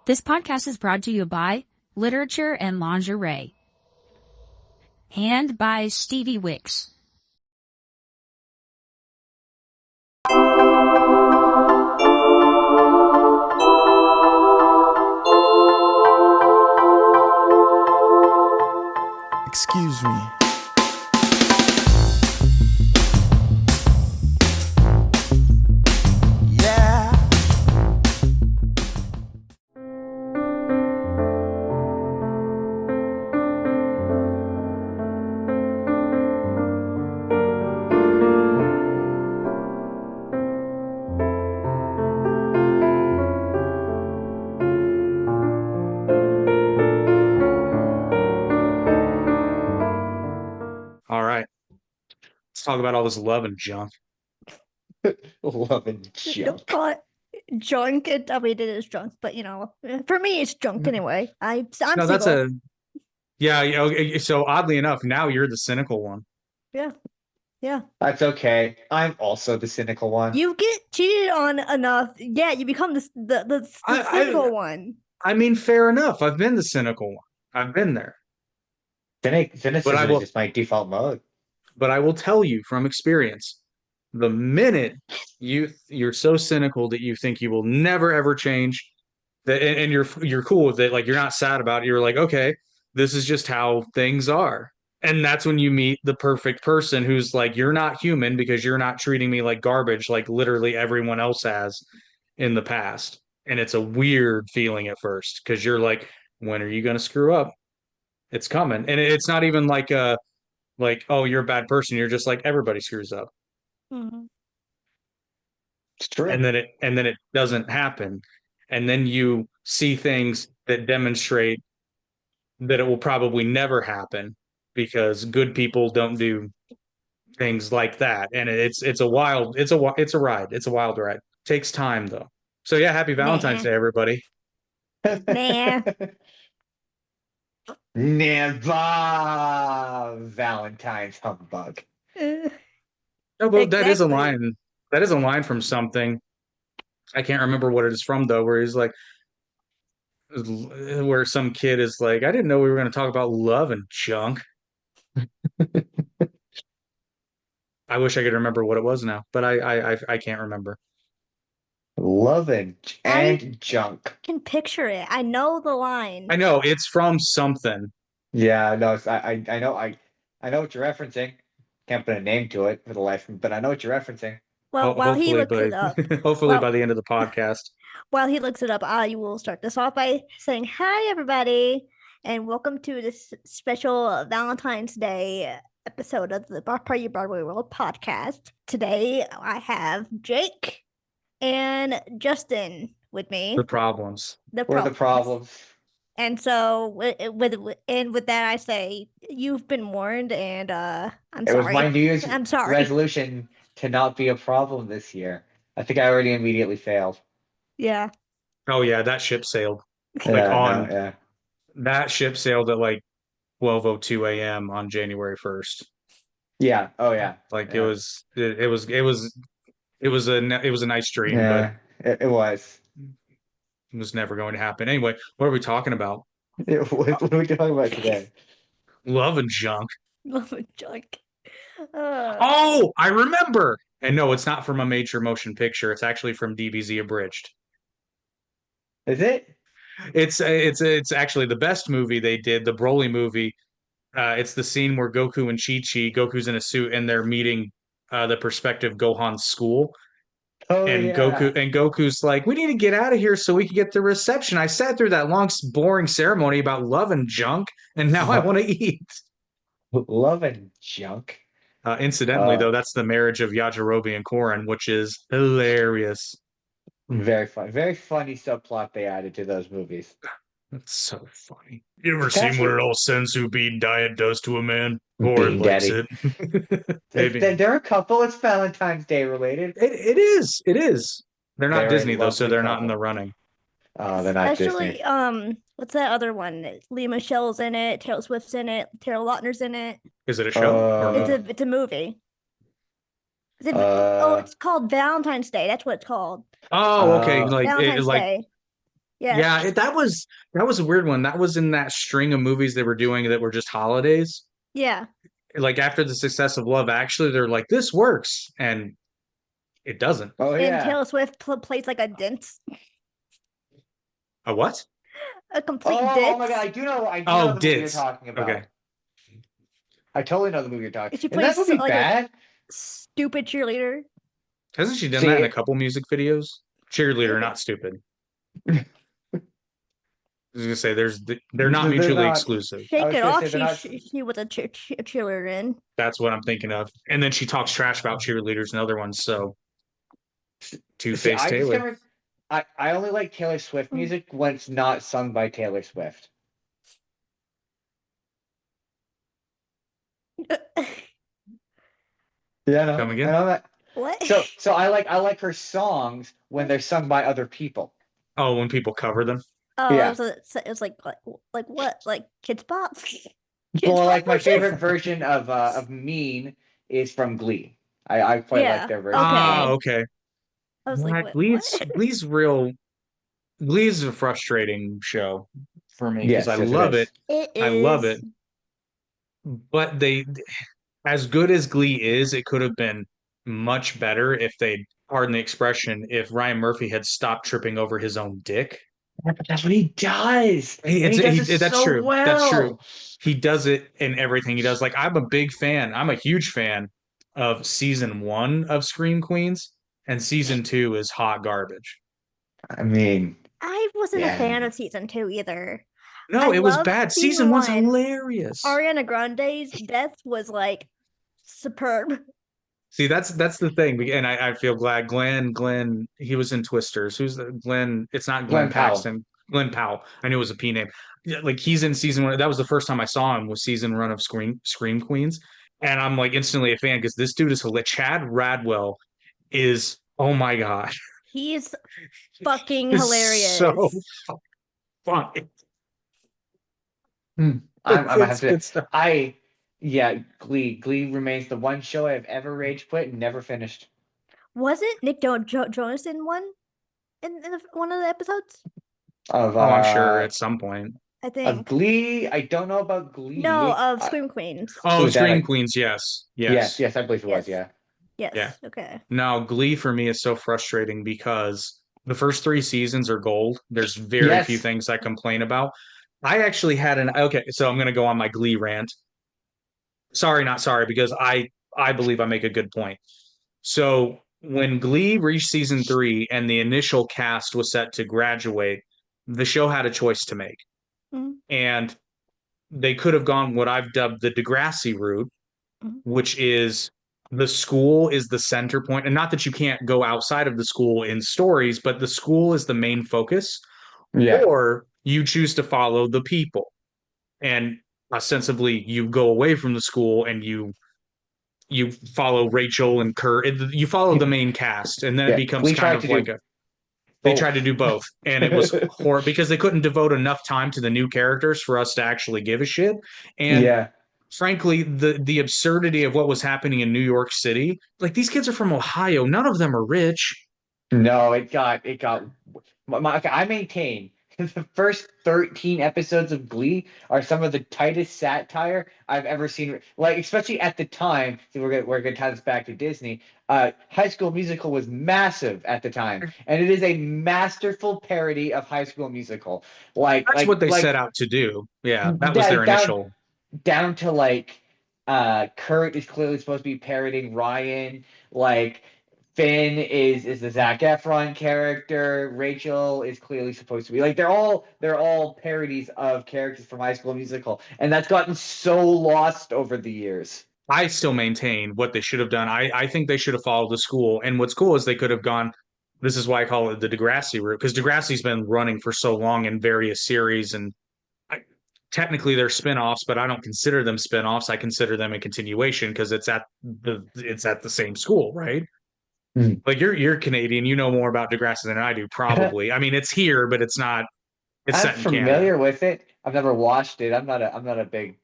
This podcast is brought to you by Literature and Lingerie. And by Stevie Wicks. Excuse me. Yeah. All right. Let's talk about all this love and junk. Love and junk. Don't call it junk. I mean, it is junk, but for me, it's junk anyway. I'm No, that's single. yeah. Okay, so oddly enough, now you're the cynical one. Yeah. That's okay. I'm also the cynical one. You get cheated on enough, yeah. You become the cynical one. I mean, fair enough. I've been the cynical one. I've been there. Cynicism is just my default mode. But I will tell you from experience, the minute you're so cynical that you think you will never ever change, that and you're cool with it, like you're not sad about it. You're like, okay, this is just how things are. And that's when you meet the perfect person who's like, you're not human because you're not treating me like garbage, like literally everyone else has in the past. And it's a weird feeling at first because you're like, when are you going to screw up? It's coming. And it's not even like oh, you're a bad person. You're just like, everybody screws up. Mhm. It's true. And then it doesn't happen. And then you see things that demonstrate that it will probably never happen because good people don't do things like that. And it's a ride. It's a wild ride. Takes time though. So yeah, happy Valentine's Nah. Day, everybody. Nah. Never Valentine's humbug. No, but that is a Exactly. line. That is a line from something. I can't remember what it is from though, where he's like, where some kid is like, I didn't know we were going to talk about love and junk. I wish I could remember what it was now, but I can't remember. Love and junk. Can picture it. I know the line. I know it's from something. Yeah, no, I know what you're referencing. Can't put a name to it for the life of me, but I know what you're referencing. Well, while he Hopefully looks it up, hopefully by well, the end of the podcast. while he looks it up, I will start this off by saying, "Hi, everybody, and welcome to this special Valentine's Day episode of the Your Broadway World podcast. Today, I have Jake and Justin with me. The problems. What are the problems? And so, with that, I say you've been warned, and I'm It sorry. was my New Year's I'm sorry. resolution to not be a problem this year. I think I already immediately failed. Yeah. Oh yeah, that ship sailed. Yeah. That ship sailed at like 12:02 a.m. on January 1st. Yeah. Oh yeah. Like Yeah. it was a nice dream, Yeah. It was. but it was never going to happen. Anyway, what are we talking about? What are we talking about today? Love and junk. Love and junk. Oh, I remember. And no, it's not from a major motion picture. It's actually from DBZ Abridged. Is it? It's actually the best movie they did, the Broly movie. It's the scene where Goku and Chi-Chi, Goku's in a suit and they're meeting the prospective Gohan's school. Oh And yeah. Goku's like, we need to get out of here so we can get the reception. I sat through that long, boring ceremony about love and junk, and now I want to eat. Love and junk. Incidentally, though, that's the marriage of Yajirobe and Korin, which is hilarious. Very funny subplot they added to those movies. That's so funny. You ever It's seen actually- what an old senzu bean diet does to a man? Or Bean likes Daddy. it. Maybe. They're a couple. It's Valentine's Day related. It is. It is. They're not They're a Disney though, so lovely they're not in couple. the running. Oh, they're not Especially, Disney. what's that other one? Lea Michelle's in it. Taylor Swift's in it. Taylor Lautner's in it. Is it a show? Or It's a movie. Uh, it's called Valentine's Day. That's what it's called. oh, okay. uh, Like Valentine's it, like Day. Yeah. Yeah, that was a weird one. That was in that string of movies they were doing that were just holidays. Yeah. Like after the success of Love Actually, they're like, this works, and it doesn't. Oh And yeah. Taylor Swift plays like a ditz, A what? a complete Oh my ditz. god, I do Oh, know the movie you're Ditz. talking about. Okay. I totally know the movie you're talking. She Is that plays movie like bad? a stupid cheerleader. Hasn't she done that in a See, couple music videos? Cheerleader, Okay. not stupid. I was gonna say they're not they're mutually not. exclusive. I Shake was It gonna Off. say they're not. She was a cheerleader in. That's what I'm thinking of. And then she talks trash about cheerleaders and other ones. So See, Two-Faced I Taylor. discovered I only like Taylor Swift Mm. music when it's not sung by Taylor Swift. Yeah, no, Come I again? know that. What? So I like her songs when they're sung by other people. Oh, when people cover them. Oh, Yeah. it was like what? Like Kids Bop? Kids Well, like Bop my version? favorite version of Mean is from Glee. I quite Yeah, like their version. Ah, okay. okay. I was like, Yeah, what? Glee's real. Glee's a frustrating show for me because I Yes, it love it. It I love is. it. But as good as Glee is, it could have been much better if they, pardon the expression, if Ryan Murphy had stopped tripping over his own dick. But that's what he does. Hey, And he does it that's so true. That's true. well. He does it in everything he does. Like I'm a big fan. I'm a huge fan of season 1 of Scream Queens, and season 2 is hot garbage. I mean, I wasn't a yeah. fan of season 2 either. No, I it was loved bad. season Season 1's 1. hilarious. Ariana Grande's death was like superb. See, that's the thing, and I feel glad Glenn, he was in Twisters. Who's the Glenn? It's not Glenn Glenn Powell. Paxton. Glenn Powell. I knew it was a P name. Yeah, like he's in season 1. That was the first time I saw him, was season 1 of Scream Queens, and I'm like instantly a fan because this dude is hilarious. Chad Radwell is, oh my god, He's fucking He's hilarious. so funny. I'm gonna have Good to. stuff. Yeah, Glee. Glee remains the one show I've ever rage quit and never finished. Wasn't Nick Jonas in one one of the episodes? Of Oh, I'm sure at some point. I of think. Glee. I don't know about Glee. No, of I- Scream Queens. Oh, Ooh, that Scream I- Queens, yes. yes, I believe it was. Yes. Yeah. Yes. Yeah. Okay. Now, Glee for me is so frustrating because the first 3 seasons are gold. There's very Yes. few things I complain about. I actually had okay, so I'm going to go on my Glee rant. Sorry, not sorry, because I believe I make a good point. So when Glee reached season 3 and the initial cast was set to graduate, the show had a choice to make. Mhm. And they could have gone what I've dubbed the Degrassi route, Mhm. which is the school is the center point. And not that you can't go outside of the school in stories, but the school is the main focus. Yeah. Or you choose to follow the people. And ostensibly you go away from the school and you follow Rachel and Kurt. You follow the main cast, and then Yeah, it becomes we kind tried of to like do they both. tried to do both, and it was horrible because they couldn't devote enough time to the new characters for us to actually give a shit. And Yeah. frankly, the absurdity of what was happening in New York City, like these kids are from Ohio, none of them are rich. No, it got. Okay, I maintain the first 13 episodes of Glee are some of the tightest satire I've ever seen. Like, especially at the time, see, we're gonna tie this back to Disney. High School Musical was massive at the time, and it is a masterful parody of High School Musical. That's what they set out to do. Yeah, that was their down, initial. down to like, Kurt is clearly supposed to be parodying Ryan. Like, Finn is the Zac Efron character. Rachel is clearly supposed to be like they're all parodies of characters from High School Musical, and that's gotten so lost over the years. I still maintain what they should have done. I think they should have followed the school. And what's cool is they could have gone. This is why I call it the Degrassi route, because Degrassi's been running for so long in various series, and technically they're spin-offs, but I don't consider them spin-offs. I consider them a continuation because it's at the same school, right? Mm. Like you're Canadian, you know more about Degrassi than I do, probably. I mean, it's here, but it's not. It's I'm set in familiar Canada. with it. I've never watched it. I'm not a big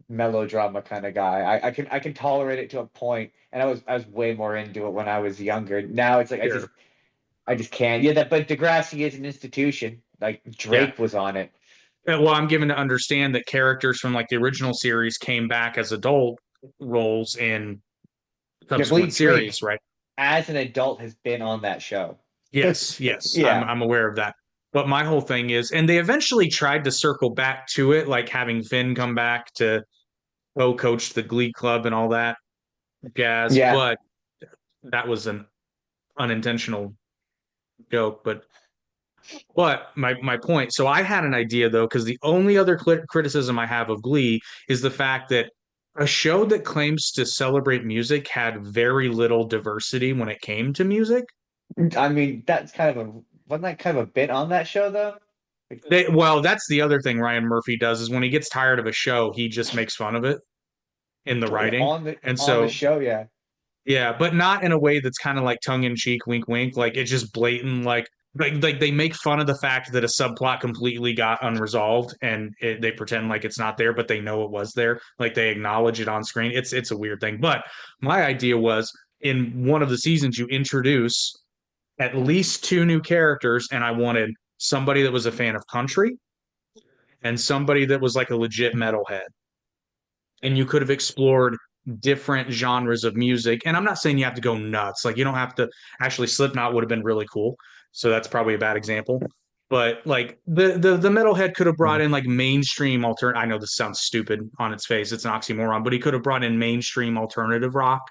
melodrama kind of guy. I can tolerate it to a point, and I was way more into it when I was younger. Now it's like Sure. I just can't. Yeah, but Degrassi is an institution. Like Drake was on it. Well, I'm given to understand that characters from like the original series came back as adult roles in I subsequent believe series, Drake, right? as an adult, has been on that show. Yes, yes, Yeah. I'm aware of that. But my whole thing is, and they eventually tried to circle back to it, like having Finn come back to co-coach the Glee Club and all that jazz. Yeah. But that was an unintentional joke. But my point. So I had an idea though, because the only other criticism I have of Glee is the fact that a show that claims to celebrate music had very little diversity when it came to music. I mean, wasn't that kind of a bit on that show though? Well, that's the other thing Ryan Murphy does is when he gets tired of a show, he just makes fun of it in the writing. And On the so, show, yeah. yeah, but not in a way that's kind of like tongue in cheek, wink, wink. Like it's just blatant, like they make fun of the fact that a subplot completely got unresolved, and they pretend like it's not there, but they know it was there. Like they acknowledge it on screen. It's a weird thing. But my idea was in one of the seasons you introduce at least two new characters, and I wanted somebody that was a fan of country and somebody that was like a legit metalhead. And you could have explored different genres of music. And I'm not saying you have to go nuts. Like you don't have to actually Slipknot would have been really cool. So that's probably a bad example. But like the metalhead could have brought in like mainstream alternate. I know this sounds stupid on its face. It's an oxymoron, but he could have brought in mainstream alternative rock,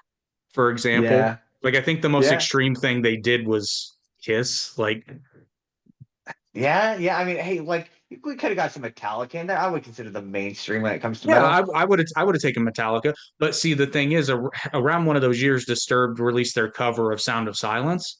for example. Yeah. Like I think the most Yeah. extreme thing they did was Kiss. Like Yeah. I mean, hey, like we could have got some Metallica in there. I would consider them mainstream when it comes to yeah, metal. I would have taken Metallica. But see, the thing is, around one of those years, Disturbed released their cover of Sound of Silence,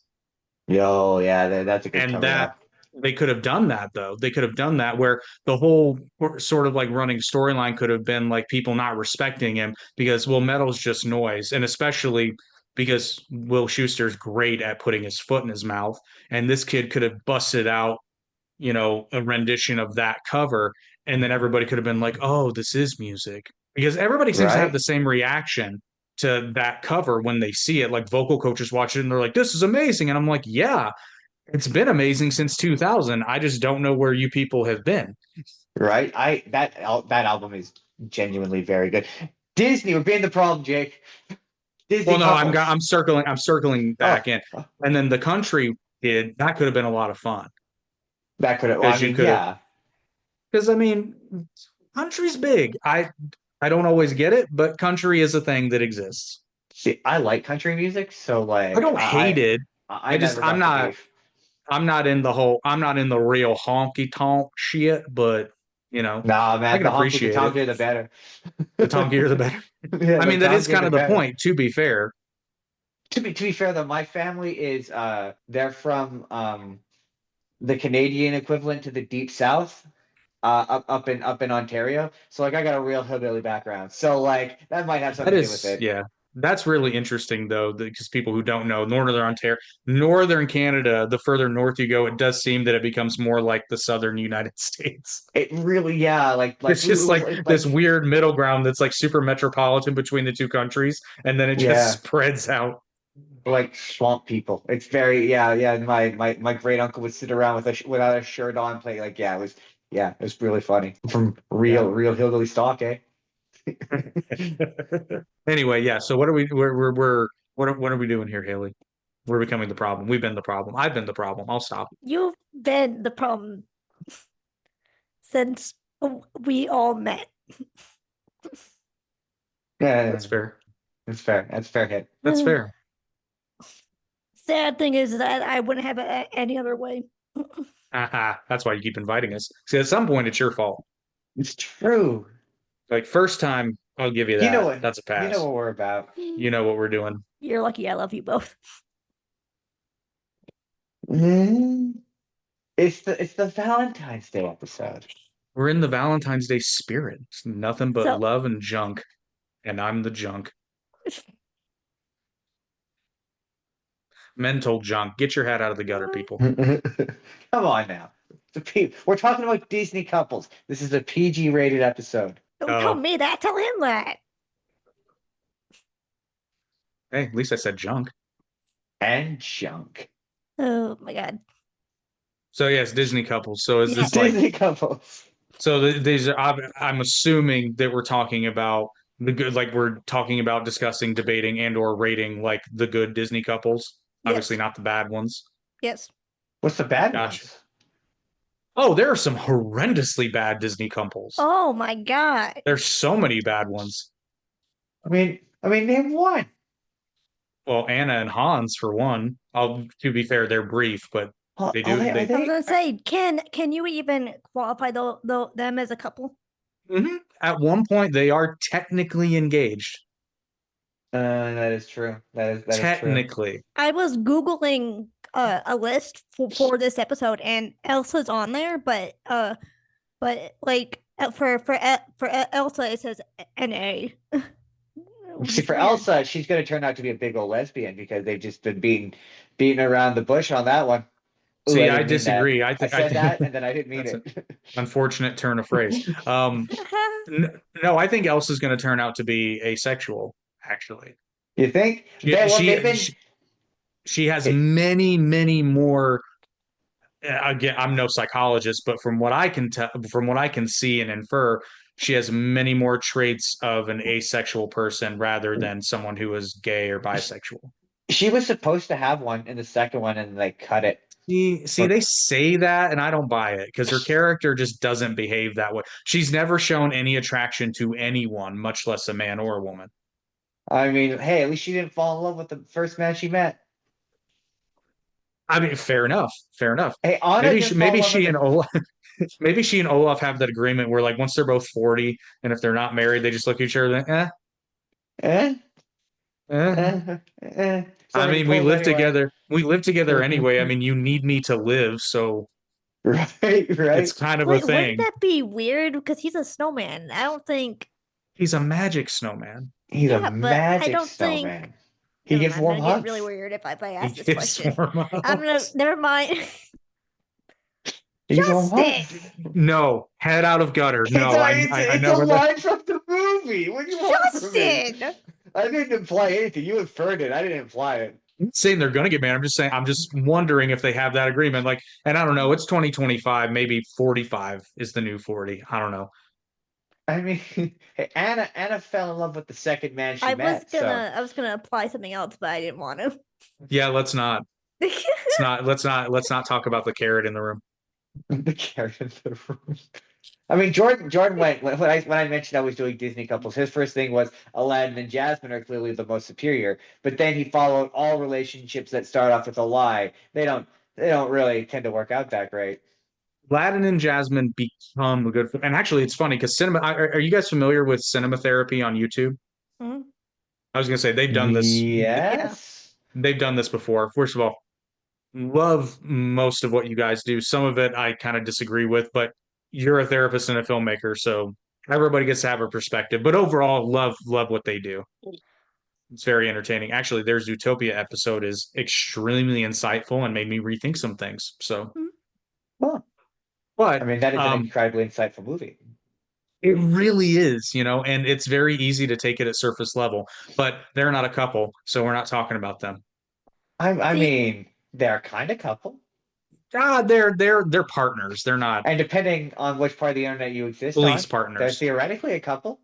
Yo, yeah, that's a good and cover. Yeah. that they could have done that though. They could have done that where the whole sort of like running storyline could have been like people not respecting him because well, metal's just noise, and especially because Will Schuster's great at putting his foot in his mouth, and this kid could have busted out a rendition of that cover, and then everybody could have been like, "Oh, this is music," because everybody seems to have Right? the same reaction to that cover when they see it. Like vocal coaches watch it and they're like, "This is amazing," and I'm like, "Yeah, it's been amazing since 2000. I just don't know where you people have been." Right? That album is genuinely very good. Disney, we're being the problem, Jake. Disney Well, no, couples. I'm circling back in, Oh, and then the country kid that could have been a lot of fun that could have. Well, I because you mean, could have yeah. because I mean, country's big. I don't always get it, but country is a thing that exists. See, I like country music, so like I don't hate it. I never I'm got the not beef. I'm not in the real honky tonk shit, but Nah, I man, can the honky the appreciate it. tonkier the better. The tonkier the better. Yeah, I the mean, that is tonkier kind the of the better. point, to be fair. To be fair though, my family is they're from the Canadian equivalent to the Deep South. Up in Ontario. So like I got a real hillbilly background. So like that might have That something to do with is, it. yeah. That's really interesting though, because people who don't know, Northern Canada, the further north you go, it does seem that it becomes more like the southern United States. It really, yeah, like It's just like this weird middle ground that's like super metropolitan between the two countries, and then it just yeah, spreads out. like swamp people. It's very yeah. My great uncle would sit around with without a shirt on, play like it was really funny from Yeah. real hillbilly stock, eh? Anyway, yeah. So what are what are we doing here, Haley? We're becoming the problem. We've been the problem. I've been the problem. I'll stop. You've been the problem since we all met. Yeah, That's fair. that's fair. That's fair hit. That's fair. Sad thing is that I wouldn't have it any other way. Haha. That's why you keep inviting us. See, at some point, it's your fault. It's true. Like first time, I'll give you that. You know what? That's a pass. You know what we're about. You know what we're doing. You're lucky I love you both. It's the Valentine's Day episode. We're in the Valentine's Day spirit. It's nothing but So- love and junk. And I'm the junk. Mental junk. Get your head out of the gutter, people. Come on now. We're talking about Disney couples. This is a PG rated episode. Don't Oh. tell me that. Tell him that. Hey, at least I said junk. And junk. Oh my god. So yes, Disney couples. So is Yeah. this like Disney couples. so these are I'm assuming that we're talking about the good like we're talking about discussing, debating, and or rating like the good Disney couples. Obviously Yes. not the bad ones. Yes. What's the bad Gotcha. ones? Oh, there are some horrendously bad Disney couples. Oh my God. There's so many bad ones. I mean, name one. Well, Anna and Hans for one. To be fair, they're brief, but Are they are do they, are they I was they, gonna say, can you even qualify them as a couple? Mhm. At one point they are technically engaged. that is true. That is true. Technically. I was Googling a list for this episode, and Elsa's on there, but like for Elsa it says NA. See, Which is for weird. Elsa, she's going to turn out to be a big old lesbian because they've just been beating around the bush on that one. Ooh, See, I I didn't mean that. disagree. I I said think that, and then I didn't mean that's an it. unfortunate turn of phrase. No, I think Elsa's going to turn out to be asexual, actually. You think? She, Well, they've she, been. she she has It, many, many more. Again, I'm no psychologist, but from what I can tell, from what I can see and infer, she has many more traits of an asexual person rather than someone who is gay or bisexual. she was supposed to have one in the second one, and they cut it. See, For, they say that, and I don't buy it because her character just doesn't behave that way. She's never shown any attraction to anyone, much less a man or a woman. I mean, hey, at least she didn't fall in love with the first man she met. I mean, fair enough, fair enough. Hey, Anna didn't fall in Maybe love with she and the. Olaf, maybe she and Olaf have that agreement where, like, once they're both 40, and if they're not married, they just look at each other like, Eh, eh. I Sorry to mean, we pull live anyway. together. We live together anyway. I mean, you need me to live, so Right, it's right. kind of a Wouldn't thing. that be weird? Because he's a snowman. I don't think. He's a magic snowman. He's a Yeah, but I magic don't think. snowman. He Never gives mind. I'm warm gonna get really hugs. weird if I He ask this gets question. warm I'm gonna ups. never mind. He gives warm Justin. hugs. No, head out of gutter. No, I It's know a where the line from the movie. What do you want from me? Justin. I didn't imply anything. You inferred it. I didn't imply it. I'm not saying they're gonna get married. I'm just saying I'm just wondering if they have that agreement. Like, and I don't know, it's 2025, maybe 45 is the new 40. I don't know. I mean, hey, Anna fell in love with the second man she I was met. So gonna I was gonna apply something else, but I didn't want to. Yeah, let's not. Let's not talk about the carrot in the room. the carrot in the room. I mean, Jordan went when I mentioned I was doing Disney couples. His first thing was Aladdin and Jasmine are clearly the most superior. But then he followed all relationships that start off with a lie. They don't really tend to work out that great. Aladdin and Jasmine become a good, and actually, it's funny because are you guys familiar with cinema therapy on YouTube? Mhm. I was gonna say they've done this. Yes. They've done this before. First of all, love most of what you guys do. Some of it I kind of disagree with, but you're a therapist and a filmmaker, so everybody gets to have a perspective. But overall, love what they do. It's very entertaining. Actually, their Zootopia episode is extremely insightful and made me rethink some things. So, Well, I but mean, that is an incredibly insightful movie. it really is, and it's very easy to take it at surface level. But they're not a couple, so we're not talking about them. I See, mean, they're kind of couple. They're partners. They're not And depending on which part of the internet you exist police on, they're partners. theoretically a couple.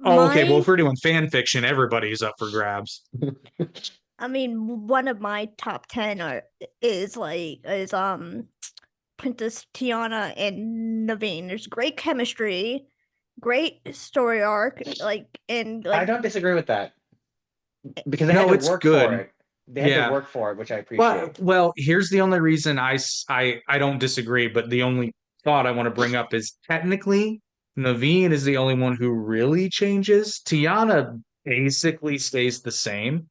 Oh, okay. Well, my if we're doing fan fiction, everybody's up for grabs. I mean, one of my top 10 is Princess Tiana and Naveen. There's great chemistry, great story arc, and I don't disagree with that because they No, had to it's work good. for it. They had Yeah. to work for it, which I appreciate. Well, here's the only reason I don't disagree, but the only thought I want to bring up is technically Naveen is the only one who really changes. Tiana basically stays the same.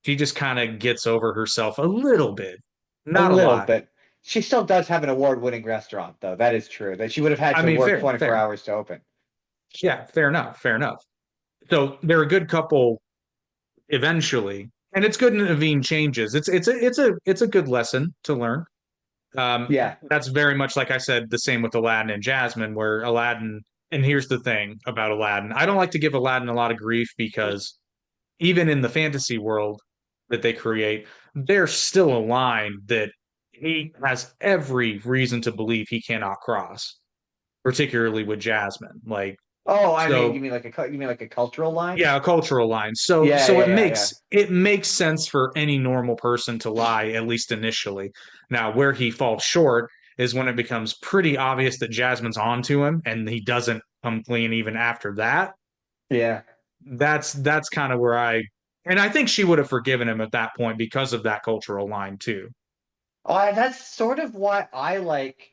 She just kind of gets over herself a little bit, A not a little lot. bit. She still does have an award-winning restaurant, though. That is true. That she would have had I to mean, work fair, 24 fair. hours to open. Yeah, fair enough, fair enough. So they're a good couple eventually, and it's good Naveen changes. It's a good lesson to learn. Yeah. That's very much like I said, the same with Aladdin and Jasmine, where Aladdin, and here's the thing about Aladdin. I don't like to give Aladdin a lot of grief because even in the fantasy world that they create, there's still a line that he has every reason to believe he cannot cross, particularly with Jasmine. Like, Oh, I mean, so you mean like a cultural line? yeah, a cultural line. So Yeah, so yeah, it yeah, makes yeah. it makes sense for any normal person to lie, at least initially. Now, where he falls short is when it becomes pretty obvious that Jasmine's onto him and he doesn't come clean even after that. Yeah. That's kind of where I think she would have forgiven him at that point because of that cultural line too. Oh, that's sort of why I like.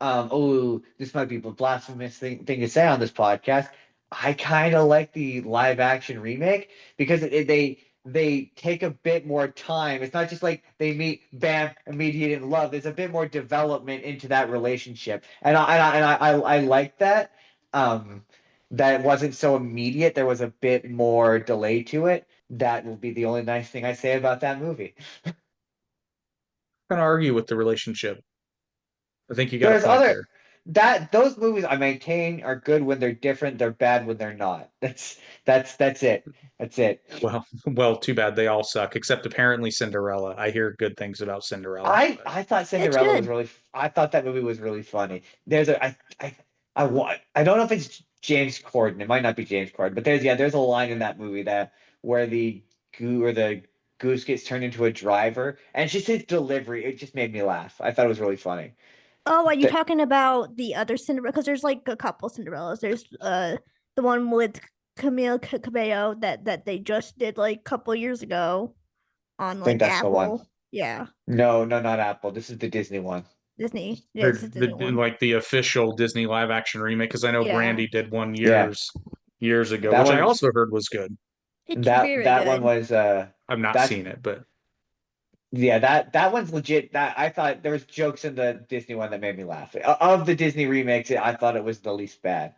Oh, this might be a blasphemous thing to say on this podcast. I kind of like the live action remake because they take a bit more time. It's not just like they meet, bam, immediate in love. There's a bit more development into that relationship, and I like that. Um, that it wasn't so immediate. There was a bit more delay to it. That will be the only nice thing I say about that movie. I'm gonna argue with the relationship. I think you got a There's point other there. that those movies I maintain are good when they're different, they're bad when they're not. That's it. That's it. Well, too bad they all suck, except apparently Cinderella. I hear good things about Cinderella. I thought It's Cinderella was good. really I thought that movie was really funny. There's a I don't know if it's James Corden. It might not be James Corden, but there's a line in that movie that where the goose gets turned into a driver, and just his delivery, it just made me laugh. I thought it was really funny. Oh, are you The, talking about the other Cinderella? Because there's like a couple Cinderellas. There's the one with Camille Cabello that they just did like a couple years ago on I think like that's the one. Apple. Yeah, No, no, not Apple. This is the Disney one. Disney. Yeah, Or it's a Disney one. like the official Disney live action remake, because I know Yeah, Brandy did one Yeah, years ago, that which I one. also heard was good. it's That very that one good. was I've not that's seen it, but yeah, that one's legit. That I thought there was jokes in the Disney one that made me laugh. Of the Disney remakes, I thought it was the least bad.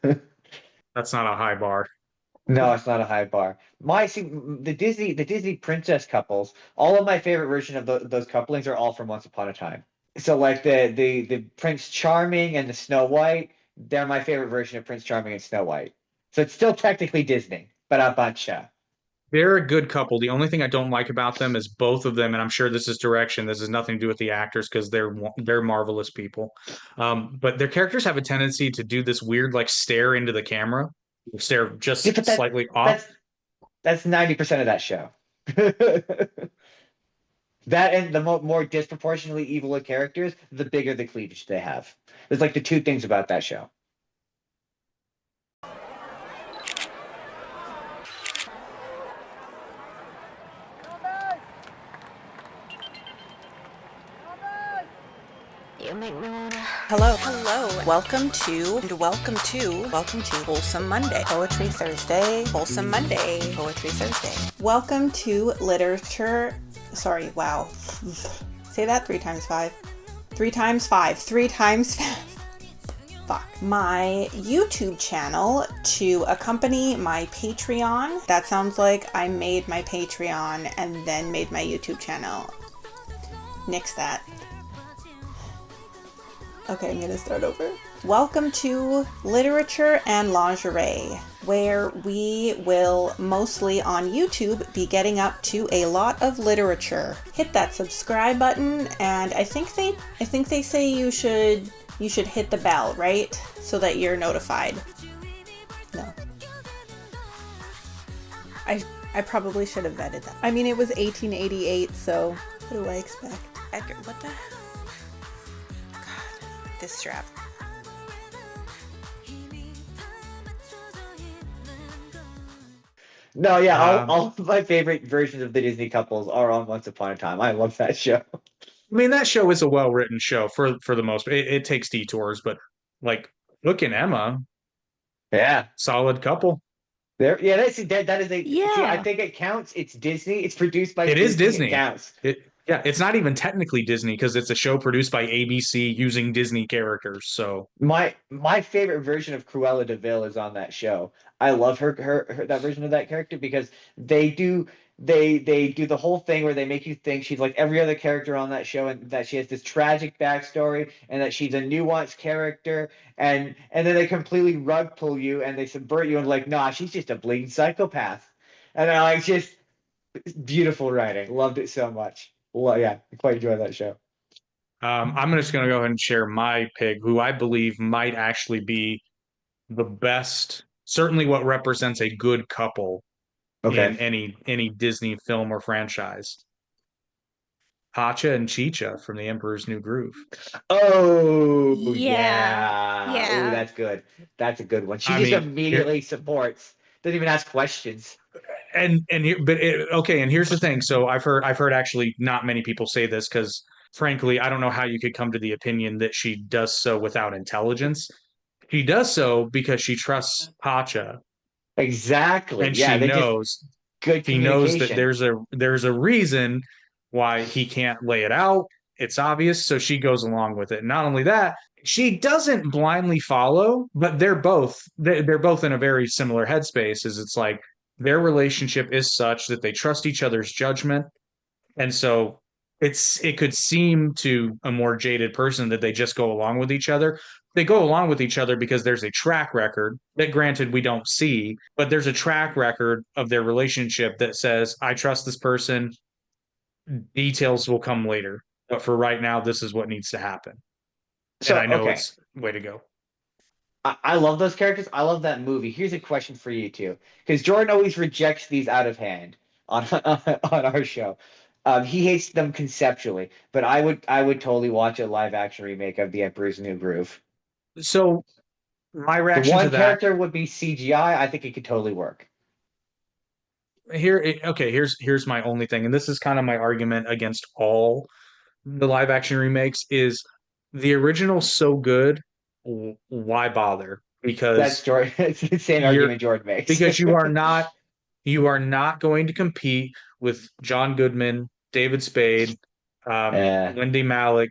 that's not a high bar. No, it's not a high bar. My see the Disney princess couples. All of my favorite version of those couplings are all from Once Upon a Time. So like the Prince Charming and the Snow White, they're my favorite version of Prince Charming and Snow White. So it's still technically Disney, but a bunch. They're a good couple. The only thing I don't like about them is both of them, and I'm sure this is direction. This has nothing to do with the actors because they're marvelous people. But their characters have a tendency to do this weird like stare into the camera, stare Yeah, just but slightly off. that's 90% of that show. That and the more disproportionately evil the characters, the bigger the cleavage they have. There's like the two things about that show. You make me wanna. Hello. Welcome to Wholesome Monday. Poetry Thursday. Wholesome Monday. Poetry Thursday. Welcome to literature. Sorry, wow. Say that 3 times 5. 3 times 5. 3 times fast. Fuck. My YouTube channel to accompany my Patreon. That sounds like I made my Patreon and then made my YouTube channel. Nix that. Okay, I'm gonna start over. Welcome to Literature and Lingerie, where we will mostly on YouTube be getting up to a lot of literature. Hit that subscribe button, and I think they say you should hit the bell, right? So that you're notified. No. I probably should have vetted that. I mean, it was 1888, so what do I expect? Edgar, what the hell? This strap. No, yeah, all of my favorite versions of the Disney couples are on Once Upon a Time. I love that show. I mean, that show is a well-written show for the most. It takes detours, but like Hook and Emma, Yeah. solid couple. Yeah, that is a see, I Yeah. think it counts. It's Disney. It's produced by It is Disney. It Disney. counts. It's not even technically Disney because it's a show produced by ABC using Disney characters. So My favorite version of Cruella de Vil is on that show. I love her that version of that character because they do the whole thing where they make you think she's like every other character on that show and that she has this tragic backstory and that she's a nuanced character and then they completely rug pull you and they subvert you and like nah, she's just a bleeding psychopath. And I like just beautiful writing. Loved it so much. Well, yeah, I quite enjoy that show. I'm just going to go ahead and share my pick, who I believe might actually be the best, certainly what represents a good couple in Okay. any Disney film or franchise. Pacha and Chicha from The Emperor's New Groove. Oh Yeah. yeah. Ooh, Yeah. that's good. That's a good one. She I just mean, immediately supports. Doesn't even ask questions. okay, and here's the thing. So I've heard actually not many people say this because frankly, I don't know how you could come to the opinion that she does so without intelligence. She does so because she trusts Pacha Exactly. and Yeah, they just good she knows that communication. there's a reason why he can't lay it out. It's obvious, so she goes along with it. Not only that, she doesn't blindly follow, but they're both in a very similar headspace. Is it's like their relationship is such that they trust each other's judgment, and so it could seem to a more jaded person that they just go along with each other. They go along with each other because there's a track record that, granted, we don't see, but there's a track record of their relationship that says, I trust this person. Details will come later. But for right now, this is what needs to happen. And So I know okay. it's way to go. I love those characters. I love that movie. Here's a question for you too, because Jordan always rejects these out of hand on on our show. He hates them conceptually, but I would totally watch a live action remake of The Emperor's New Groove. So my The reaction to one that character would be CGI. I think it could totally work. okay, here's my only thing, and this is kind of my argument against all the live action remakes is the original so good, why bother? That's Because Jordan. It's the same you're argument Jordan makes. because you are not going to compete with John Goodman, David Spade, Yeah. Wendy Malick.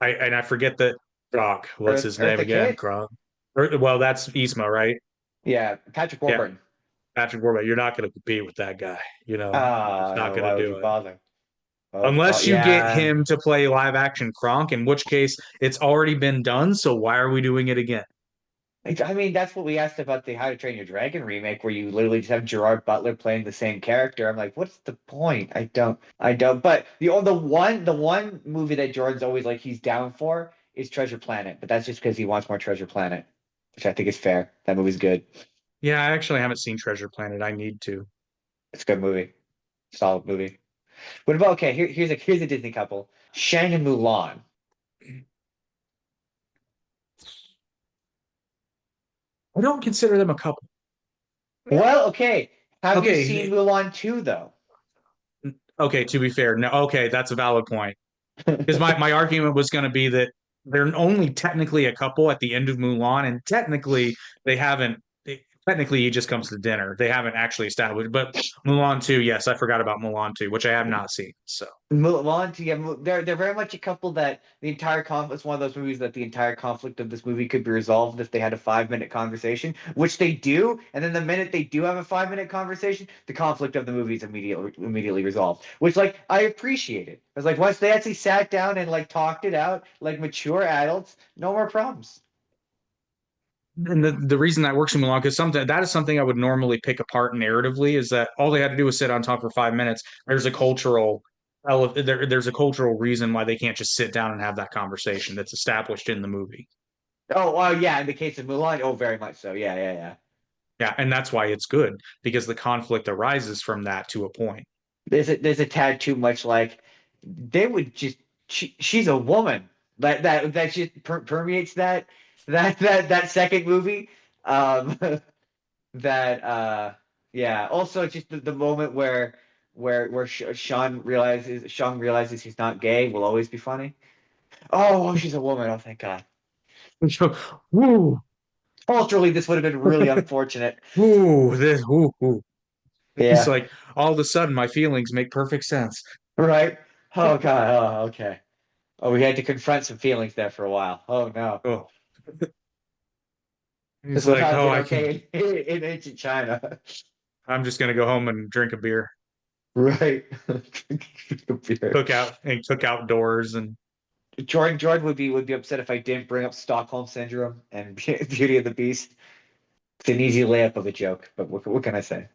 I forget that Doc. What's his name Eartha again? Kitt. Well, that's Isma, right? Yeah, Patrick Yeah, Warburton. Patrick Warburton. You're not going to compete with that guy. You're just not No, going to why would do you it bother? Why would you bother? unless you get Yeah. him to play live action Kronk, in which case it's already been done. So why are we doing it again? I mean, that's what we asked about the How to Train Your Dragon remake, where you literally just have Gerard Butler playing the same character. I'm like, what's the point? I don't. But the one movie that Jordan's always like he's down for is Treasure Planet, but that's just because he wants more Treasure Planet, which I think is fair. That movie's good. Yeah, I actually haven't seen Treasure Planet. I need to. It's a good movie, solid movie. What about okay? Here's a Disney couple, Shang and Mulan. I don't consider them a couple. Really? Well, okay. Have you seen Okay, Mulan 2 though? okay. To be fair, no. Okay, that's a valid point. Because my argument was going to be that they're only technically a couple at the end of Mulan, and technically they haven't. Technically, he just comes to dinner. They haven't actually established. But Mulan 2, yes, I forgot about Mulan 2, which I have not seen. So Mulan, yeah, they're very much a couple that the entire conflict. It's one of those movies that the entire conflict of this movie could be resolved if they had a 5 minute conversation, which they do. And then the minute they do have a 5 minute conversation, the conflict of the movie is immediately resolved. Which like I appreciate it. I was like, once they actually sat down and like talked it out like mature adults, no more problems. and the reason that works in Mulan because something that is something I would normally pick apart narratively is that all they had to do was sit on top for 5 minutes. There's a cultural reason why they can't just sit down and have that conversation that's established in the movie. Oh, well, yeah. In the case of Mulan, oh, very much so. Yeah, yeah, yeah. Yeah, and that's why it's good because the conflict arises from that to a point. There's a tad too much like they would just she's a woman that just permeates that second movie that yeah also just the moment where Sean realizes he's not gay will always be funny. Oh, she's a woman. Oh, thank God. Woo, Culturally this would have been really unfortunate. woo. It's Yeah, like all of a sudden my feelings make perfect sense. right. Oh God. Oh, okay. Oh, we had to confront some feelings there for a while. Oh no. Oh, This he's was like, how oh, it I can. okay in ancient China. I'm just gonna go home and drink a beer, Right. Beer. cook outdoors, and Jordan would be upset if I didn't bring up Stockholm Syndrome and Beauty of the Beast. It's an easy layup of a joke, but what can I say?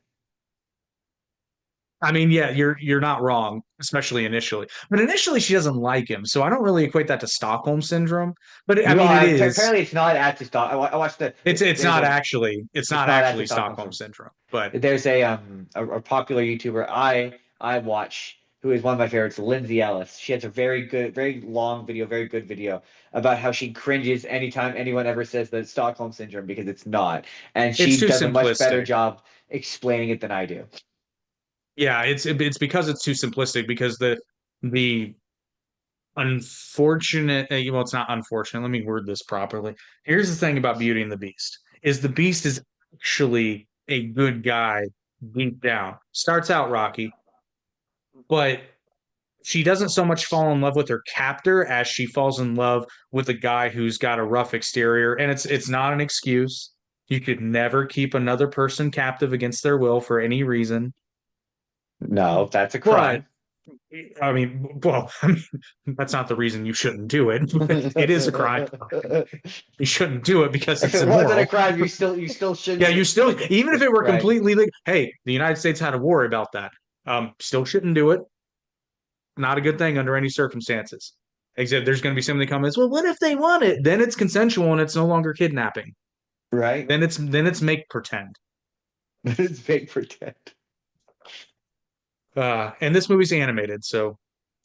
I mean, yeah, you're not wrong, especially initially. But initially, she doesn't like him, so I don't really equate that to Stockholm syndrome. But I No, mean, it is. apparently it's not actually Stock. I watched It's there's not a actually it's not actually Stockholm Stockholm syndrome. syndrome, but There's a popular YouTuber I watch who is one of my favorites, Lindsay Ellis. She has a very good, very long video, very good video about how she cringes anytime anyone ever says that it's Stockholm syndrome because it's not, and it's she too does a much better simplistic. job explaining it than I do. Yeah, it's because it's too simplistic because the unfortunate well, it's not unfortunate. Let me word this properly. Here's the thing about Beauty and the Beast is the Beast is actually a good guy deep down. Starts out rocky, but she doesn't so much fall in love with her captor as she falls in love with a guy who's got a rough exterior. And it's not an excuse. You could never keep another person captive against their will for any reason. No, that's a But crime. I mean, well, I mean, that's not the reason you shouldn't do it. It is a crime. You shouldn't do it because If it's it wasn't a immoral. crime, you still Yeah, shouldn't. you still, even if it were Right. completely legal, hey, the United States had a war about that. Still shouldn't do it. Not a good thing under any circumstances. Except there's going to be somebody comments, well, what if they want it? Then it's consensual and it's no longer kidnapping. Right. Then it's make pretend. It's fake pretend. And this movie's animated, so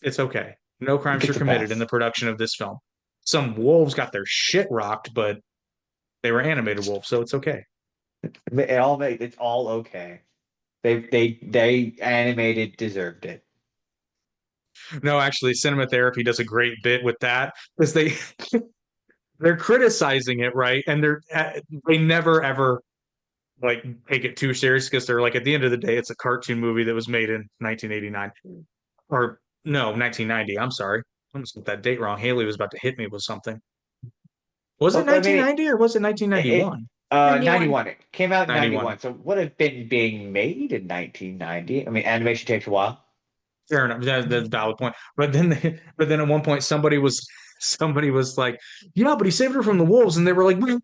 it's okay. No crimes were Gets a committed in pass. the production of this film. Some wolves got their shit rocked, but they were animated wolves, so it's okay. It's all okay. They animated deserved it. No, actually, cinema therapy does a great bit with that because they're criticizing it, right? And they never ever like take it too serious because they're like at the end of the day, it's a cartoon movie that was made in 1989 or no 1990. I'm sorry, I almost got that date wrong. Haley was about to hit me with something. Was it Well, I mean, 1990 or was it it 1991? 91. 91. It came out in 91. 91, so it would have been being made in 1990. I mean, animation takes a while. Fair enough. That's a valid point. But then at one point, somebody was like, "Yeah, but he saved her from the wolves," and they were like, "Well,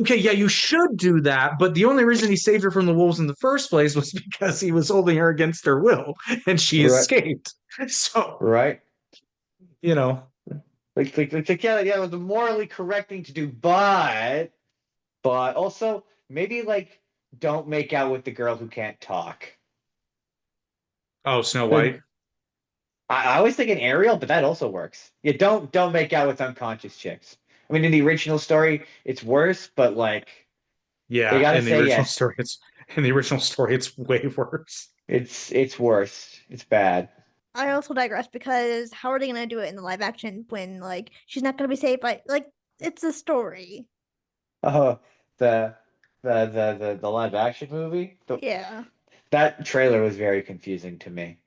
okay, yeah, you should do that." But the only reason he saved her from the wolves in the first place was because he was holding her against her will, and she Right. escaped. So Right. you know, Yeah, it was the morally correct thing to do, but also maybe like don't make out with the girl who can't talk. oh, Snow White. I was thinking Ariel, but that also works. Yeah, don't make out with unconscious chicks. I mean, in the original story, it's worse, but like they Yeah, gotta say yes. in the original story, it's way worse. It's worse. It's bad. I also digress because how are they gonna do it in the live action when like she's not gonna be saved by like it's a story. Oh, the the live action movie. Yeah. That trailer was very confusing to me.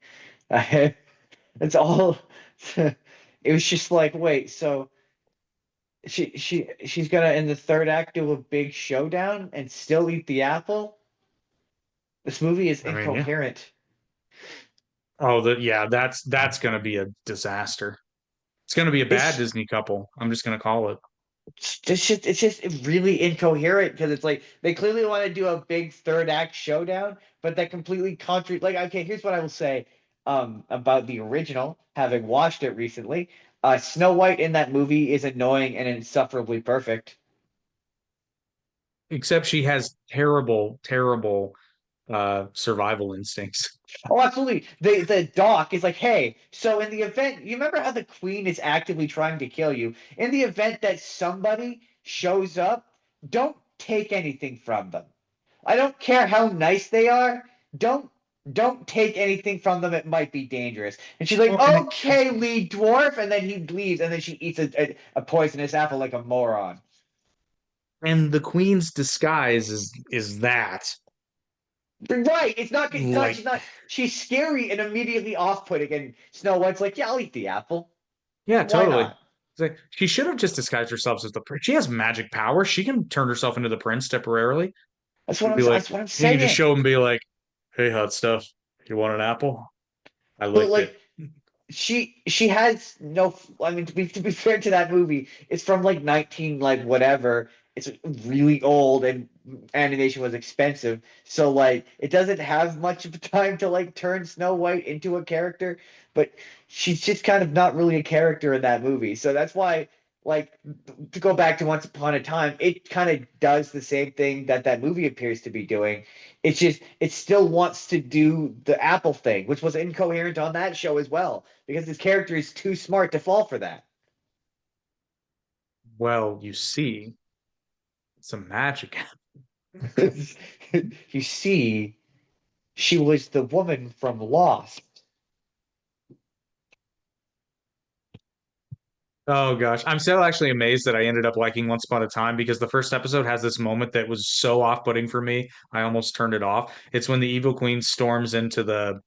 It's all. It was just like, wait, so she's gonna in the third act do a big showdown and still eat the apple? This movie is I mean, yeah. incoherent. Oh, yeah, that's gonna be a disaster. It's gonna be a bad It's Disney couple. I'm just gonna call it. it's just really incoherent because it's like they clearly want to do a big third act showdown, but that completely contra like okay, here's what I will say about the original, having watched it recently. Snow White in that movie is annoying and insufferably perfect. Except she has terrible, terrible survival instincts. Oh, absolutely. The doc is like, hey, so in the event, you remember how the queen is actively trying to kill you? In the event that somebody shows up, don't take anything from them. I don't care how nice they are. Don't don't take anything from them. It might be dangerous. And she's like, Well, and okay, lead dwarf, and then he leaves, and then she eats a poisonous apple like a moron. the queen's disguise is that Right. It's not like she's scary and immediately off-putting, and Snow White's like, yeah, I'll eat the apple. yeah, Why totally. not? It's like, she should have just disguised herself as the prince. She has magic power. She can turn herself into the prince temporarily. And be like, That's what I'm you can just saying. show him, and be like, "Hey, hot stuff. You want an apple? I But licked it." like she has no I mean to be fair to that movie, it's from like 19 like whatever, it's really old and animation was expensive. So like it doesn't have much of time to like turn Snow White into a character, but she's just kind of not really a character in that movie. So that's why like to go back to Once Upon a Time, it kind of does the same thing that that movie appears to be doing. It's just it still wants to do the Apple thing, which was incoherent on that show as well, because this character is too smart to fall for that. Well, you see, it's a magic. You see, she was the woman from Lost. Oh gosh, I'm so actually amazed that I ended up liking Once Upon a Time because the first episode has this moment that was so off-putting for me, I almost turned it off. It's when the evil queen storms into the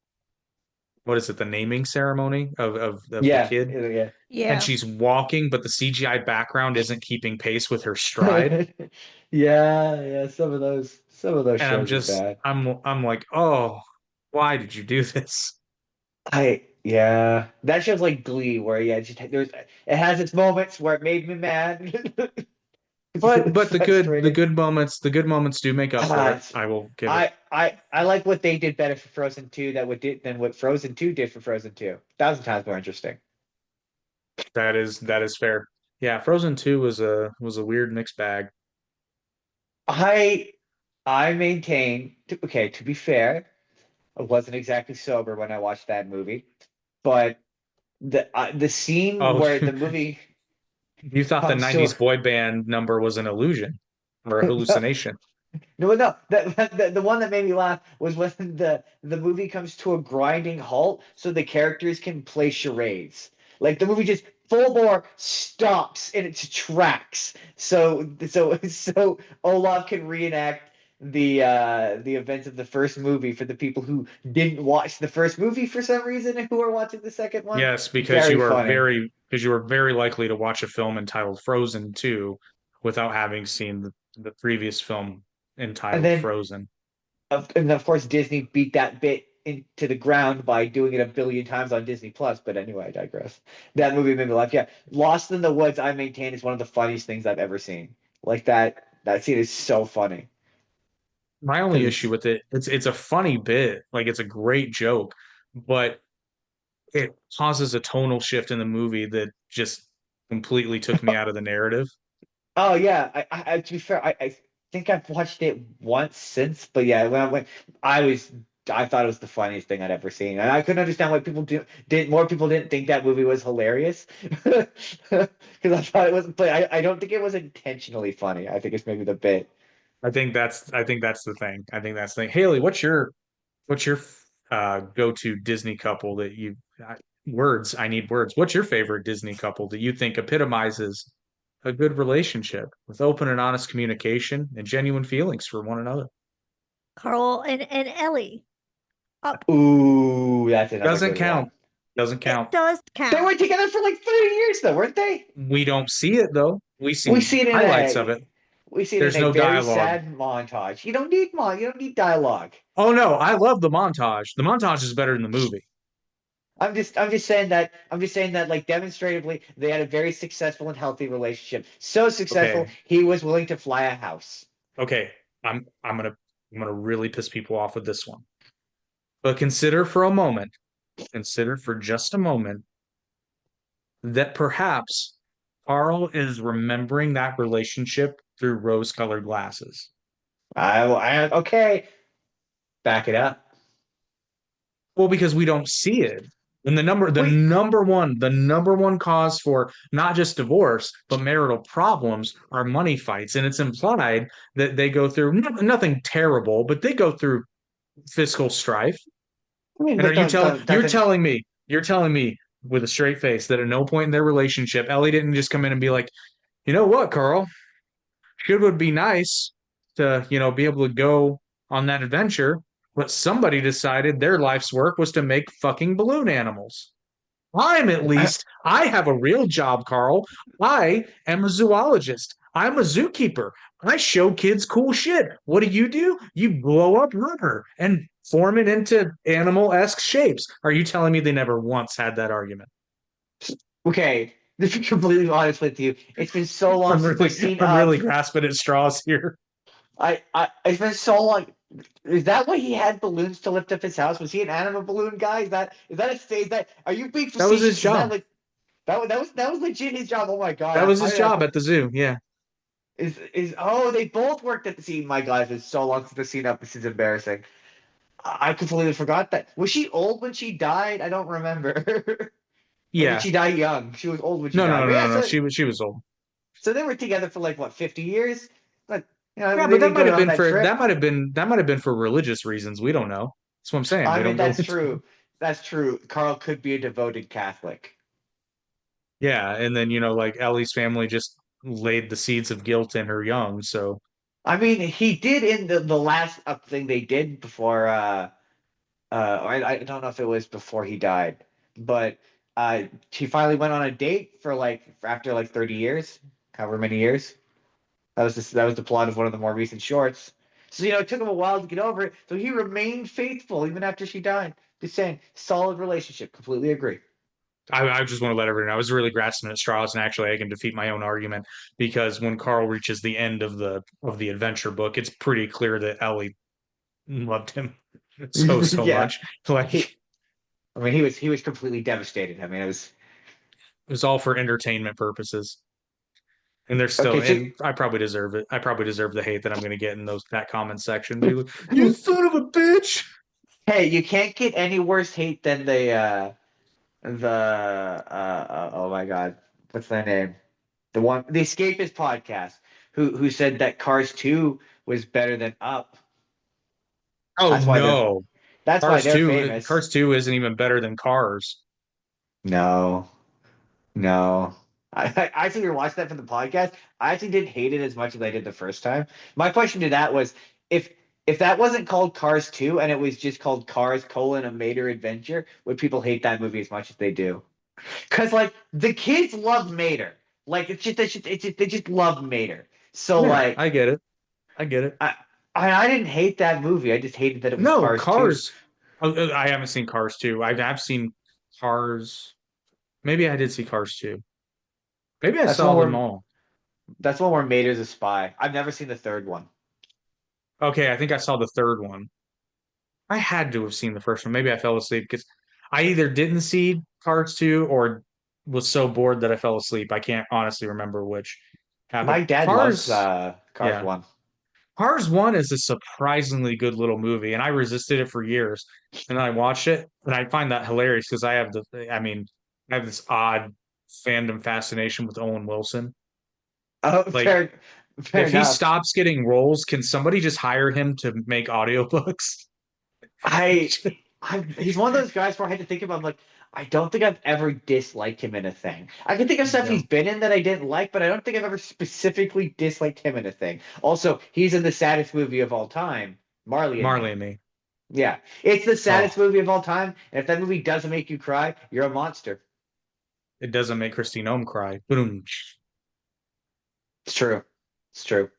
what is it, the naming ceremony of the Yeah, kid, yeah. and Yeah. she's walking, but the CGI background isn't keeping pace with her stride. Yeah, some of those And shows are bad. I'm like, oh, why did you do this? Yeah, that show's like Glee, where yeah, it has its moments where it made me mad. It's really But frustrating. the good moments do make up for Ah, it. it's- I will give it. I like what they did better for Frozen 2 than what Frozen 2 did for Frozen 2. 1,000 times more interesting. That is fair. Yeah, Frozen 2 was a weird mixed bag. I I maintain okay, to be fair, I wasn't exactly sober when I watched that movie, but the scene Oh, where the movie you thought the comes to 90s boy band number was an illusion or a hallucination. no, the one that made me laugh was when the movie comes to a grinding halt, so the characters can play charades. Like the movie just full bore stops in its tracks, so Olaf can reenact the events of the first movie for the people who didn't watch the first movie for some reason and who are watching the second one. Yes, Very funny. because you are very likely to watch a film entitled Frozen 2 without having seen the previous film And entitled then Frozen. and of course Disney beat that bit into the ground by doing it a billion times on Disney Plus. But anyway, I digress. That movie made me laugh. Yeah, Lost in the Woods, I maintain, is one of the funniest things I've ever seen. Like that scene is so funny My only issue because with it, it's a funny bit, like it's a great joke, but it causes a tonal shift in the movie that just completely took me out of the narrative. oh yeah, to be fair, I think I've watched it once since, but yeah, when I went, I was. I thought it was the funniest thing I'd ever seen, and I couldn't understand why didn't more people didn't think that movie was hilarious because I thought it was, but I don't think it was intentionally funny. I think it's maybe the bit. I think that's the thing. I think that's the thing. Haley, what's your go-to Disney couple that you words? I need words. What's your favorite Disney couple that you think epitomizes a good relationship with open and honest communication and genuine feelings for one another? Carl and Ellie. Up. Ooh, that's another Doesn't good one. count. Doesn't It count. does They were count. together for like 30 years though, weren't they? We don't see it though. We We see see it in highlights of a it. we see it in There's a no very dialogue. sad montage. You don't need dialogue. Oh no, I love the montage. The montage is better than the movie. I'm just saying that like demonstratively they had a very successful and healthy relationship. So successful Okay. he was willing to fly a house. Okay. I'm gonna really piss people off with this one. But consider for a moment, consider for just a moment that perhaps Carl is remembering that relationship through rose-colored glasses. I okay, back it up. Well, because we don't see it. And Wait, the number one cause for not just divorce, but marital problems are money fights. And it's implied that they go through nothing terrible, but they go through fiscal strife. I mean, And are but you doesn't you're telling me with a straight face that at no point in their relationship, Ellie didn't just come in and be like, you know what, Carl? It would be nice to, be able to go on that adventure, but somebody decided their life's work was to make fucking balloon animals. I have a real job, Carl. I am a zoologist. I'm a zookeeper. I show kids cool shit. What do? You blow up rubber and form it into animal-esque shapes. Are you telling me they never once had that argument? okay. To be completely honest with you, it's been so long since I've seen. I'm really grasping at straws here. It's been so long. Is that why he had balloons to lift up his house? Was he an animal balloon guy? Is that are you being That was his facetious? Is that job. like that was legit his job? Oh my god! That was How his did I job at the zoo. Yeah. they both worked at the scene. My god, it's been so long since the scene up. This is embarrassing. I completely forgot that. Was she old when she died? I don't remember. Or did Yeah. she die young? She was old when she No, no, died. no, But no, yeah, no. She was old. so they were together for like what 50 years. But Yeah, they but that didn't might go have on been that for trip. religious reasons. We don't know. That's what I'm saying. I We mean, don't go that's into. true. That's true. Carl could be a devoted Catholic. Yeah, and then like Ellie's family just laid the seeds of guilt in her young. So I mean, he did in the last up thing they did before. Or I don't know if it was before he died, but she finally went on a date for after like 30 years, however many years. That was the plot of one of the more recent shorts. So it took him a while to get over it. So he remained faithful even after she died. Just saying, solid relationship. Completely agree. I just want to let everyone know I was really grasping at straws, and actually I can defeat my own argument because when Carl reaches the end of the adventure book, it's pretty clear that Ellie loved him so Yeah, much. Like it he. I mean, he was completely devastated. I mean, it was was all for entertainment purposes. And they're still, okay. So and I probably deserve it. I probably deserve the hate that I'm going to get in that comment section. Be like, you son of a bitch. hey, you can't get any worse hate than oh my god, what's their name? The Escapist podcast, who said that Cars 2 was better than Up. Oh That's why they're no, that's why they're famous. Cars 2 isn't even better than Cars. No, no. I actually rewatched that for the podcast. I actually didn't hate it as much as I did the first time. My question to that was if if that wasn't called Cars 2 and it was just called Cars: A Mater Adventure, would people hate that movie as much as they do? Because like the kids love Mater. Like they just love Mater. So Yeah, like I get it. I get it. I I didn't hate that movie. I just hated that it was No, Cars 2. Cars. I haven't seen Cars 2. I've seen Cars. Maybe I did see Cars 2. Maybe I That's the saw one them where all. Mater's a spy. I've never seen the third one. Okay, I think I saw the third one. I had to have seen the first one. Maybe I fell asleep because I either didn't see Cars 2 or was so bored that I fell asleep. I can't honestly remember which happened. My dad loves Cars, Cars yeah. 1. Cars 1 is a surprisingly good little movie, and I resisted it for years. And then I watched it, and I find that hilarious because I have this odd fandom fascination with Owen Wilson. Oh, Like, fair if he enough. stops getting roles, can somebody just hire him to make audiobooks? I, he's one of those guys where I had to think about. I'm like, I don't think I've ever disliked him in a thing. I can think of stuff No. he's been in that I didn't like, but I don't think I've ever specifically disliked him in a thing. Also, he's in the saddest movie of all time, Marley and Marley Me. and Me. Yeah, it's the saddest Oh, movie of all time. And if that movie doesn't make you cry, you're a monster. it doesn't make Christine Ohm cry. Boom. It's true. It's true.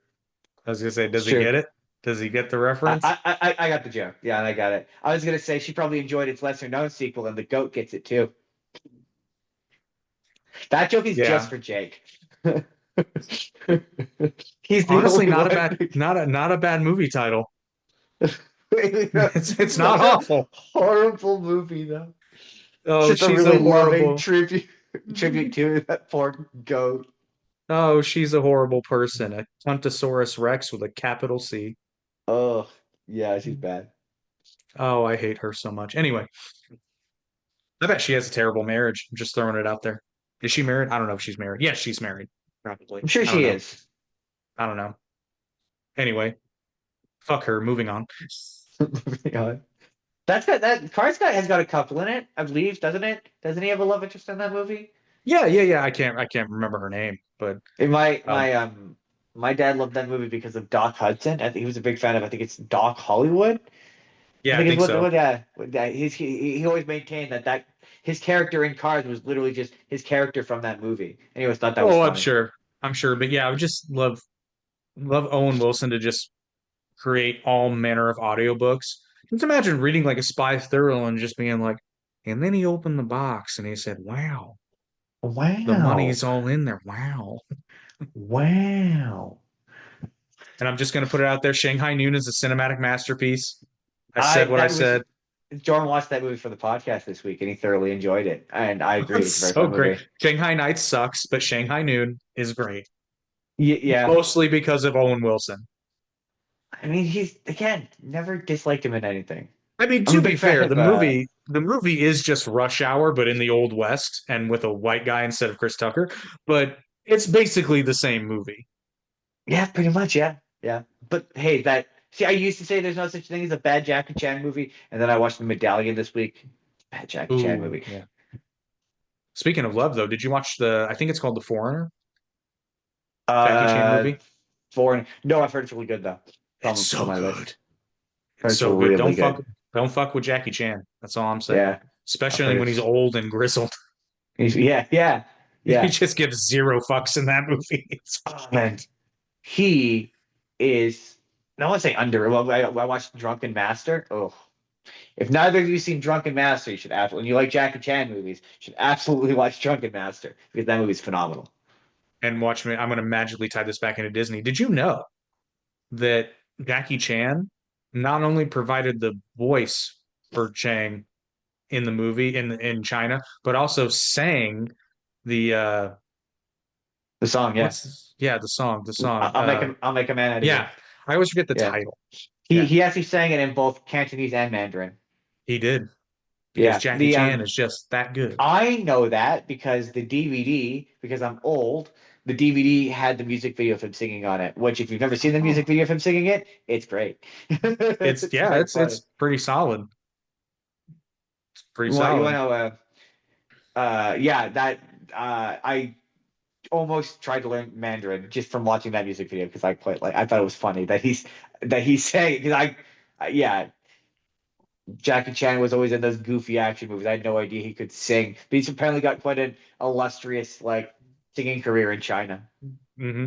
I was gonna say, It's does he true. get it? Does he get the reference? I got the joke. Yeah, and I got it. I was gonna say she probably enjoyed its lesser known sequel, and the goat gets it too. That joke is just Yeah. for Jake. He's the Honestly, only not a one. bad not a bad movie title. It's It's not such a awful. horrible movie, though. It's Oh, just a she's really a loving horrible. tribute to that poor goat. Oh, she's a horrible person. A Puntosaurus Rex with a capital C. Oh, yeah, she's bad. Oh, I hate her so much. Anyway, I bet she has a terrible marriage. I'm just throwing it out there. Is she married? I don't know if she's married. Yes, she's married. Probably. I'm sure I don't she know. is. I don't know. Anyway, fuck her. Moving on. Moving on. That's got that Cars guy has got a couple in it, I believe, doesn't it? Doesn't he have a love interest in that movie? Yeah. I can't remember her name, but And um, my dad loved that movie because of Doc Hudson. I think he was a big fan of. I think it's Doc Hollywood. I yeah, I think it's think so. he always maintained that his character in Cars was literally just his character from that movie, and he always thought that was Oh, I'm funny. sure. I'm sure. But yeah, I would just love Owen Wilson to just create all manner of audiobooks. Just imagine reading like a spy thriller and just being like, and then he opened the box and he said, "Wow." Wow. The money's all in there. Wow. Wow. And I'm just going to put it out there. Shanghai Noon is a cinematic masterpiece. I said what I said. Jordan watched that movie for the podcast this week, and he thoroughly enjoyed it. And I agree, It's it's a very so fun great. movie. Shanghai Nights sucks, but Shanghai Noon is great. Yeah. Mostly because of Owen Wilson. I mean, he's again never disliked him in anything. I mean, I'm a to be big fan fair, of, the movie is just Rush Hour, but in the Old West and with a white guy instead of Chris Tucker. But it's basically the same movie. Yeah, pretty much. Yeah. But hey, I used to say there's no such thing as a bad Jackie Chan movie, and then I watched The Medallion this week. Bad Jackie Chan movie. Yeah. Speaking of love, though, did you watch I think it's called The Foreigner? Jackie Chan movie? Foreign. No, I've heard it's really good though. It's so good. List. It's so good. Really Don't fuck with Jackie Chan. That's all I'm saying. Yeah. Especially when he's old and grizzled. Yeah. He just gives zero fucks in that movie. Oh, man. He is, I don't want to say under. Well, I watched Drunken Master. Oh, if neither of you seen Drunken Master, you should absolutely. When you like Jackie Chan movies, you should absolutely watch Drunken Master because that movie's phenomenal. And watch me. I'm going to magically tie this back into Disney. Did you know that Jackie Chan not only provided the voice for Chang in the movie in China, but also sang the song? The song. I'll make a man out of you. Yeah, I always forget the title. He actually sang it in both Cantonese and Mandarin. He did. Because Jackie Chan is just that good. I know that because the DVD, because I'm old, the DVD had the music video of him singing on it. Which, if you've never seen the music video of him singing it, it's great. It's pretty solid. It's pretty solid. You want to? I almost tried to learn Mandarin just from watching that music video because I thought it was funny that he's saying because Jackie Chan was always in those goofy action movies. I had no idea he could sing, but he's apparently got quite an illustrious singing career in China. Mm-hmm.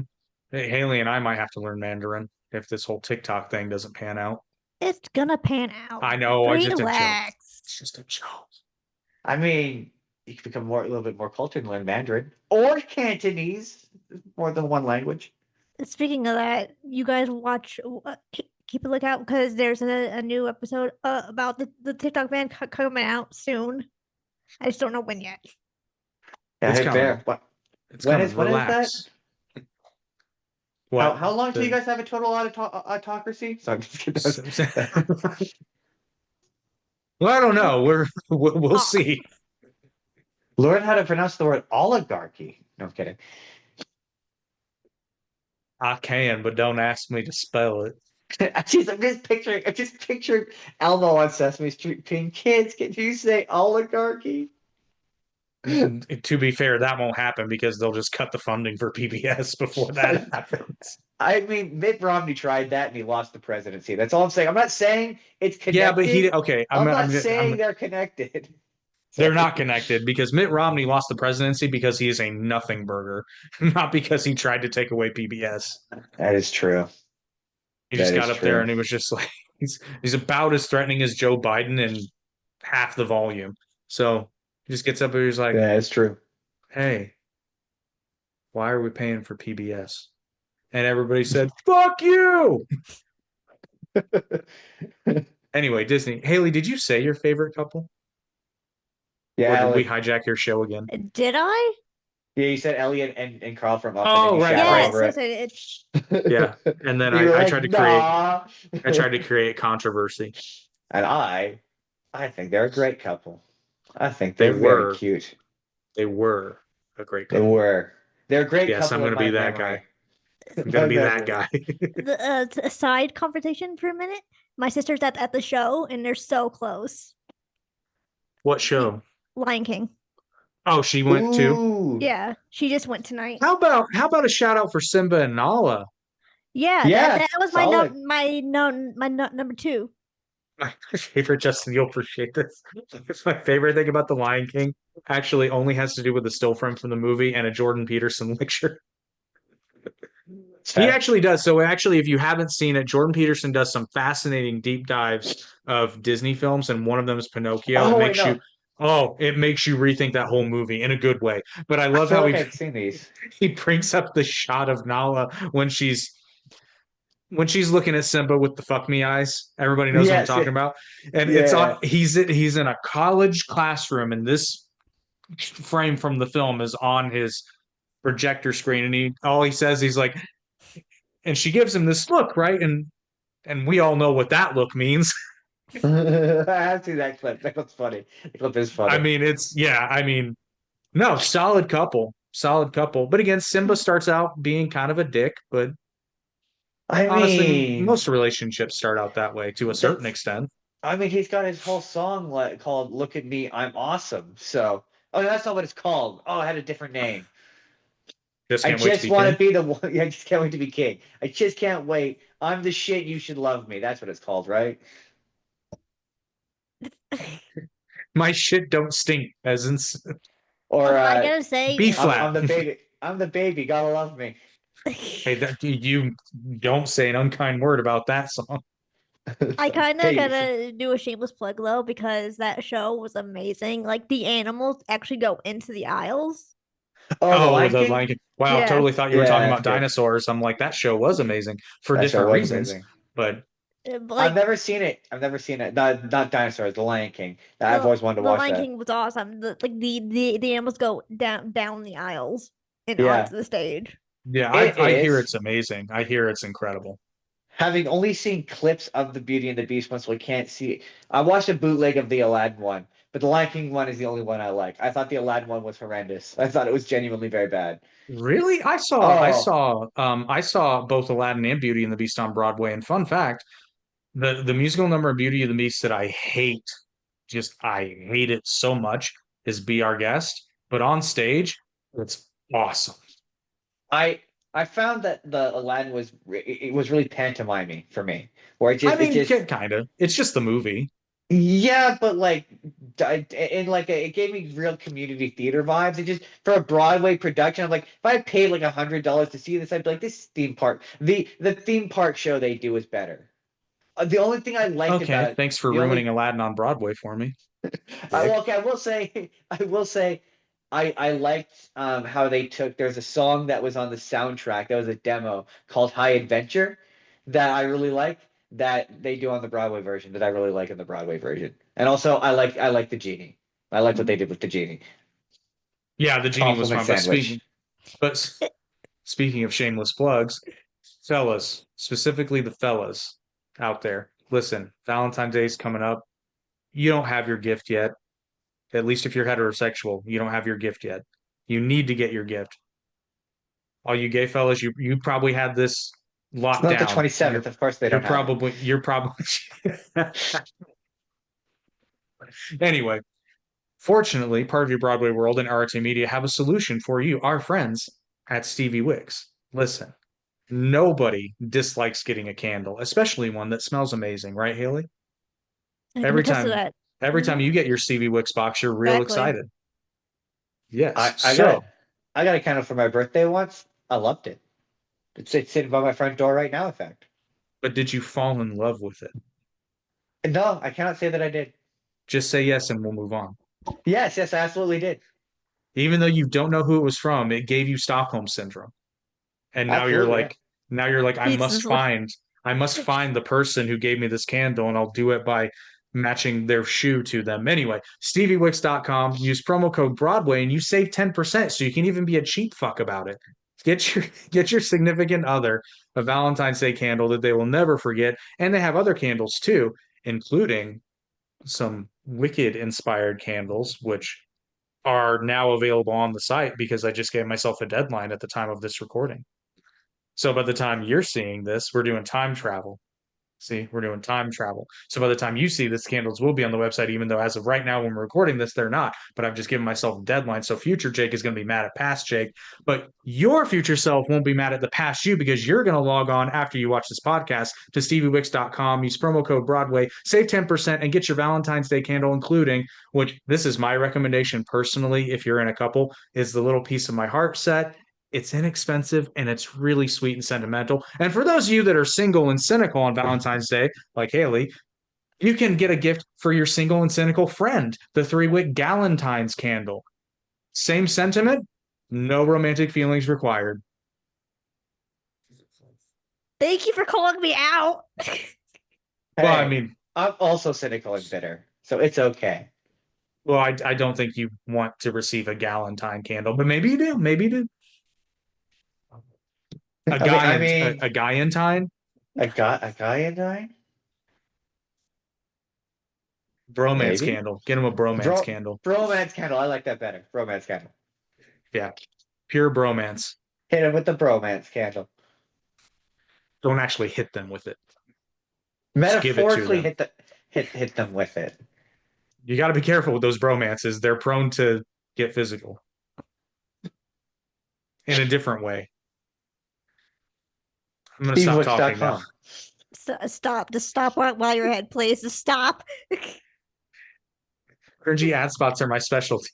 Hey, Haley and I might have to learn Mandarin if this whole TikTok thing doesn't pan out. It's gonna pan out. I know. Relax. It's just a joke. I mean, you can become a little bit more cultured and learn Mandarin or Cantonese, more than one language. Speaking of that, you guys watch. Keep a lookout because there's a new episode about the TikTok ban coming out soon. I just don't know when yet. Yeah, it's fair. When is that? What? How long do you guys have a total autocracy? Sorry, I'm just kidding. Well, I don't know. We'll see. Learn how to pronounce the word oligarchy. No, I'm kidding. I can, but don't ask me to spell it. I'm just picturing Elmo on Sesame Street being kids. Can you say oligarchy? To be fair, that won't happen because they'll just cut the funding for PBS before that happens. I mean, Mitt Romney tried that and he lost the presidency. That's all I'm saying. I'm not saying it's connected. Yeah, but I'm not saying they're connected. They're not connected because Mitt Romney lost the presidency because he is a nothing burger, not because he tried to take away PBS. That is true. He just got up there and he was just like, he's about as threatening as Joe Biden in half the volume. So he just gets up and he's like, yeah, it's true. Hey, why are we paying for PBS? And everybody said, fuck you. Anyway, Disney. Haley, did you say your favorite couple? Yeah. Or did we hijack your show again? Did I? Yeah, you said Elliot and Carl from Up. Oh, right. Yes, yeah. And then I tried to create controversy. And I think they're a great couple. I think they were cute. They were a great couple. They're a great couple. Yes, I'm going to be that guy. I'm going to be that guy. A side conversation for a minute. My sister's at the show, and they're so close. What show? Lion King. Oh, she went too? Yeah, she just went tonight. How about a shout out for Simba and Nala? Yeah, that was my number 2. My favorite, Justin, you'll appreciate this. It's my favorite thing about the Lion King. Actually, only has to do with the still frame from the movie and a Jordan Peterson lecture. He actually does. So actually, if you haven't seen it, Jordan Peterson does some fascinating deep dives of Disney films, and one of them is Pinocchio. Oh, it makes you rethink that whole movie in a good way. But I I love feel how like I've seen these. he brings up the shot of Nala when she's looking at Simba with the fuck me eyes. Everybody knows what I'm Yes, talking about. And it's on yeah. he's in a college classroom, and this frame from the film is on his projector screen, and he says he's like, and she gives him this look, right? And we all know what that look means. I have seen that clip. That clip's funny. The clip is I funny. mean, no, solid couple. Solid couple. But again, Simba starts out being kind of a dick, but I honestly, mean, most relationships start out that way to a certain that's. extent. I mean, he's got his whole song called "Look at Me, I'm Awesome." So, oh, that's not what it's called. Oh, it had a different name. Just I can't wait to just be want king. to be the one. Yeah, I just can't wait to be king. I just can't wait. I'm the shit. You should love me. That's what it's called, right? My shit don't stink, peasants. Or I gotta B say, flat. I'm the baby. I'm the baby. Gotta love me. Hey, you don't say an unkind word about that song. I kind of Hey, gotta do a shameless plug though because that show was amazing. Like the animals actually go into the aisles. oh, the Oh, Lion the King. Lion King. Wow, Yeah, totally thought you were Yeah, talking that's about good. dinosaurs. I'm like, that show was amazing for That show different was reasons. amazing. But but I've like never seen it. I've never seen it. Not dinosaurs. The Lion King. I've the always wanted to the watch Lion that. King was awesome. The animals go down the aisles and Yeah, onto the stage. yeah, it I hear is. it's amazing. I hear it's incredible. Having only seen clips of the Beauty and the Beast one, so I can't see. I watched a bootleg of the Aladdin one, but the Lion King one is the only one I like. I thought the Aladdin one was horrendous. I thought it was genuinely very bad. Really? Oh, I saw both Aladdin and Beauty and the Beast on Broadway. And fun fact, the musical number of Beauty and the Beast that I hate, just I hate it so much, is Be Our Guest. But on stage, it's awesome. I I found that the Aladdin it was really pantomiming for me, where I it mean, just kind of. It's just the movie. yeah, but like it gave me real community theater vibes. It just for a Broadway production, I'm like, if I paid like $100 to see this, I'd be like, this theme park, the theme park show they do is better. The only thing I liked Okay, about thanks for the ruining only Aladdin on Broadway for me. well, Dick. okay, I will say I liked how they took there's a song that was on the soundtrack that was a demo called High Adventure that I really like that they do on the Broadway version that I really like in the Broadway version. And also I like the genie. I like what they did with the genie. Yeah, the genie was Compliment fun. But sandwich. speaking of shameless plugs, fellas, specifically the fellas out there, listen, Valentine's Day is coming up. You don't have your gift yet. At least if you're heterosexual, you don't have your gift yet. You need to get your gift. All you gay fellas, you probably had this It's locked not the down. 27th. Of course they don't have it. You're probably anyway. Fortunately, part of your Broadway World and RT Media have a solution for you, our friends at Stevie Wicks. Listen, nobody dislikes getting a candle, especially one that smells amazing, right, Haley? I can Every attest to time, that. every time Mhm. you get your Stevie Wicks box, you're real Exactly. excited. Yes. I got So, I got a candle for my birthday once. I loved it. It's sitting by my front door right now, in fact. but did you fall in love with it? No, I cannot say that I did. Just say yes and we'll move on. Yes, I absolutely did. Even though you don't know who it was from, it gave you Stockholm syndrome. And Absolutely, yeah. now you're like, He's just I must find the person who gave me this candle, and I'll do it by matching their shoe to them. Anyway, steviewicks.com, use promo code Broadway and you save 10%. So you can even be a cheap fuck about it. Get your significant other a Valentine's Day candle that they will never forget. And they have other candles too, including some Wicked inspired candles, which are now available on the site because I just gave myself a deadline at the time of this recording. So by the time you're seeing this, we're doing time travel. See, we're doing time travel. So by the time you see this, candles will be on the website, even though as of right now, when we're recording this, they're not. But I've just given myself a deadline. So future Jake is going to be mad at past Jake. But your future self won't be mad at the past you because you're going to log on after you watch this podcast to steviewicks.com, use promo code Broadway, save 10%, and get your Valentine's Day candle, including, which this is my recommendation personally, if you're in a couple, is the little piece of my heart set. It's inexpensive and it's really sweet and sentimental. And for those of you that are single and cynical on Valentine's Day, like Haley, You can get a gift for your single and cynical friend, the 3-wick Valentine's candle. Same sentiment, no romantic feelings required. Thank you for calling me out. Well, I Hey, mean, I'm also cynical and bitter, so it's okay. well, I don't think you want to receive a Valentine candle, but maybe you do. Maybe you do. A I guy, mean, a Guyantine a guy and I? bromance Maybe. candle. Get him a bromance candle. Bromance candle. I like that better. Bromance candle. Yeah, pure bromance. Hit him with the bromance candle. Don't actually hit them with it. Just give it to Metaphorically them. hit them with it. You got to be careful with those bromances. They're prone to get physical in a different way. I'm going to stop talking now. SteveWicks.com. Stop. Just stop while you're ahead, please. Just stop. Cringy ad spots are my specialty.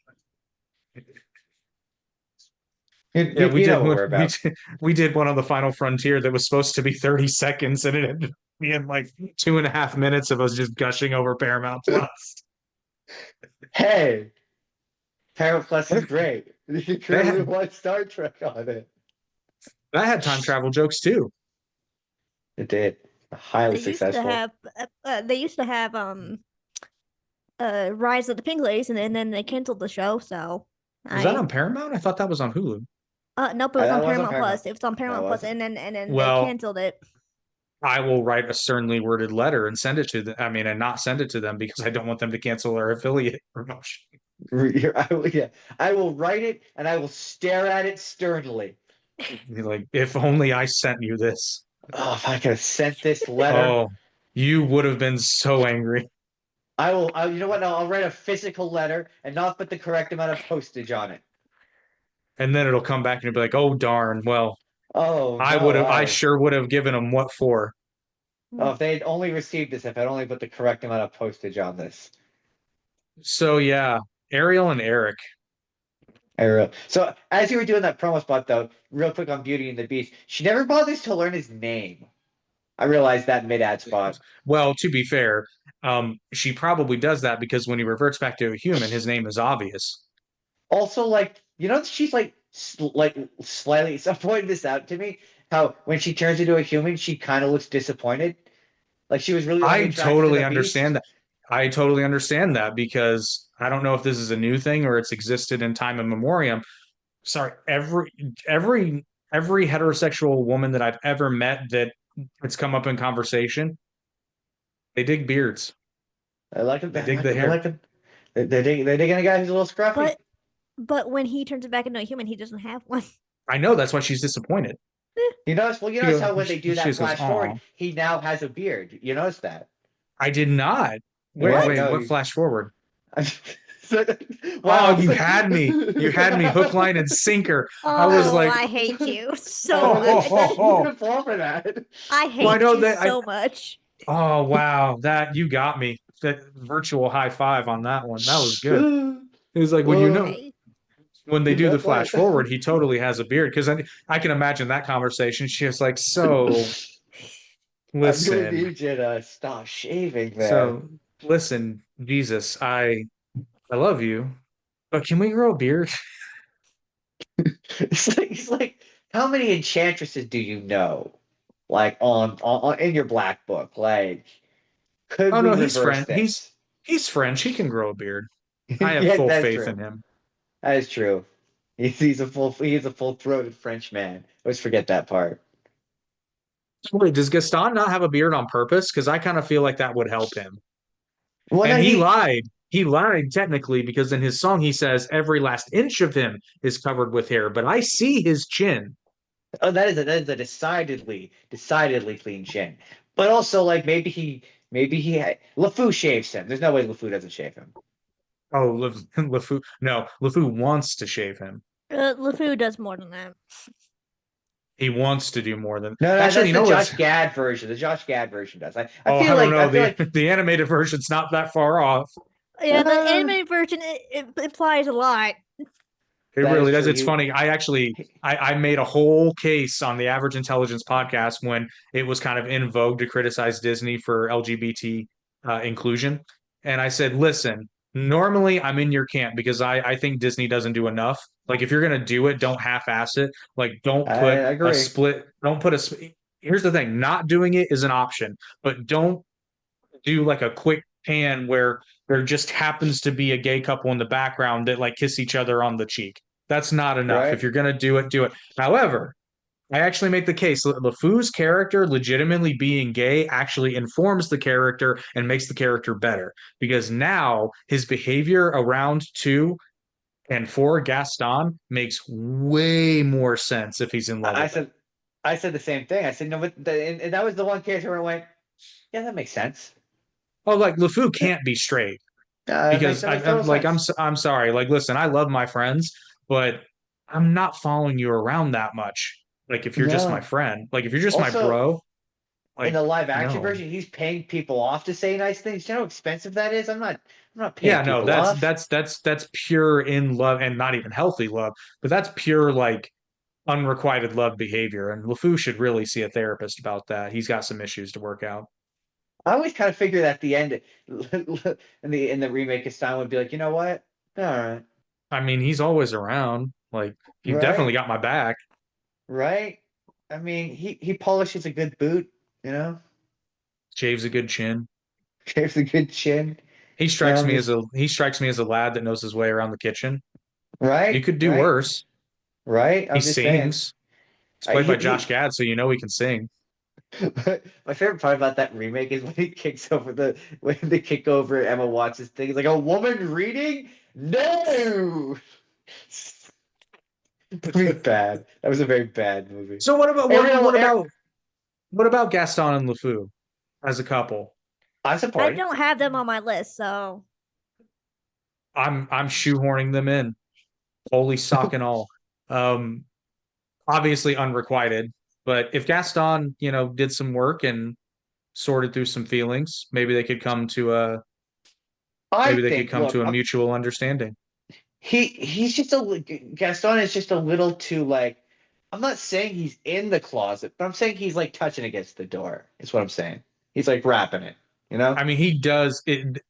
You, we you did know what one, we're about. we did one on the Final Frontier that was supposed to be 30 seconds, and it ended up being like 2.5 minutes of us just gushing over Paramount Plus. Hey, Paramount Plus is great. You can They really had- watch Star Trek on it. That had time travel jokes too. It did. Highly They used successful. to have Rise of the Pink Ladies, and then they canceled the show. So Was that on Paramount? I thought that was on Hulu. nope, it was That on was on Paramount Paramount. Plus. It was on Paramount No, it Plus, wasn't. and then Well, they canceled it. I will write a sternly worded letter and send it to them. I mean, and not send it to them because I don't want them to cancel their affiliate promotion. I will write it and I will stare at it sternly. Be like, if only I sent you this. Oh, if I could have sent this letter, Oh, you would have been so angry. I will. You know what? No, I'll write a physical letter and not put the correct amount of postage on it. And then it'll come back and you'll be like, oh darn. Well, Oh, I sure would have given them what for. Oh, if they had only received this, if I'd only put the correct amount of postage on this. So yeah, Ariel and Eric. So as you were doing that promo spot, though, real quick on Beauty and the Beast, she never bothers to learn his name. I realized that mid-ad spot. Well, to be fair, she probably does that because when he reverts back to a human, his name is obvious. Also, she's like slightly. So pointed this out to me. How when she turns into a human, she kind of looks disappointed. Like she was really. I totally understand that. I totally understand that because I don't know if this is a new thing or it's existed in time immemorial. Sorry, every heterosexual woman that I've ever met that it's come up in conversation, they dig beards. I like him. They dig the hair. I like him. They're digging a guy who's a little scruffy. But when he turns it back into a human, he doesn't have one. I know that's why she's disappointed. You notice how when they do that goes, flash forward, "Aw." he now has a beard. You notice that? I did not. Wait, No, what flash forward? Wow, Oh, you had me. You had me hook, line, and sinker. Oh, I was like, I hate you so Oh, much. oh. You can fall for that. I hate Well, I know you that so much. oh wow, that you got me. That virtual high five on that one. That was good. It was like when they do the flash forward, he totally has a beard because I can imagine that conversation. She's like, so I'm gonna listen, need you to stop shaving, man. so listen, Jesus, I love you, but can we grow a beard? It's like, how many enchantresses do you know? Like on in your black book, like could Oh we no, he's reverse French. this? He's French. He can grow a beard. I have Yeah, full that's faith true. in him. That is true. He's a full-throated French man. Always forget that part. Wait, does Gaston not have a beard on purpose? Because I kind of feel like that would help him. Well, And no, he lied. He lied technically because in his song he says every last inch of him is covered with hair, but I see his chin. Oh, that is a decidedly clean chin. But also, like maybe he LeFou shaves him. There's no way LeFou doesn't shave him. Oh, LeFou. No, LeFou wants to shave him. LeFou does more than that. He wants to do more than No, actually. that's You know the what's? Josh Gad version. The Josh Gad version does. I Oh, feel I like don't know. I feel The animated version's not that far off. Yeah, the animated version it implies a lot. It That really is does. true. It's funny. I made a whole case on the Average Intelligence podcast when it was kind of in vogue to criticize Disney for LGBT inclusion. And I said, listen, normally I'm in your camp because I think Disney doesn't do enough. Like if you're gonna do it, don't half-ass it. Like don't I put a agree. split. Don't put Here's the thing: not doing it is an option, but don't do like a quick pan where there just happens to be a gay couple in the background that like kiss each other on the cheek. That's not enough. If Right. you're gonna do it, do it. However, I actually make the case LeFou's character legitimately being gay actually informs the character and makes the character better because now his behavior around two and for Gaston makes way more sense if he's in love I with him. said I said the same thing. I said no, but and that was the one character where I went, yeah, that makes sense. Oh, like LeFou can't be straight because That makes I'm total like sense. I'm sorry. Like, listen, I love my friends, but I'm not following you around that much. Like, if you're just my No. friend, like if you're just my Also, bro, in like the live action no. version, he's paying people off to say nice things. You know how expensive that is? I'm not paying Yeah, no, people off. that's pure in love and not even healthy love, but that's pure like unrequited love behavior. And LeFou should really see a therapist about that. He's got some issues to work out. I always kind of figured at the end in the remake, Gaston would be like, you know what? All right, I mean, he's always around. Like he's definitely right, got my back. right. I mean, he polishes a good boot, you know, Shaves a good chin. shaves a good chin. He You know, strikes I'm me as just a lad that knows his way around the kitchen. You right, could do right, worse. right. He I'm just saying. sings. It's played by Josh He Gad, so you know he can sing. my favorite part about that remake is when he kicks over when they kick over Emma Watts's thing. He's like, a woman reading? No. That was bad. That was a very bad movie. So what about Ariel, what about Gaston and LeFou as a couple? I I support it. don't have them on my list, so I'm shoehorning them in, holy sock and all. Um, Obviously unrequited, but if Gaston, did some work and sorted through some feelings, I maybe they could think, come look, to a mutual understanding. he's just Gaston is just a little too like. I'm not saying he's in the closet, but I'm saying he's like touching against the door. Is what I'm saying. He's like wrapping it. You know? I mean, he does it.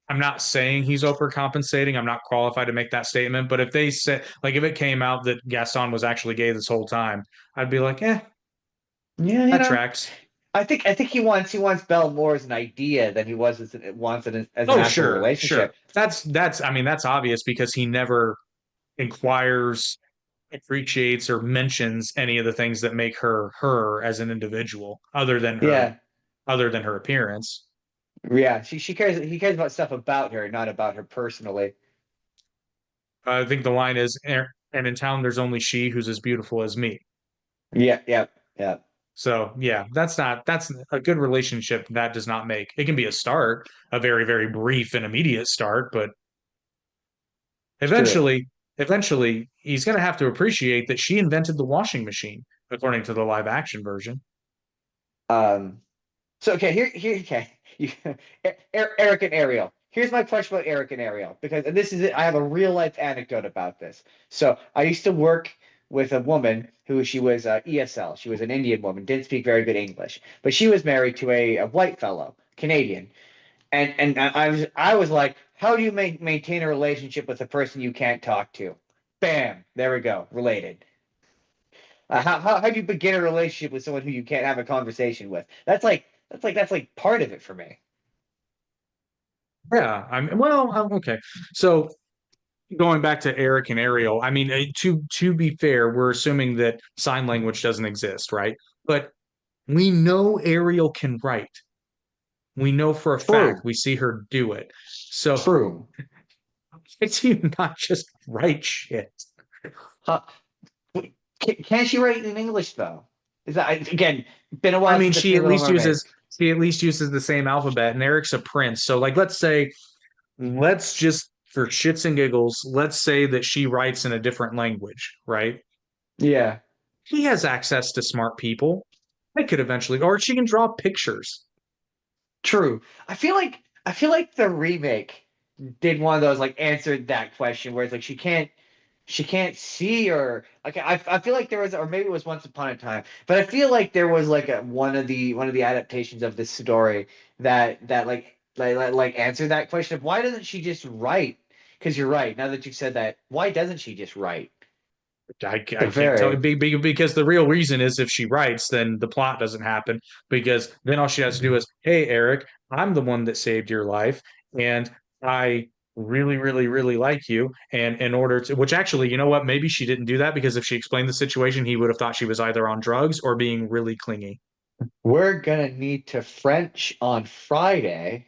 I'm not saying he's overcompensating. I'm not qualified to make that statement. But if they said, like, if it came out that Gaston was actually gay this whole time, I'd be like, Yeah, you that know. tracks. I think he wants Belle more as an idea than he wants it as an Oh, actual sure, sure. relationship. I mean, that's obvious because he never inquires, appreciates, or mentions any of the things that make her her as an individual, Yeah, other than her appearance. yeah. She cares. He cares about stuff about her, not about her personally. I think the line is, and in town there's only she who's as beautiful as me. Yeah, yeah, yeah. So yeah, that's a good relationship that does not make. It can be a start, a very, very brief and immediate start, but It's true. eventually he's gonna have to appreciate that she invented the washing machine, according to the live action version. Um. So okay, okay. Eric and Ariel. Here's my question about Eric and Ariel because and this is it. I have a real life anecdote about this. So I used to work with a woman who she was ESL. She was an Indian woman, didn't speak very good English, but she was married to a white fellow, Canadian. And I was like, how do you maintain a relationship with a person you can't talk to? Bam, there we go, related. How do you begin a relationship with someone who you can't have a conversation with? That's like part of it for me. Yeah, okay. So going back to Eric and Ariel, I mean, to be fair, we're assuming that sign language doesn't exist, right? But we know Ariel can write. We know for a fact. True, We see her do it. So true. why do you not just write shit? Huh. Can she write in English though? Is that again been a I while mean, since I've seen Little Mermaid? she at least uses the same alphabet, and Eric's a prince. So, like, let's just for shits and giggles, let's say that she writes in a different language, right? Yeah, He has access to smart people. I could eventually, or she can draw pictures. true. I feel like the remake did one of those like answered that question where it's like she can't see or like I feel like there was or maybe it was Once Upon a Time, but I feel like there was like one of the adaptations of this story that like like answer that question of why doesn't she just write? Because you're right. Now that you've said that, why doesn't she just write? I It's a can't tell very because the real reason is if she writes, then the plot doesn't happen because then all she has to do is, hey, Eric, I'm the one that saved your life, and I really, really, really like you. And in order to, which actually, you know what? Maybe she didn't do that because if she explained the situation, he would have thought she was either on drugs or being really clingy. we're gonna need to French on Friday.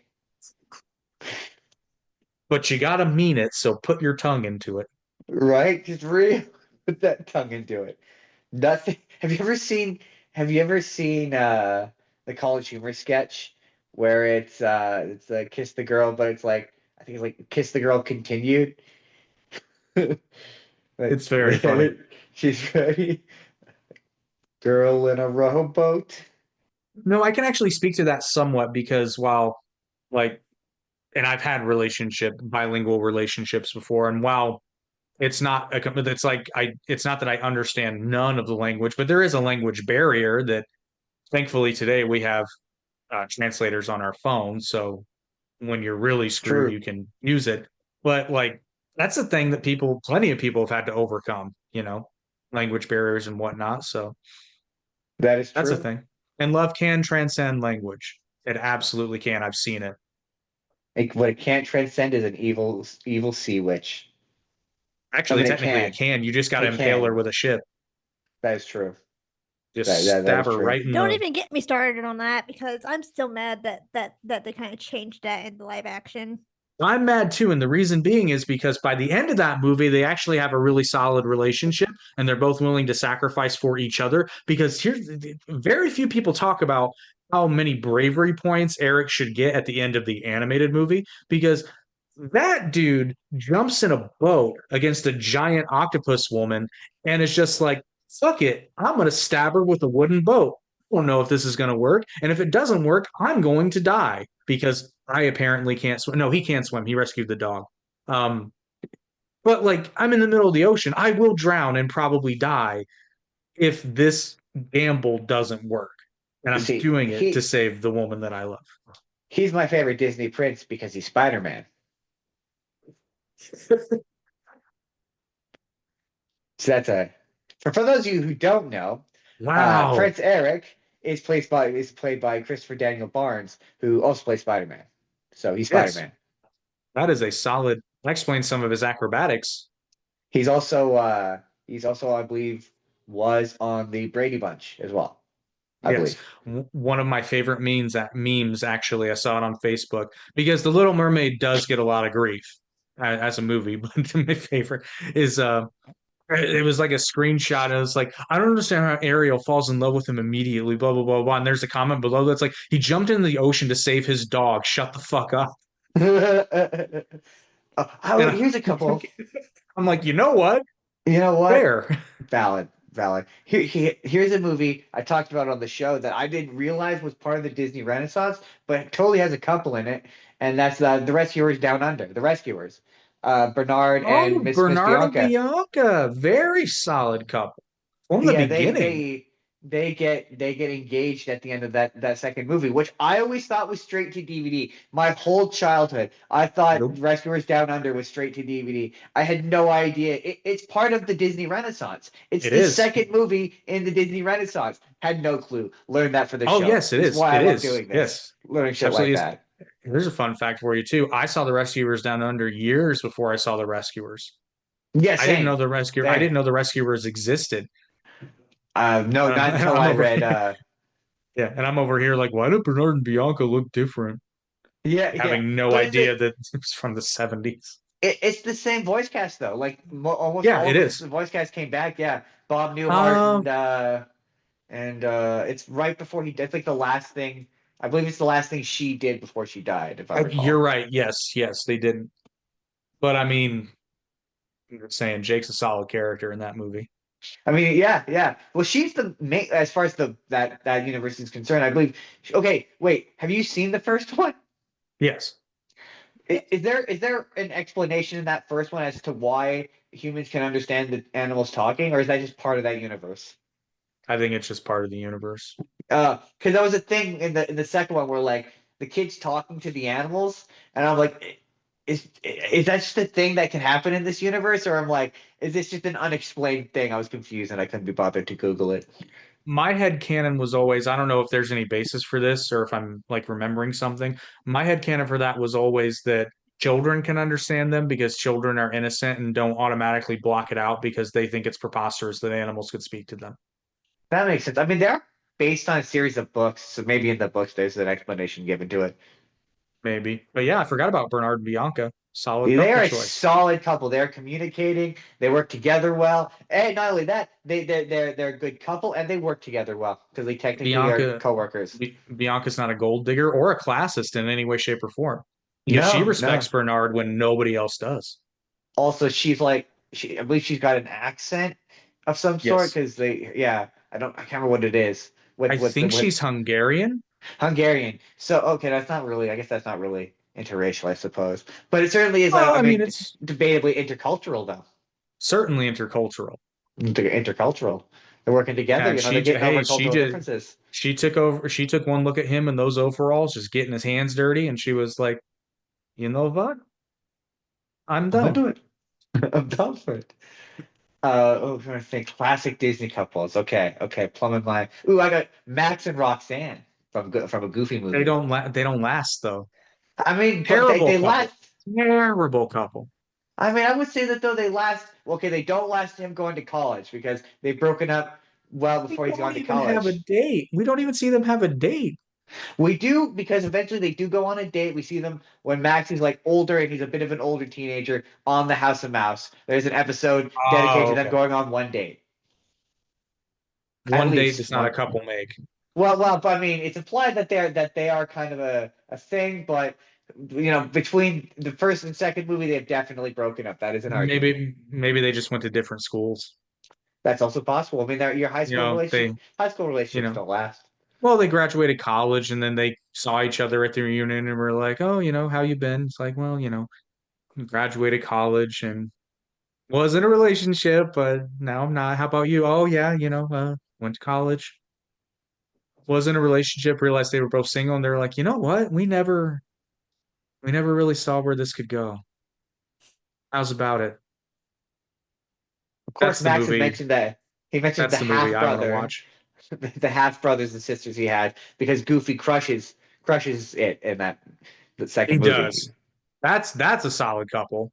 But you gotta mean it, so put your tongue into it. Right? Just really put that tongue into it. Nothing. Have you ever seen the College Humor sketch where it's kiss the girl, but it's like I think it's like kiss the girl continued. Like, It's very funny. she's ready. Girl in a rowboat. No, I can actually speak to that somewhat because while like and I've had bilingual relationships before, and while it's like it's not that I understand none of the language, but there is a language barrier that thankfully today we have translators on our phones, so when you're really screwed, True. you can use it. But like that's a thing that plenty of people have had to overcome, language barriers and whatnot. So That is that's a true. thing. And love can transcend language. It absolutely can. I've seen it. What it can't transcend is an evil sea witch. I Actually, mean, it technically, it can. can. You just got to It impale her can. with a ship. That is true. Just That stab is her true. right in Don't the. even get me started on that because I'm still mad that they kind of changed that in the live action. I'm mad too, and the reason being is because by the end of that movie, they actually have a really solid relationship, and they're both willing to sacrifice for each other. Because very few people talk about how many bravery points Eric should get at the end of the animated movie, because that dude jumps in a boat against a giant octopus woman and is just like, fuck it, I'm going to stab her with a wooden boat. I don't know if this is going to work. And if it doesn't work, I'm going to die because I apparently can't swim. No, he can't swim. He rescued the dog. Um, but like, I'm in the middle of the ocean. I will drown and probably die if this gamble doesn't work. And I'm See, doing it to save the woman that I love. he's my favorite Disney prince because he's Spider-Man. So that's for those of you who don't know, Wow. Prince Eric is played by Christopher Daniel Barnes, who also plays Spider-Man. So he's Yes. Spider-Man. That is a solid. That explains some of his acrobatics. He's also I believe was on the Brady Bunch as well. I Yes, believe. one of my favorite memes actually. I saw it on Facebook because The Little Mermaid does get a lot of grief as a movie, but my favorite is it was like a screenshot. And it was like, I don't understand how Ariel falls in love with him immediately, blah blah blah blah. And there's a comment below that's like, he jumped into the ocean to save his dog. Shut the fuck up. And Here's a couple. I'm like, you know what? You know what? Fair. Valid. Here's a movie I talked about on the show that I didn't realize was part of the Disney Renaissance, but it totally has a couple in it, and that's the Rescuers Down Under. The Rescuers, Bernard and Oh, Miss Bernardo Bianca. Bianca, very solid couple from the Yeah, beginning. they get engaged at the end of that second movie, which I always thought was straight to DVD. My whole childhood, I thought Nope. Rescuers Down Under was straight to DVD. I had no idea. It's part of the Disney Renaissance. It's It the is. second movie in the Disney Renaissance. Had no clue. Learned that for the Oh, show. yes, it This is is. why I It love is. doing this. Yes, Learning shit like absolutely is. that. Here's a fun fact for you too. I saw the Rescuers Down Under years before I saw the Rescuers. Yeah, I didn't same. know the rescue. I Same. didn't know the Rescuers existed. No, And not and until I'm I over read. here. Yeah, and I'm over here like, why do Bernard and Bianca look different? Yeah. Having no But is idea it? that it was from the 70s. It's the same voice cast though. Like almost Yeah, all it of is. the voice cast came back. Yeah, Bob Newhart Um, and it's right before he. It's like the last thing. I believe it's the last thing she did before she died, if I you're recall. right. Yes, they didn't. But I mean, I'm just saying, Jake's a solid character in that movie. I mean, yeah. Well, she's the main as far as that universe is concerned. I believe. Okay, wait. Have you seen the first one? Yes, Is there an explanation in that first one as to why humans can understand the animals talking, or is that just part of that universe? I think it's just part of the universe. Because that was a thing in the second one where like the kids talking to the animals, and I'm like, is that just a thing that can happen in this universe, or I'm like, is this just an unexplained thing? I was confused and I couldn't be bothered to Google it. My head canon was always, I don't know if there's any basis for this or if I'm like remembering something. My head canon for that was always that children can understand them because children are innocent and don't automatically block it out because they think it's preposterous that animals could speak to them. That makes sense. I mean, they're based on a series of books, so maybe in the books there's an explanation given to it. Maybe. But yeah, I forgot about Bernard and Bianca. Solid They couple are a choice. solid couple. They're communicating. They work together well. And not only that, they're a good couple, and they work together well because they technically are Bianca coworkers. Bianca's not a gold digger or a classist in any way, shape, or form. Because she No, no. respects Bernard when nobody else does. Also, she's like I believe she's got an accent of some sort Yes. because yeah, I can't remember what it is. I think What she's Hungarian. Hungarian. So okay, that's not really. I guess that's not really interracial, I suppose. But it certainly is. Well, I I mean, mean, it's debatably intercultural though. certainly intercultural. Intercultural. They're working together. And They're getting over she cultural just differences. she took one look at him in those overalls, just getting his hands dirty, and she was like, you know what? I'm I'm done. into it. I'm down for it. I'm trying to think. Classic Disney couples. Okay. Plumbing my. Ooh, I got Max and Roxanne from a Goofy movie. They don't last though. I mean, but Terrible they couple. last. Terrible couple. I mean, I would say that though they last. Okay, they don't last him going to college because they've broken up well They before he's gone don't to even have a college. date. We don't even see them have a date. We do because eventually they do go on a date. We see them when Max is like older and he's a bit of an older teenager on the House of Mouse. There's an episode dedicated Oh, to them okay. going on one date, at One date least does not a one. couple make. Well, but I mean, it's implied that they are kind of a thing, but between the first and second movie, they've definitely broken up. That is an argument. Maybe they just went to different schools. That's also possible. I mean, your They, high school you relationships know, don't last. well, they graduated college and then they saw each other at the reunion and were like, "Oh, how you been?" It's like, "Well, graduated college and was in a relationship, but now I'm not. How about you?" "Oh, yeah, went to college, was in a relationship, realized they were both single, and they're like, "You know what? We never really saw where this could go. How's about it?" Of course, That's the Max has movie. mentioned that he mentions That's the the movie half I want to brother, watch. the half brothers and sisters he had because Goofy crushes it in the He second movie. does. That's a solid couple.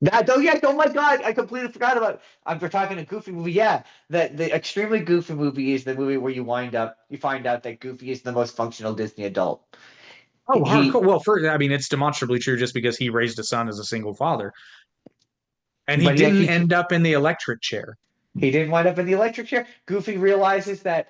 That oh yeah, oh my God, I completely forgot about it. We're talking a Goofy movie. Yeah, the extremely Goofy movie is the movie where you find out that Goofy is the most functional Disney adult. Oh, hardcore. He Well, I mean, it's demonstrably true just because he raised a son as a single father, and he but yeah, didn't end up in the electric chair. he didn't wind up in the electric chair. Goofy realizes that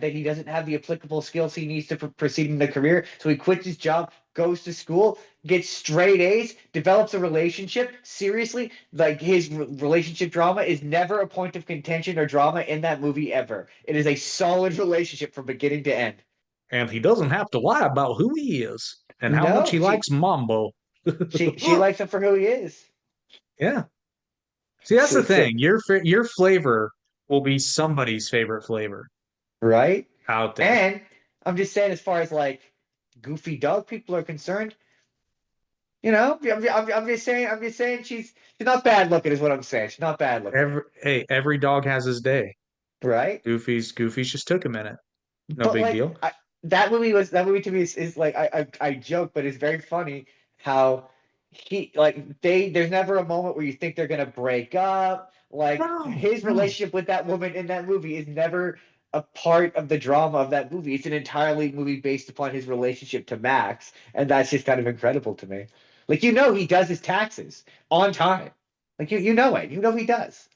he doesn't have the applicable skills he needs to proceed in the career, so he quits his job, goes to school, gets straight A's, develops a relationship. Seriously, like his relationship drama is never a point of contention or drama in that movie ever. It is a solid relationship from beginning to end. And he doesn't have to lie about who he is and how much No, he likes Mambo. she likes him for who he is. Yeah. See, that's the So, thing. Your flavor will be somebody's favorite flavor right? out there. And I'm just saying, as far as like goofy dog people are concerned, I'm just saying she's not bad looking, is what I'm saying. She's not bad looking, Every dog has his day. right? Goofy's just took a minute. No But big like deal. that movie to me is like I joke, but it's very funny how there's never a moment where you think they're gonna break up. Like No, his no. relationship with that woman in that movie is never a part of the drama of that movie. It's an entirely movie based upon his relationship to Max, and that's just kind of incredible to me. Like he does his taxes on time. Like you know it. You know he does.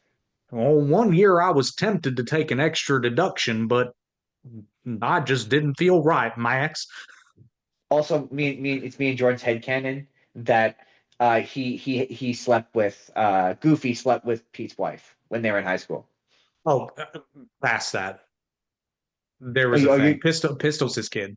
Well, one year I was tempted to take an extra deduction, but I just didn't feel right, Max. Also, it's me and Jordan's headcanon that he slept with Goofy slept with Pete's wife when they were in high school. Oh, past that. There Oh, was a you, oh, thing. you, Pistol's his kid.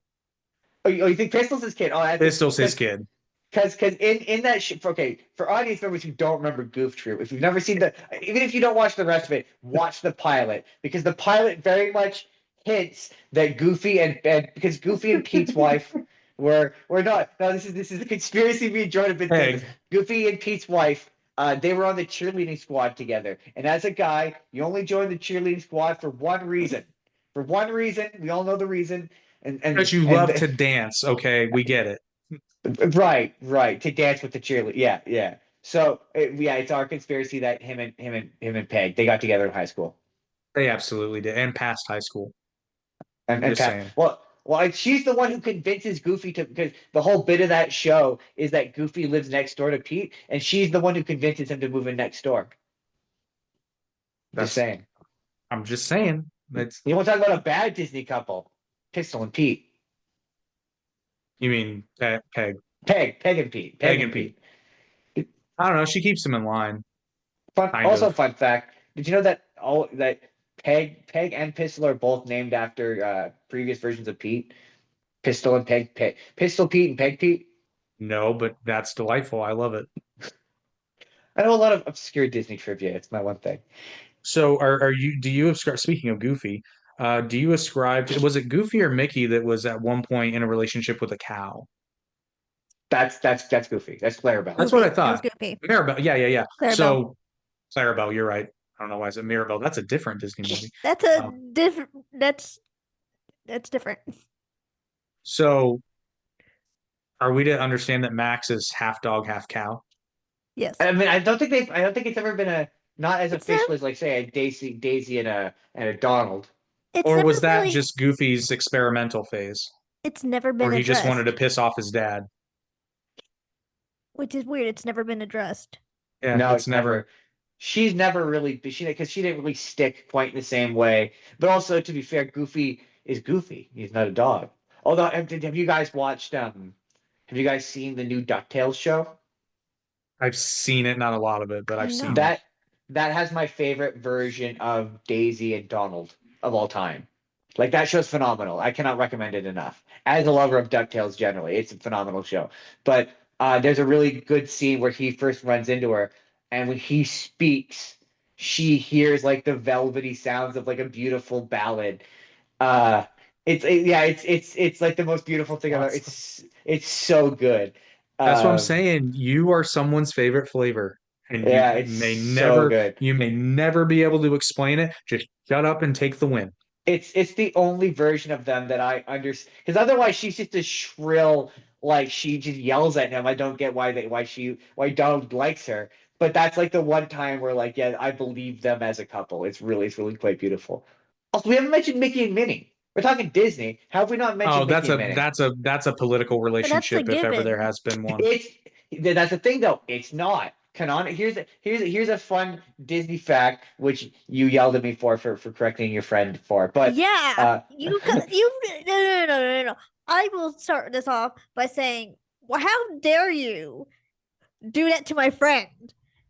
you think Pistol's his kid? Oh, I think Pistol's his kid. because in that okay, for audience members who don't remember Goof Troop, if you've never seen even if you don't watch the rest of it, watch the pilot because the pilot very much hints that Goofy and because Goofy and Pete's wife We're not. No, this is a conspiracy me and Jordan have been saying this. Peg. Goofy and Pete's wife, they were on the cheerleading squad together. And as a guy, you only join the cheerleading squad for one reason. For one reason, we all know the reason. Because you love to dance. Okay, we get it. right, to dance with the cheerleader. Yeah, yeah. So yeah, it's our conspiracy that him and Peg, they got together in high school. They absolutely did, and past high school. And Just Pat, saying. well, she's the one who convinces Goofy to, because the whole bit of that show is that Goofy lives next door to Pete, and she's the one who convinces him to move in next door. That's, Just saying. I'm just saying. That's You want to talk about a bad Disney couple? Pistol and Pete. you mean Peg. Peg and Pete. Peg and Pete. I don't know. She keeps him in line. Also, fun fact: did you know that Peg and Pistol are both named after previous versions of Pete? Pistol and Peg. Pistol Pete and Peg Pete. No, but that's delightful. I love it. I know a lot of obscure Disney trivia. It's my one thing. So do you ascribe, speaking of Goofy, do you ascribe to, was it Goofy or Mickey that was at one point in a relationship with a cow? That's Goofy. That's Clarabelle. That's what I Goofy. It was thought. Goofy. Clarabelle. Yeah. Clarabelle. So Clarabelle, you're right. I don't know why I said Mirabelle. That's a different Disney movie. That's a different. That's different. So are we to understand that Max is half dog, half cow? Yes. I mean, I don't think it's ever been not as It's official not- as like say a Daisy and a Donald. It's Or never was that really- just Goofy's experimental phase? It's never been Or he addressed. just wanted to piss off his dad? Which is weird. It's never been addressed. Yeah, No, it's never. She's never really because she didn't really stick quite in the same way. But also, to be fair, Goofy is Goofy. He's not a dog. Although, have you guys watched? Have you guys seen the new DuckTales show? I've seen it, not a lot of it, but I've No. seen it. That has my favorite version of Daisy and Donald of all time. Like that show's phenomenal. I cannot recommend it enough. As a lover of DuckTales generally, it's a phenomenal show. But there's a really good scene where he first runs into her, and when he speaks, she hears like the velvety sounds of like a beautiful ballad. It's like the most beautiful thing ever. It's so good. That's what I'm saying. You are someone's favorite flavor. And Yeah, it's so good. You may never be able to explain it. Just shut up and take the win. It's the only version of them that I understand, because otherwise she's just a shrill, like she just yells at him. I don't get why Donald likes her, but that's like the one time where like, yeah, I believe them as a couple. It's really quite beautiful. Also, we haven't mentioned Mickey and Minnie. We're talking Disney. How have we not mentioned Mickey and Minnie? That's a political relationship if ever given. there has been one. That's the thing though. It's not canonic. Here's a fun Disney fact, which you yelled at me for correcting your friend for. But yeah, you no. I will start this off by saying, well, how dare you do that to my friend?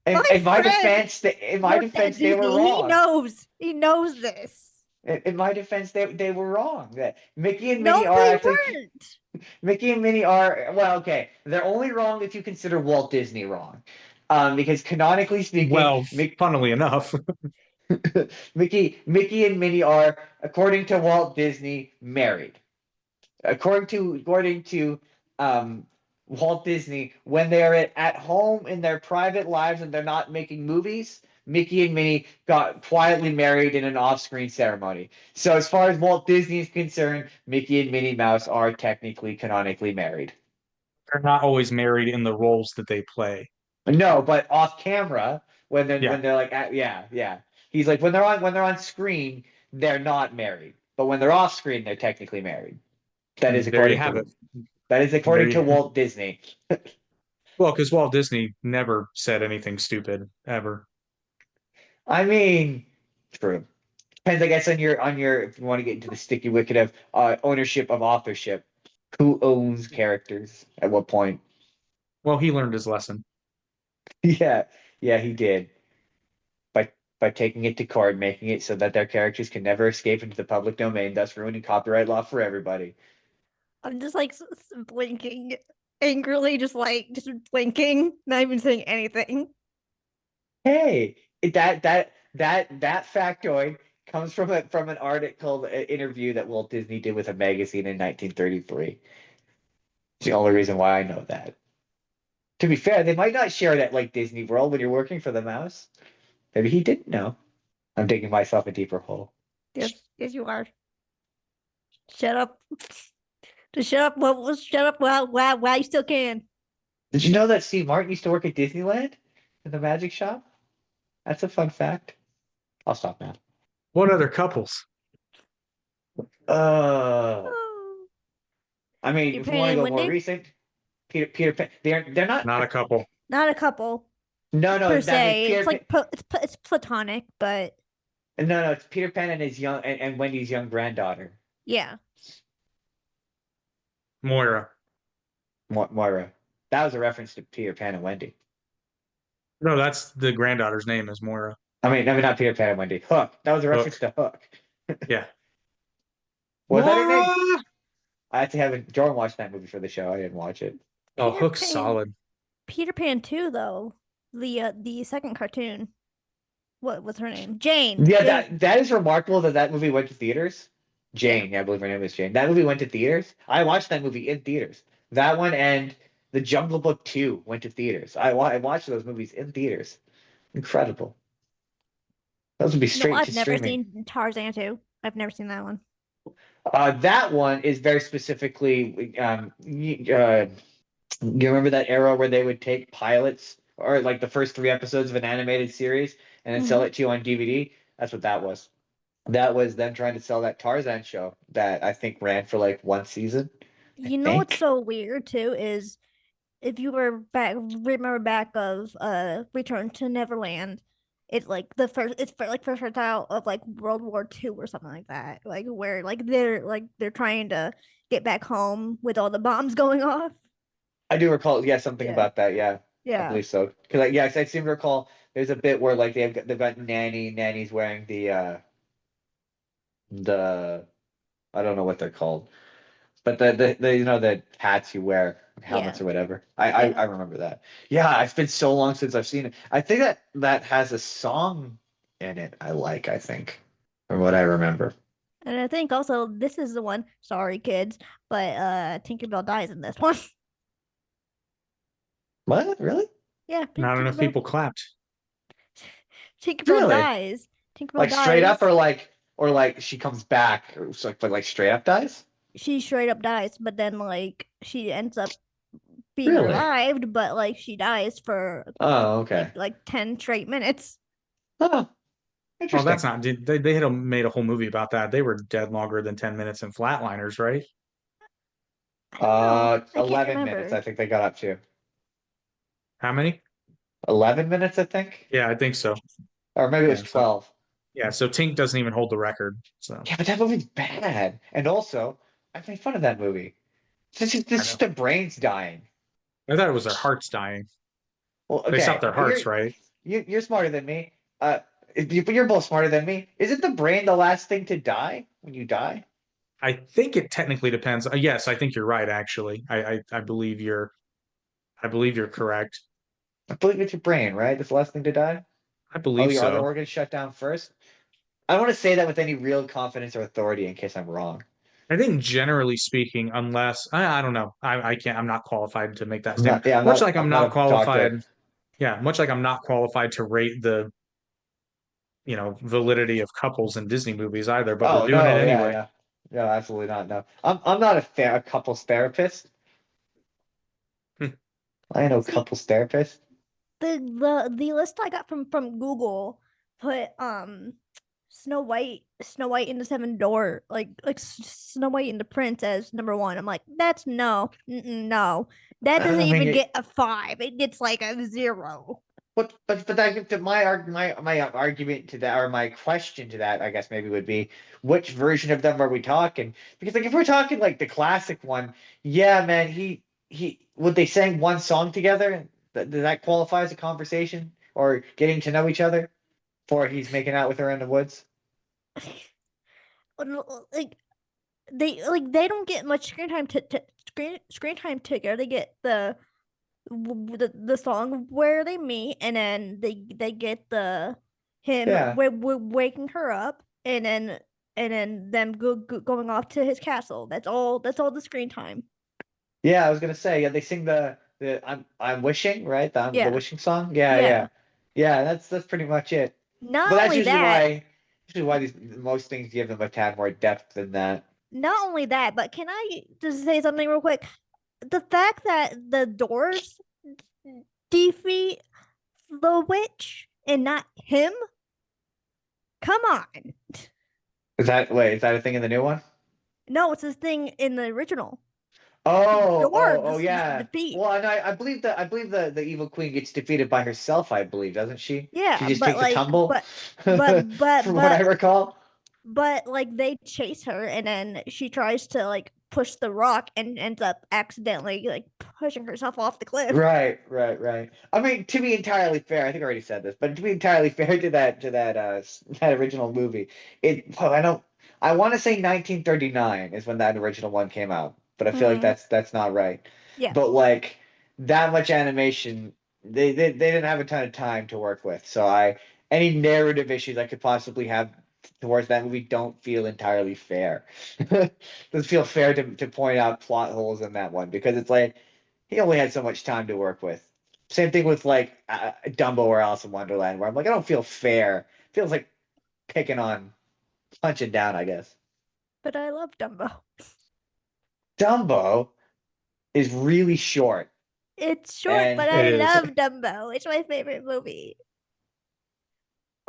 In my defense, they were wrong. He knows this. In my defense, they were wrong. That Mickey and No, Minnie are they actually weren't. Mickey and Minnie are, well, okay. They're only wrong if you consider Walt Disney wrong. Because canonically speaking, Well, funnily enough. Mickey and Minnie are, according to Walt Disney, married. According to Walt Disney, when they are at home in their private lives and they're not making movies, Mickey and Minnie got quietly married in an off-screen ceremony. So as far as Walt Disney is concerned, Mickey and Minnie Mouse are technically canonically married. They're not always married in the roles that they play. No, but off camera, when they're like he's like when they're on screen, they're not married, but when they're off screen, they're technically married. That is according to Walt Disney. Well, because Walt Disney never said anything stupid ever. I mean, true. Depends, I guess, on your if you want to get into the sticky wicket of ownership of authorship. Who owns characters at what point? Well, he learned his lesson. Yeah, he did. By taking it to court, making it so that their characters can never escape into the public domain, thus ruining copyright law for everybody. I'm just like blinking angrily, just blinking, not even saying anything. Hey, that factoid comes from an article, an interview that Walt Disney did with a magazine in 1933. It's the only reason why I know that. To be fair, they might not share that like Disney World when you're working for the mouse. Maybe he didn't know. I'm digging myself a deeper hole. Yes, you are. Shut up. Just shut up. Shut up while you still can. Did you know that Steve Martin used to work at Disneyland in the magic shop? That's a fun fact. I'll stop now. What other couples? I mean, Peter if you Pan want to and go more Wendy? recent, Peter Pan. They're not. Not a couple. Not a couple No, per that means se. Peter It's like it's platonic, but no, it's Peter Pan and his young and Wendy's young granddaughter, yeah. Moira. Moira. That was a reference to Peter Pan and Wendy. No, that's the granddaughter's name is Moira. I mean, not Peter Pan and Wendy. Hook. That was a reference to Hook. Yeah. Was that her name? Moira! I had to have Jordan watch that movie for the show. I didn't watch it. Oh, Peter Hook's Pan. solid. Peter Pan 2, though, the second cartoon. What was her name? Jane. Yeah, Jane. that is remarkable that movie went to theaters. Jane, yeah, I believe her name is Jane. That movie went to theaters. I watched that movie in theaters. That one and The Jungle Book 2 went to theaters. I watched those movies in theaters. Incredible. Those would be straight No, to I've never streaming. seen Tarzan 2. I've never seen that one. That one is very specifically. You remember that era where they would take pilots or like the first 3 episodes of an animated series and then sell it to you on DVD? That's what that was. That was them trying to sell that Tarzan show that I think ran for like 1 season. You know what's so weird too is if you remember back of Return to Neverland, it's like first out of like World War II or something like that. Like where they're trying to get back home with all the bombs going off. I do recall, yeah, something about that. Yeah, I Yeah. believe so. Because I seem to recall there's a bit where like they've got Nanny's wearing the I don't know what they're called, but the you know the hats you wear, helmets or whatever. I remember that. Yeah, it's been so long since I've seen it. I think that has a song in it. I think, from what I remember. And I think also this is the one. Sorry, kids, but Tinkerbell dies in this one. What? Really? Yeah. Not enough people clapped. Tinkerbell Really? dies. Tinkerbell Like dies. straight up, or like she comes back, or like straight up dies. She straight up dies, but then like she ends up being Really? revived, but like she dies for Oh, okay. like 10 straight minutes. Oh, Oh, interesting. that's not. They had made a whole movie about that. They were dead longer than 10 minutes in Flatliners, right? I don't know. I can't 11 remember. minutes. I think they got up to How many? 11 minutes. I think, Yeah, I think so. or maybe it was Yeah, so- 12. Yeah, so Tink doesn't even hold the record. So Yeah, but that movie's bad. And also, I made fun of that movie. This is just the brains dying. I thought it was their hearts dying. Well, okay. They stopped their hearts, right? You're smarter than me. You're both smarter than me. Isn't the brain the last thing to die when you die? I think it technically depends. Yes, I think you're right. Actually, I believe you're correct. I believe it's your brain, right? That's the last thing to die. I believe Your other so. organs shut down first. I don't want to say that with any real confidence or authority in case I'm wrong. I think generally speaking, unless I don't know, I can't. I'm not qualified to make that I'm statement. not- yeah, I'm much not- like I'm I'm not not a qualified. doctor. Yeah, much like I'm not qualified to rate the validity of couples in Disney movies either. But we're doing it anyway. No, absolutely not. No, I'm not a couples therapist. I know couples therapist. The list I got from Google put Snow White and the Seven Door Snow White and the Prince as number 1. I'm like, that's no. That doesn't I mean, even get a 5. It gets like a 0. But that my argument to that, or my question to that, I guess maybe would be, which version of them are we talking? Because like if we're talking like the classic one, yeah, man, he would they sang one song together? Does that qualify as a conversation or getting to know each other? Before he's making out with her in the woods. Like they don't get much screen time together. They get the song where they meet, and then they get him waking her up, and then them going off to his castle. That's all the screen time. Yeah, I was gonna say, yeah, they sing the I'm wishing, right? The Yeah. wishing song. Yeah, Yeah. yeah. Yeah, that's pretty much it. But Not that's only that, usually why these most things give them a tad more depth than that. but can I just say something real quick? The fact that the doors defeat the witch and not him? Come on. Is that a thing in the new one? No, it's this thing in the original. Oh, Doors yeah. defeat. Well, and I believe the evil queen gets defeated by herself, I believe, doesn't she? She Yeah, just but takes a like, tumble, but, but, from what I but, recall. but, like, they chase her, and then she tries to like push the rock and ends up accidentally like pushing herself off the cliff. Right. I mean, to be entirely fair, I think I already said this, but to be entirely fair to that original movie, I want to say 1939 is when that original one came out, but I feel like Hmm. that's not right. Yeah. But like that much animation, they didn't have a ton of time to work with. So any narrative issues I could possibly have towards that movie don't feel entirely fair. Doesn't feel fair to point out plot holes in that one because it's like he only had so much time to work with. Same thing with like Dumbo or Alice in Wonderland, where I'm like, I don't feel fair. It feels like punching down, I guess. But I love Dumbo. Dumbo is really short, It's short, and but It I is. love Dumbo. It's my favorite movie.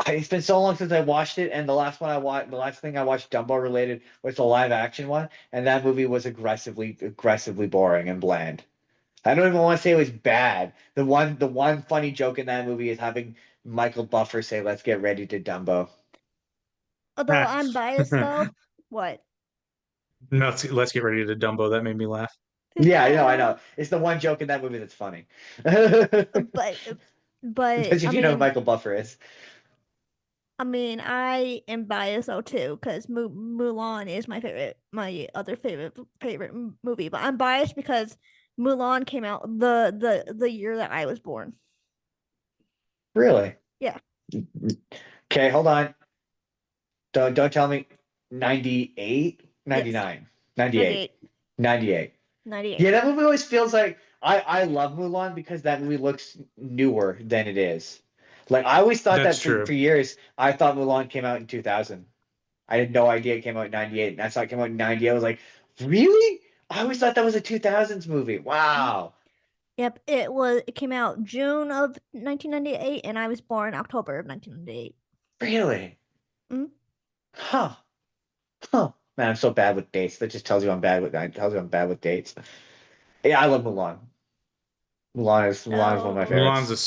it's been so long since I watched it. And the last thing I watched Dumbo related was the live action one, and that movie was aggressively boring and bland. I don't even want to say it was bad. The one funny joke in that movie is having Michael Buffer say, "Let's get ready to Dumbo." Although I'm biased though. What? Let's get ready to Dumbo. That made me laugh. Yeah, I know. It's the one joke in that movie that's funny. Especially but if you know who Michael Buffer is. I am biased though too because Mulan is my other favorite movie. But I'm biased because Mulan came out the year that I was born. Really? Yeah. Okay, hold on. Don't tell me 98, Yes. 99, 98, 98. 98. 98. Yeah, that movie always feels like I love Mulan because that movie looks newer than it is. Like I always thought That's that true. for years, I thought Mulan came out in 2000. I had no idea it came out in 98. And I saw it came out in 98. I was like, really? I always thought that was a 2000s movie. Wow. Yep. It came out June of 1998 and I was born October of 1998. Really? Mhm. Huh. Huh. Man, I'm so bad with dates. That just tells you I'm bad with dates. Yeah, I love Mulan. Mulan is one of my Mulan's favorites. a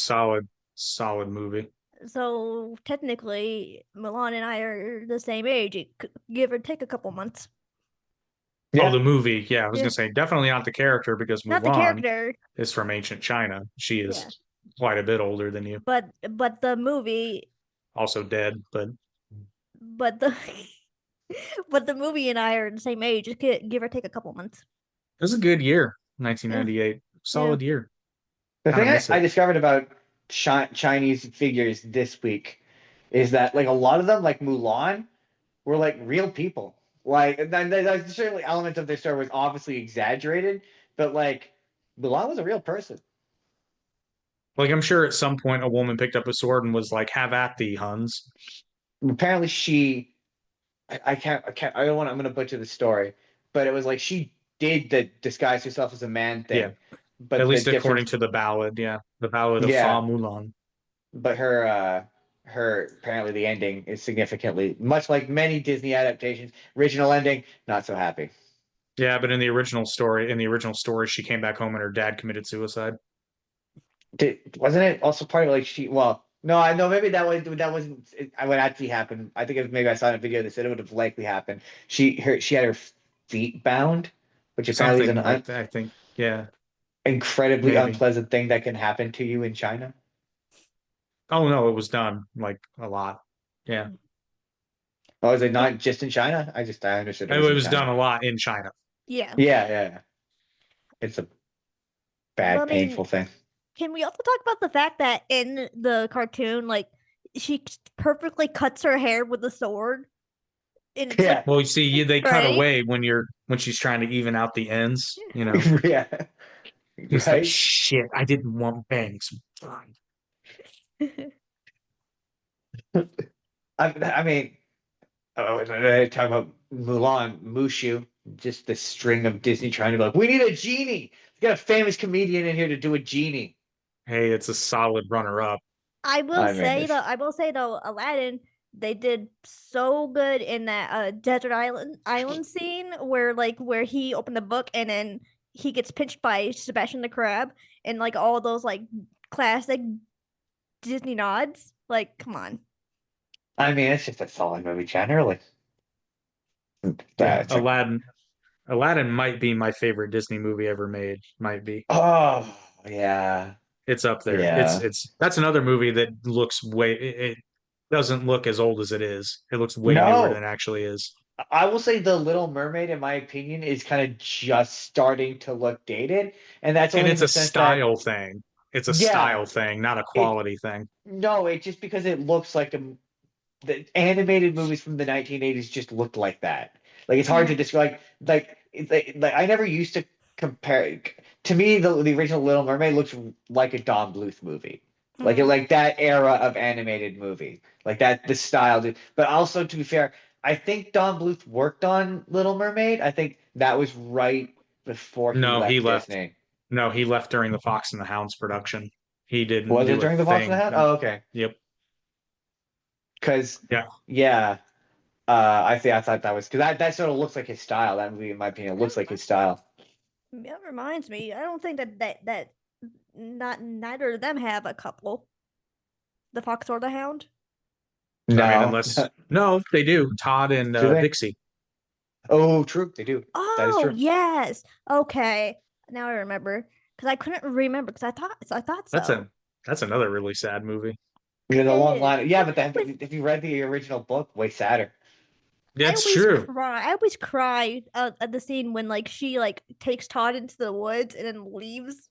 solid movie. So technically, Milan and I are the same age. Give or take a couple months. Oh, Yeah. the movie. Yeah, I was Yeah. gonna say definitely not the character because Not the Mulan character, is from ancient China. She yeah, is quite a bit older than you. but the movie, Also dead, but but the but the movie and I are the same age. Just give or take a couple months. it was a good year, Yeah, 1998. yeah. Solid year. The Kind thing of miss I it. discovered about Chinese figures this week is that like a lot of them, like Mulan, were like real people. Like, and then there's certainly elements of their story was obviously exaggerated, but like Mulan was a real person. Like I'm sure at some point a woman picked up a sword and was like, "Have at thee, Huns." Apparently, I don't want. I'm gonna butcher the story, but it was like she did the disguise herself as a man Yeah, thing, but at the least according difference, to the ballad. Yeah, the ballad of Fa yeah, Mulan. but her apparently the ending is significantly much like many Disney adaptations. Original ending, not so happy. Yeah, but in the original story, she came back home and her dad committed suicide. Wasn't it also part of like she? Well, no, I know maybe that wasn't what actually happened. I think maybe I saw in a video that said it would have likely happened. She had her feet bound, which apparently is an Something like that, I think. Yeah, incredibly maybe. unpleasant thing that can happen to you in China. Oh no, it was done like a lot. Yeah, Oh, is it Can, not just in China? I understood it it was in was done China. a lot in China. yeah. Yeah. It's a But bad, painful thing. can we also talk about the fact that in the cartoon, like she perfectly cuts her hair with a sword? And it's like, Well, you see, they cut Right? away when she's trying to even out the ends. Yeah. He's like, Right? shit, I didn't want bangs. Fine. I mean, talk about Mulan, Mushu, just the string of Disney trying to be like, we need a genie. We got a famous comedian in here to do a genie. Hey, it's a solid runner-up. I will I mean, say though, Aladdin, they did so good in that desert island scene where he opened the book and then he gets pinched by Sebastian the Crab and like all those like classic Disney nods. Like, come on. I mean, it's just a solid movie generally. Yeah, That's Aladdin might be my favorite Disney movie ever made. Might be. oh yeah, It's up there. yeah. It's that's another movie that looks it doesn't look as old as it is. It looks way newer than No, it actually is. I will say The Little Mermaid, in my opinion, is kind of just starting to look dated, and that's And only in it's the a sense that style thing. It's a yeah, style thing, not a it quality thing. no, it just because it looks like the animated movies from the 1980s just looked like that. Like it's hard to describe. Like I never used to compare. To me, the original Little Mermaid looks like a Don Bluth movie, Mhm. like that era of animated movie, like that the style. But also, to be fair, I think Don Bluth worked on Little Mermaid. I think that was right before he No, he left left. Disney. No, he left during the Fox and the Hounds production. He didn't Was it do a during the Fox and the thing. Hound? Oh, okay. Yep. Because Yeah. yeah, I thought that was because that sort of looks like his style. That movie, in my opinion, looks like his style. That reminds me. I don't think that not neither of them have a couple. The Fox or the Hound. I mean, No, unless no, they do. Todd and do they? Dixie. Oh, true. They do. That is Oh true. yes. Okay. Now I remember because I couldn't remember because I thought That's so. another really sad movie. There's a long It line. Yeah, but with if you read the original book, way sadder. That's true. I always cry at the scene when like she like takes Todd into the woods and then leaves.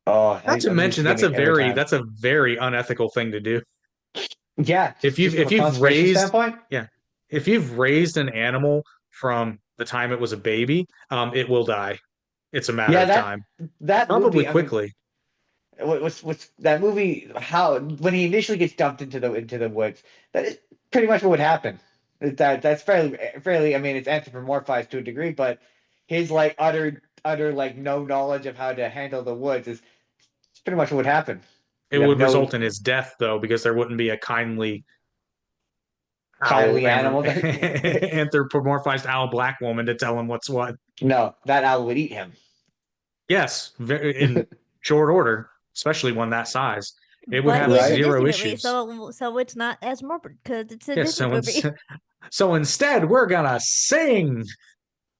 Oh, Not to that movie mention get me every time. that's a very unethical thing to do. Yeah, just from a If you've conservation raised standpoint. yeah, if you've raised an animal from the time it was a baby, it will die. It's a matter Yeah, of time. that Probably movie. I mean, quickly. what's that movie? How when he initially gets dumped into the woods, that is pretty much what would happen. That's fairly. I mean, it's anthropomorphized to a degree, but his like utter like no knowledge of how to handle the woods is it's pretty much what would happen. It You have would no result in his death though, because there wouldn't be a kindly owl kindly animal. anthropomorphized owl black woman to tell him what's what. No, that owl would eat him. Yes, in short order, especially one that size. It would But have it's a Right? Disney zero movie, issues. so it's not as morbid because it's a Yes, Disney movie. so instead we're gonna sing.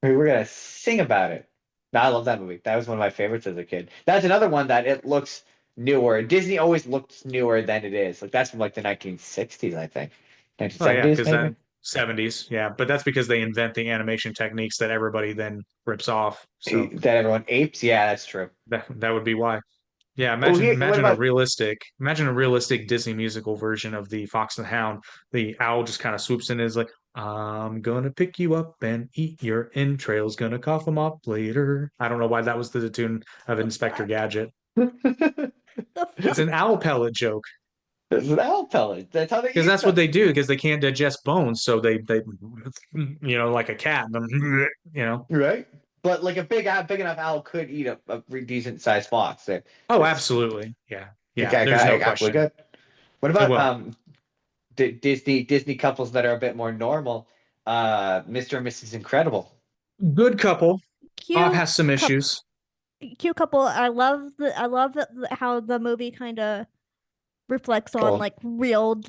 We were gonna sing about it. No, I love that movie. That was one of my favorites as a kid. That's another one that it looks newer. Disney always looks newer than it is. Like that's from like the 1960s, I think. Oh yeah, 1970s, because maybe. that 70s, yeah, but that's because they invent the animation techniques that everybody then rips off. So That everyone apes. Yeah, that's true. that would be why. Yeah, Oh, here. What about? imagine a realistic Disney musical version of the Fox and the Hound. The owl just kind of swoops in and is like, I'm gonna pick you up and eat your entrails, gonna cough them up later. I don't know why that was the tune of The Inspector fuck? Gadget. The It's fuck? an owl pellet joke. This is an owl pellet. That's how they Because eat that's what them. they do, because they can't digest bones, so they like a cat, Right? But like a big enough owl could eat a decent sized fox. Oh, It's absolutely. Yeah. Yeah, okay, there's no absolutely question. good. What Oh about well. Disney couples that are a bit more normal? Mr. and Mrs. Incredible. Good couple. Bob Cute has some couple. issues. Cute couple. I love how the movie kind of reflects on Cool. like real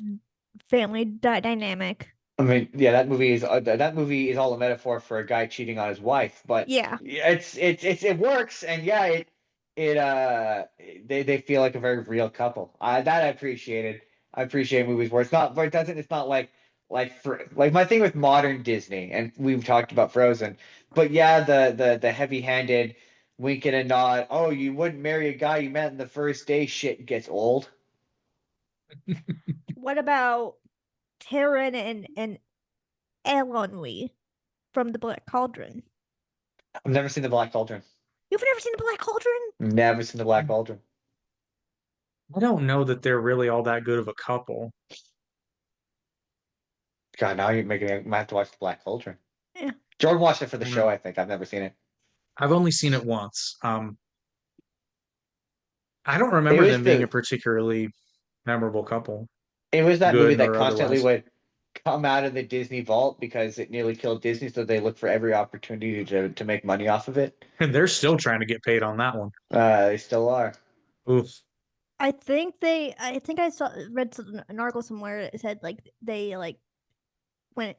family dynamic. I mean, yeah, that movie is all a metaphor for a guy cheating on his wife, but Yeah. yeah, it works, and yeah, they feel like a very real couple. That I appreciated. I appreciate movies where it's not like my thing with modern Disney, and we've talked about Frozen, but yeah, the heavy-handed wink and a nod. Oh, you wouldn't marry a guy you met in the first day. Shit gets old. What about Taryn and Elonwy from the Black Cauldron. I've never seen the Black Cauldron. You've never seen the Black Cauldron? Never seen the Black Cauldron. I don't know that they're really all that good of a couple. God, now you're making me. I might have to watch the Black Cauldron. Yeah. Jordan watched it for the I show. know. I think I've never seen it. I've only seen it once. I don't remember them being a particularly memorable couple, It was that good movie that nor constantly otherwise. would come out of the Disney vault because it nearly killed Disney, so they look for every opportunity to make money off of it. And they're still trying to get paid on that one. They still are. Oof. I think I read an article somewhere that said like they went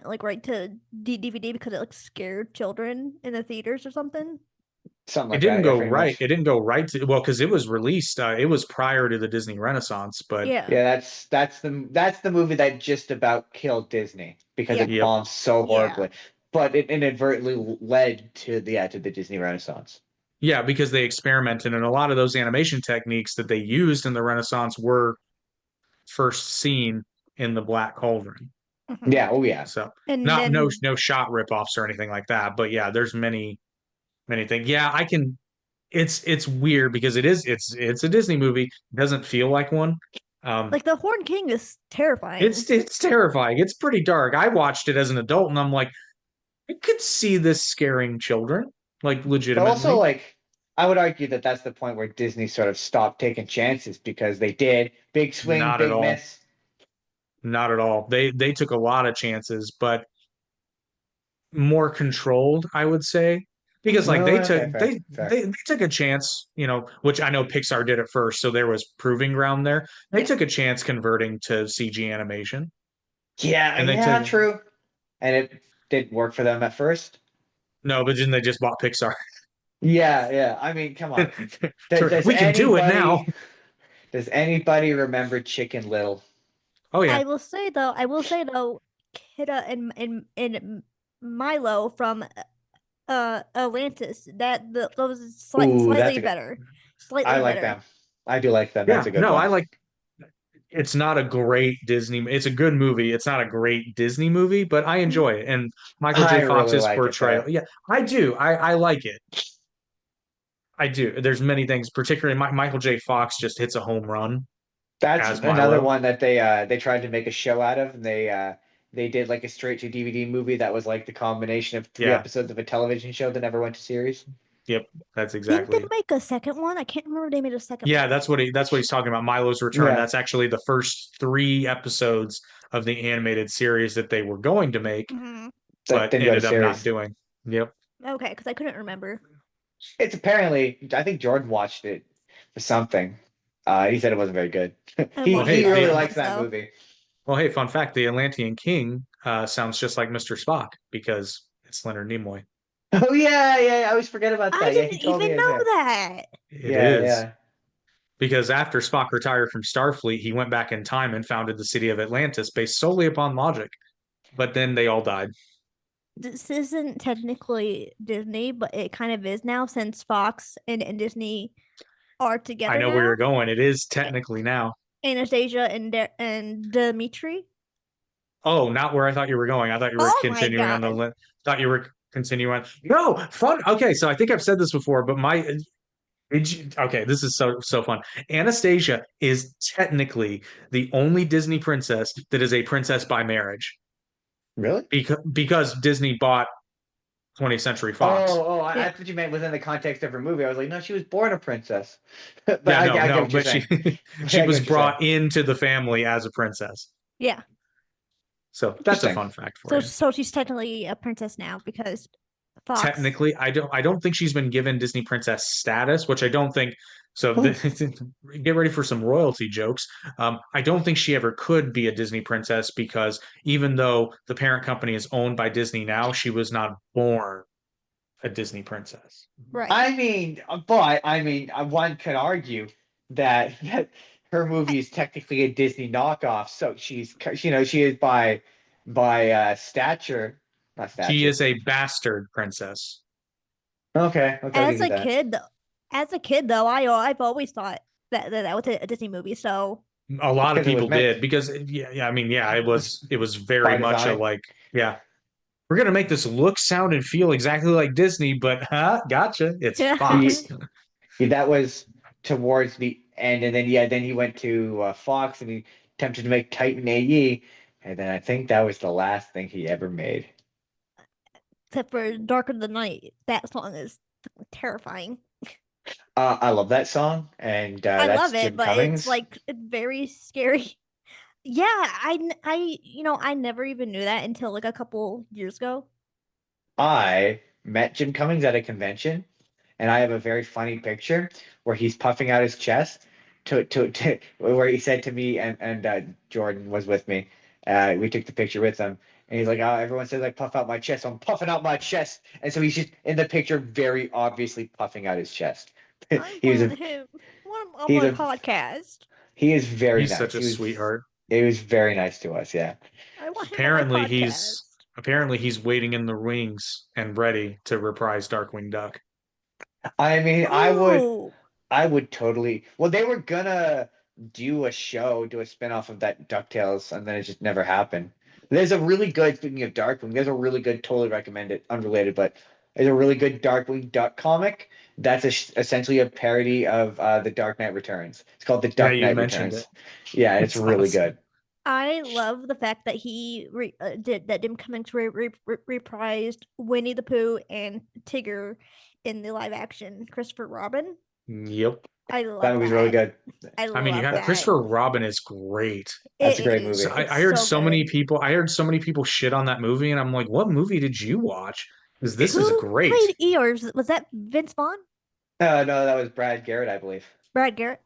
like right to DVD because it like scared children in the theaters or something. Something It like didn't that. go Pretty right. much. It didn't go right to, well, because it was released. It was prior to the Disney Renaissance, but Yeah. Yeah, that's the movie that just about killed Disney because Yeah. it Yep. bombed so Yeah. horribly. But it inadvertently led to the Disney Renaissance. yeah, because they experimented, and a lot of those animation techniques that they used in the Renaissance were first seen in the Black Cauldron. Mhm. Yeah, oh yeah. So And not then no shot ripoffs or anything like that, but yeah, there's many things. Yeah, I can. It's weird because it's a Disney movie. It doesn't feel like one. like the Horn King is terrifying. It's terrifying. It's pretty dark. I watched it as an adult, and I'm like, I could see this scaring children, like But legitimately. also, like, I would argue that that's the point where Disney sort of stopped taking chances because they did big swing, Not at big all. miss. Not at all. They took a lot of chances, but more controlled, I would say. Because like No, they okay, took fair, fair. they took a chance, which I know Pixar did it first, so there was proving ground there. They Yeah. took a chance converting to CG animation. Yeah, And they yeah, took- true. And it didn't work for them at first. No, but then they just bought Pixar. Yeah, yeah. I mean, come on. Does We can do it now. anybody- Does anybody remember Chicken Little? Oh yeah. I will say though, Kidda and Milo from Atlantis, those Ooh, slightly that's a good- better. Slightly I like better. them. I do like them. Yeah, That's a good no, one. I like it's not a great Disney. It's a good movie. It's not a great Disney movie, but I enjoy it. And Michael I J. really Fox's like it, portrayal. though. Yeah, I do. I like it. I do. There's many things, particularly Michael J. Fox just hits a home run. That's as another Milo. one that they tried to make a show out of, and they did like a straight to DVD movie that was like the combination of three Yeah. episodes of a television show that never went to series. Yep, that's Didn't exactly. they make a second one? I can't remember if they made a second Yeah, one. that's what he's talking about. Milo's Return. Yeah. That's actually the first 3 episodes of the animated series that they were going to make, Mhm. That but didn't go to ended up not series. doing. Yep. Okay, because I couldn't remember. It's apparently, I think Jordan watched it for something. He said it wasn't very good. he Well, hey, he really hey. likes that So- movie. Well, hey, fun fact: the Atlantean King sounds just like Mr. Spock because it's Leonard Nimoy. Oh yeah, I always forget about that. I Yeah, he didn't told even me know that. It Yeah, is. yeah. Because after Spock retired from Starfleet, he went back in time and founded the city of Atlantis based solely upon logic. But then they all died. This isn't technically Disney, but it kind of is now since Fox and Disney are together. I know now. where you're going. It is technically now. Anastasia and Dimitri. Oh, not where I thought you were going. I thought you were Oh my continuing on the God. thought you were continuing on. No, fun. Okay, so I think I've said this before, but okay, this is so fun. Anastasia is technically the only Disney princess that is a princess by marriage Really? because Disney bought 20th Century Fox. I Yeah. thought you meant within the context of her movie. I was like, no, she was born a princess. But Yeah, I no, get no, what you're but she saying. she I get was what you're brought into the family as a princess. Yeah. So that's a Interesting. fun fact for So you. so she's technically a princess now because Fox. Technically, I don't think she's been given Disney princess status, which I don't think. So get ready for some royalty jokes. I don't think she ever could be a Disney princess because even though the parent company is owned by Disney now, she was not born a Disney princess. Right. I mean, one could argue that her movie is technically a Disney knockoff. So she is by stature, not stature. She is a bastard princess. Okay, I'll as give you a that. kid though, I've always thought that was a Disney movie. So A lot of Because it was people meant did because yeah, I mean, yeah, it was very by much a design. like, yeah, we're gonna make this look, sound, and feel exactly like Disney, but gotcha, it's Fox. He, that was towards the end, and then he went to Fox and he attempted to make Titan AE, and then I think that was the last thing he ever made. Except for Darker the Night. That song is terrifying. I love that song, and I that's love it, Jim but it's Cummings. like very scary. Yeah, I never even knew that until like a couple years ago. I met Jim Cummings at a convention, and I have a very funny picture where he's puffing out his chest to where he said to me and Jordan was with me. We took the picture with him, and he's like, "Oh, everyone says I puff out my chest, so I'm puffing out my chest." And so he's just in the picture, very obviously puffing out his chest. I He was want a him. I want him on he's my a podcast. he is very He's nice. such a sweetheart. He was very nice to us. Yeah. I want him on my Apparently, podcast. he's waiting in the wings and ready to reprise Darkwing Duck. I mean, Oh, I would totally. Well, they were gonna do a show, do a spin-off of that DuckTales, and then it just never happened. There's a really good, speaking of Darkwing, there's a really good, totally recommend it, unrelated, but there's a really good Darkwing Duck comic that's essentially a parody of The Dark Knight Returns. It's called The Yeah, Dark you Knight mentioned Returns. it. Yeah, it's It's really awesome. good. I love the fact that did that Jim Cummings reprised Winnie the Pooh and Tigger in the live action Christopher Robin. Yep. I That love movie's really that. good. I I mean, you love got that. Christopher Robin is great. That's a It great is. So movie. It's I heard so so many good. people. I heard so many people shit on that movie, and I'm like, what movie did you watch? Because this is Who great. played Eeyore? Was that Vince Vaughn? No, that was Brad Garrett, I believe. Brad Garrett?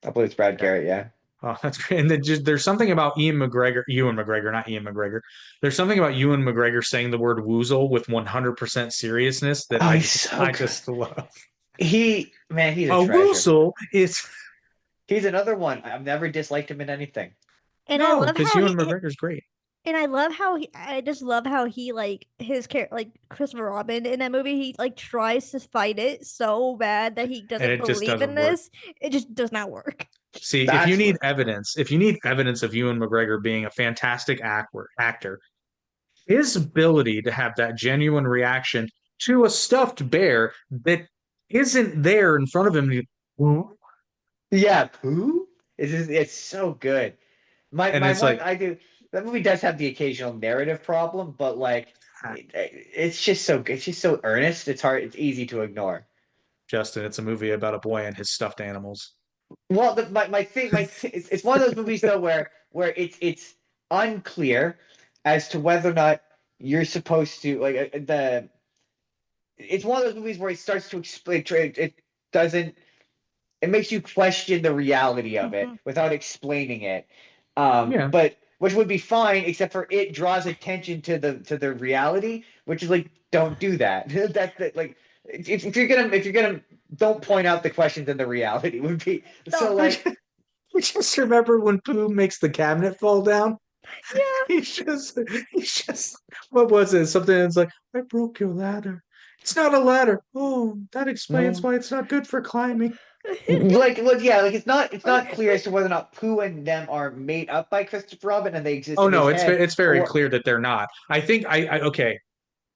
I believe it's Brad Garrett, yeah. Oh, that's great. And then just there's something about Ewan McGregor, not Ian McGregor. There's something about Ewan McGregor saying the word woozle with 100% seriousness that Oh, he's so I good. just love. He's A a treasure. woozle is He's another one. I've never disliked him in anything. And I no, love because how Ewan he McGregor's great. and I love how I just love how he like his character like Christopher Robin in that movie he like tries to fight it so bad that he And doesn't it just believe in doesn't work. this. It just does not work. See, if you That's need what. evidence, of Ewan McGregor being a fantastic actor, his ability to have that genuine reaction to a stuffed bear that isn't there in front of him, Yeah, Pooh? It's so good. and My it's one like, I do that movie does have the occasional narrative problem, but like it's just so earnest. It's easy to ignore. Justin, it's a movie about a boy and his stuffed animals. Well, it's one of those movies though where it's unclear as to whether or not you're supposed to the it's one of those movies where it starts to explain it doesn't it makes you question the reality of it Mhm. without explaining it. Yeah, But which would be fine, except for it draws attention to the reality, which is like, don't do that. Like if you're gonna don't point out the questions in the reality would be so No. like I just remember when Pooh makes the cabinet fall down. Yeah. He's just, what was it? Something that's like, I broke your ladder. It's not a ladder. Oh, that explains no. why it's not good for climbing. Like look, yeah, like it's Like, not clear as to whether or not Pooh and them are made up by Christopher Robin and they exist Oh in his no, head, it's very or clear that they're not. I think okay,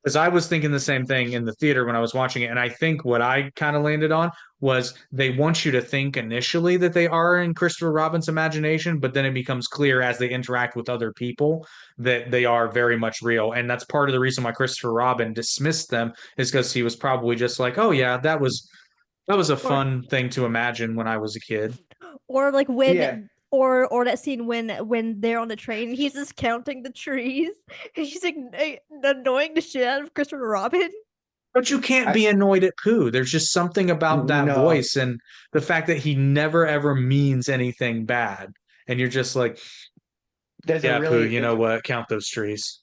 because I was thinking the same thing in the theater when I was watching it, and I think what I kind of landed on was they want you to think initially that they are in Christopher Robin's imagination, but then it becomes clear as they interact with other people that they are very much real, and that's part of the reason why Christopher Robin dismissed them is because he was probably just like, oh yeah, that was a or fun thing to imagine when I was a kid. or like yeah. or that scene when they're on the train, he's just counting the trees. And he's like annoying the shit out of Christopher Robin. But you can't I be annoyed at Pooh. There's just something about that no. voice and the fact that he never ever means anything bad. And you're just like, There's a yeah, Pooh, really you know what? Count those trees.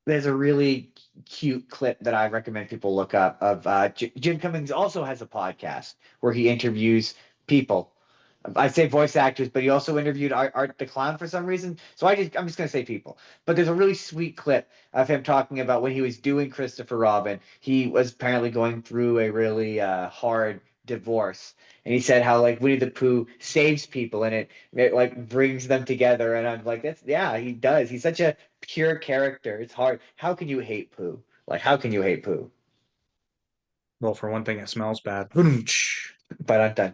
there's a really cute clip that I recommend people look up of Jim Cummings also has a podcast where he interviews people. I say voice actors, but he also interviewed Art the Clown for some reason. So I'm just gonna say people. But there's a really sweet clip of him talking about when he was doing Christopher Robin. He was apparently going through a really hard divorce, and he said how like Winnie the Pooh saves people and it like brings them together. And I'm like, he does. He's such a pure character. It's hard. How can you hate Pooh? Like, how can you hate Pooh? Well, for one thing, it smells bad. But I'm done.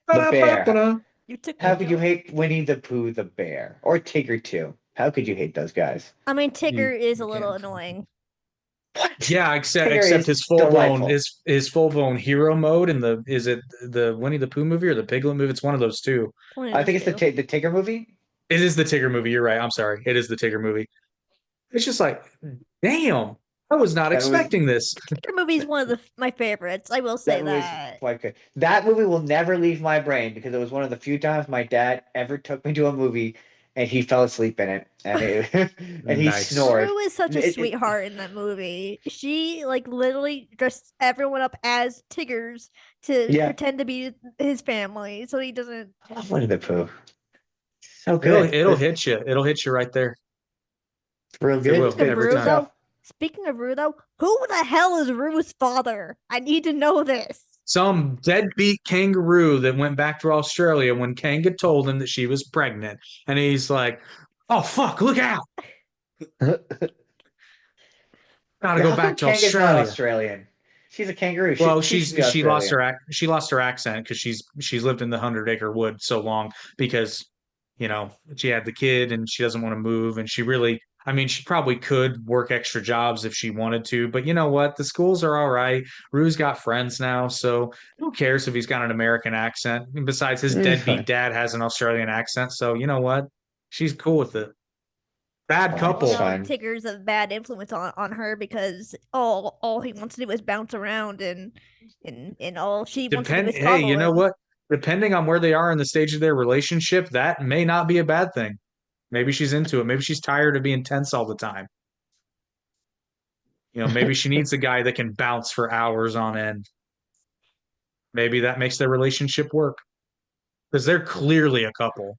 The bear. You took How my could you joke. hate Winnie the Pooh the bear or Tigger too? How could you hate those guys? I mean, Tigger is a you little can't. annoying. What? Yeah, Tigger except is his full blown delightful. his full blown hero mode in the is it the Winnie the Pooh movie or the Piglet movie? It's one of those two. One of I those think it's two. the Tigger movie. It is the Tigger movie. You're right. I'm sorry. It is the Tigger movie. It's just like, damn, I was not That movie, expecting this. Tigger movie is one of my favorites. I will say that movie is that. quite good. That movie will never leave my brain because it was one of the few times my dad ever took me to a movie and he fell asleep in it and he Nice. snored. Rue is such a It- sweetheart in that movie. She like literally dressed everyone up as Tiggers to Yeah. pretend to be his family, so he doesn't. I love Winnie the Pooh. So It'll good. it'll hit you. It'll hit you right there. Real good. will, It's good. every Rue, time. though, speaking of Rue, though, who the hell is Rue's father? I need to know this. Some deadbeat kangaroo that went back to Australia when Kanga told him that she was pregnant. And he's like, oh, fuck, look out. Gotta go back to Kanga's not Australia. Australian. She's a kangaroo. Well, she should be she lost Australian. she lost her accent because she's lived in the 100-acre wood so long because she had the kid and she doesn't want to move and she really she probably could work extra jobs if she wanted to, but you know what? The schools are all right. Rue's got friends now, so who cares if he's got an American accent? And besides, his deadbeat dad has an Australian accent, so you know what? She's cool with it. Bad Fine. couple. Well, no, Fine. Tigger's a bad influence on her because all he wants to do is bounce around and all she wants to do is Hey, follow you know him. what? Depending on where they are in the stage of their relationship, that may not be a bad thing. Maybe she's into it. Maybe she's tired of being tense all the time. Maybe she needs a guy that can bounce for hours on end. Maybe that makes their relationship work because they're clearly a couple.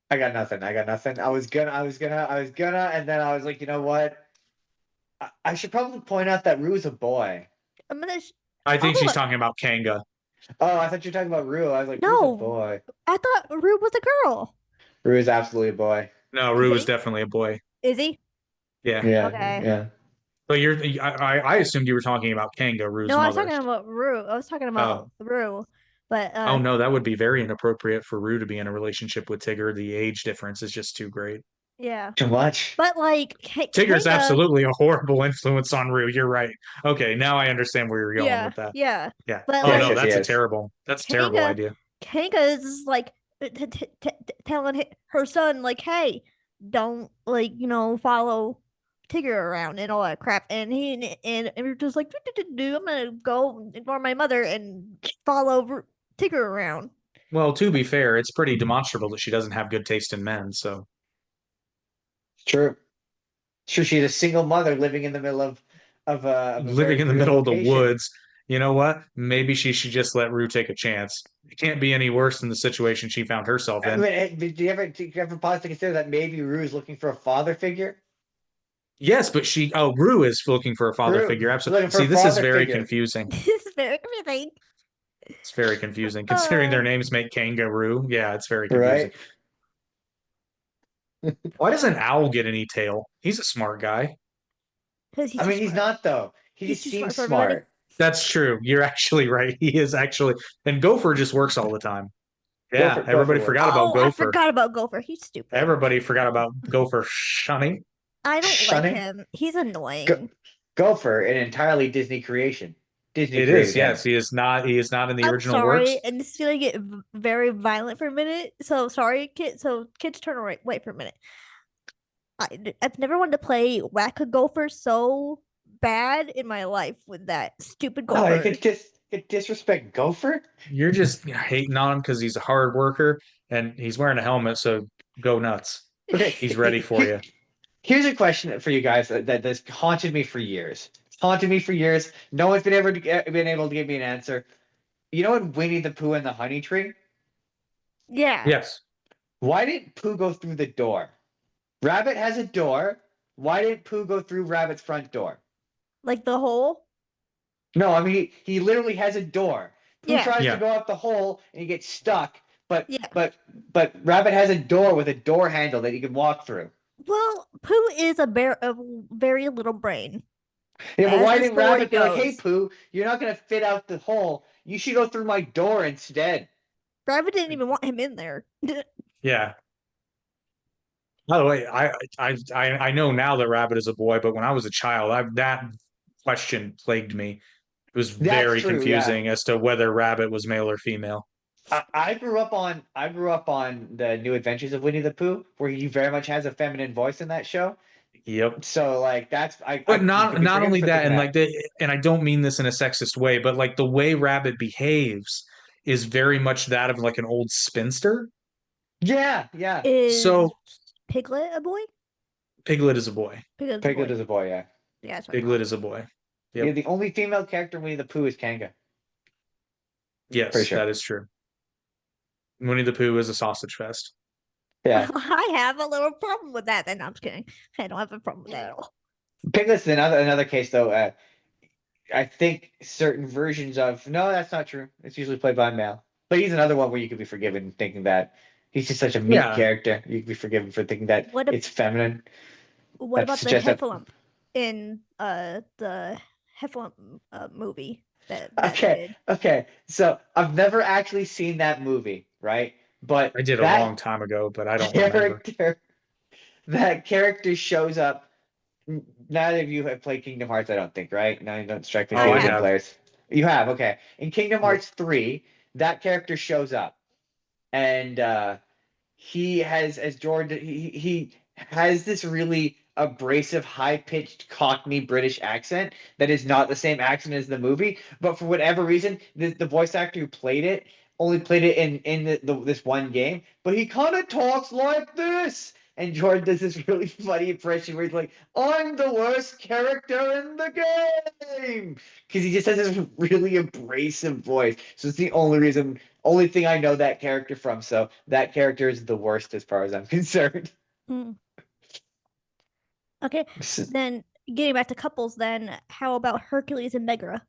I got nothing. I got nothing. I was gonna, and then I was like, you know what? I should probably point out that Rue's a boy. I'm gonna. I think Oh, she's talking about Kanga. Oh, I thought you were talking about Rue. I was like, Rue's No. a boy. I thought Rue was a girl. Rue is absolutely a boy. No, Rue is he? definitely a boy. Is he? Yeah. Yeah. Okay. Yeah. But I assumed you were talking about Kanga, Rue's No, I was mother. talking about Rue. I was talking about Rue. But Oh no, that would be very inappropriate for Rue to be in a relationship with Tigger. The age difference is just too great. yeah. Too much. But like Tigger's Kanga, absolutely a horrible influence on Rue. You're right. Okay, now I understand where you're going with that. Yeah. Yeah. But Oh like, no, that's a Yes. terrible Kanga- idea. Kanga is like telling her son like, "Hey, don't follow Tigger around and all that crap." And we're just like, I'm gonna go ignore my mother and follow Tigger around. Well, to be fair, it's pretty demonstrable that she doesn't have good taste in men. So True. Sure, she's a single mother living in the middle of a living very in the weird middle of the location. woods, you know what? Maybe she should just let Rue take a chance. It can't be any worse than the situation she found herself I in. mean, did you ever pause to consider that maybe Rue is looking for a father figure? Yes, but Rue is looking for a father Rue, figure. Absolutely. looking for a See, this is father very figure. confusing. This is very confusing. It's very confusing. Considering their names make kangaroo. Yeah, it's very confusing. Right? Why doesn't Owl get any tail? He's a smart guy. Because I mean, he's not though. He He's just too seems smart for everybody. smart. That's true. You're actually right. He is actually. And Gopher just works all the time. Yeah, Gopher everybody works. forgot about I Gopher. forgot about Gopher. He's stupid. Everybody forgot about Gopher Shunny. I don't Shunning? like him. He's annoying. Gopher, an entirely Disney creation. Disney It created is, him. yes. He is not in the I'm original sorry, works. and this is gonna get very violent for a minute. So sorry, kids. So kids, turn away. Wait for a minute. I've never wanted to play Whack-A-Gopher so bad in my life with that stupid Oh, Gopher. you could disrespect Gopher? You're just hating on him because he's a hard worker and he's wearing a helmet, so go nuts. Okay, He's ready for you. Here's a question for you guys that's haunted me for years. It's haunted me for years. No one's been able to give me an answer. You know in Winnie the Pooh and the Honey Tree? Yeah. Yes. Why didn't Pooh go through the door? Rabbit has a door. Why didn't Pooh go through Rabbit's front door? Like the hole. No, I mean he literally has a door. Pooh Yeah. tries Yeah. to go up the hole and he gets stuck. But Yeah. but Rabbit has a door with a door handle that he can walk through. Well, Pooh is a very little brain. Yeah, but As why the didn't story Rabbit be like, "Hey goes. Pooh, you're not gonna fit out the hole. You should go through my door instead." Rabbit didn't even want him in there. Yeah. By the way, I know now that Rabbit is a boy, but when I was a child, that question plagued me. It was That's very true, confusing as to whether Rabbit was male or female. I grew up on the New Adventures of Winnie the Pooh, where he very much has a feminine voice in that show. Yep. So like that's But you not can be not forgiven only for that, thinking and that. and I don't mean this in a sexist way, but like the way Rabbit behaves is very much that of like an old spinster. Yeah, yeah. Is So Piglet a boy? Piglet is a boy. Piglet's a Piglet boy. is a boy, yeah. Yeah, that's what I Piglet thought. is a boy. Yeah, Yep. the only female character in Winnie the Pooh is Kanga. Pretty Yes, sure. that is true. Winnie the Pooh is a sausage fest. Yeah. I have a little problem with that. Then I'm just kidding. I don't have a problem with that at all. Piglet's another case though. I think certain versions of no, that's not true. It's usually played by a male. But he's another one where you could be forgiven thinking that he's just such a meek Yeah. character. You could be forgiven for thinking that What it's feminine. What That about the suggests that- Heffalump in the Heffalump movie that they Okay, did? okay. So I've never actually seen that movie, right? But I did a that long time ago, but I don't remember. that character shows up. Neither of you have played Kingdom Hearts, I don't think, right? No, you don't strike me Oh, as I being good have. players. You have, okay. In Kingdom Hearts 3, that character shows up, and he has, as Jordan, he has this really abrasive, high-pitched Cockney British accent that is not the same accent as the movie, but for whatever reason, the voice actor who played it only played it in this one game, but he kind of talks like this. And Jordan does this really funny impression where he's like, "I'm the worst character in the game," because he just has this really abrasive voice. So it's the only thing I know that character from. So that character is the worst as far as I'm concerned. Hmm. Okay, then getting back to couples, then how about Hercules and Megra?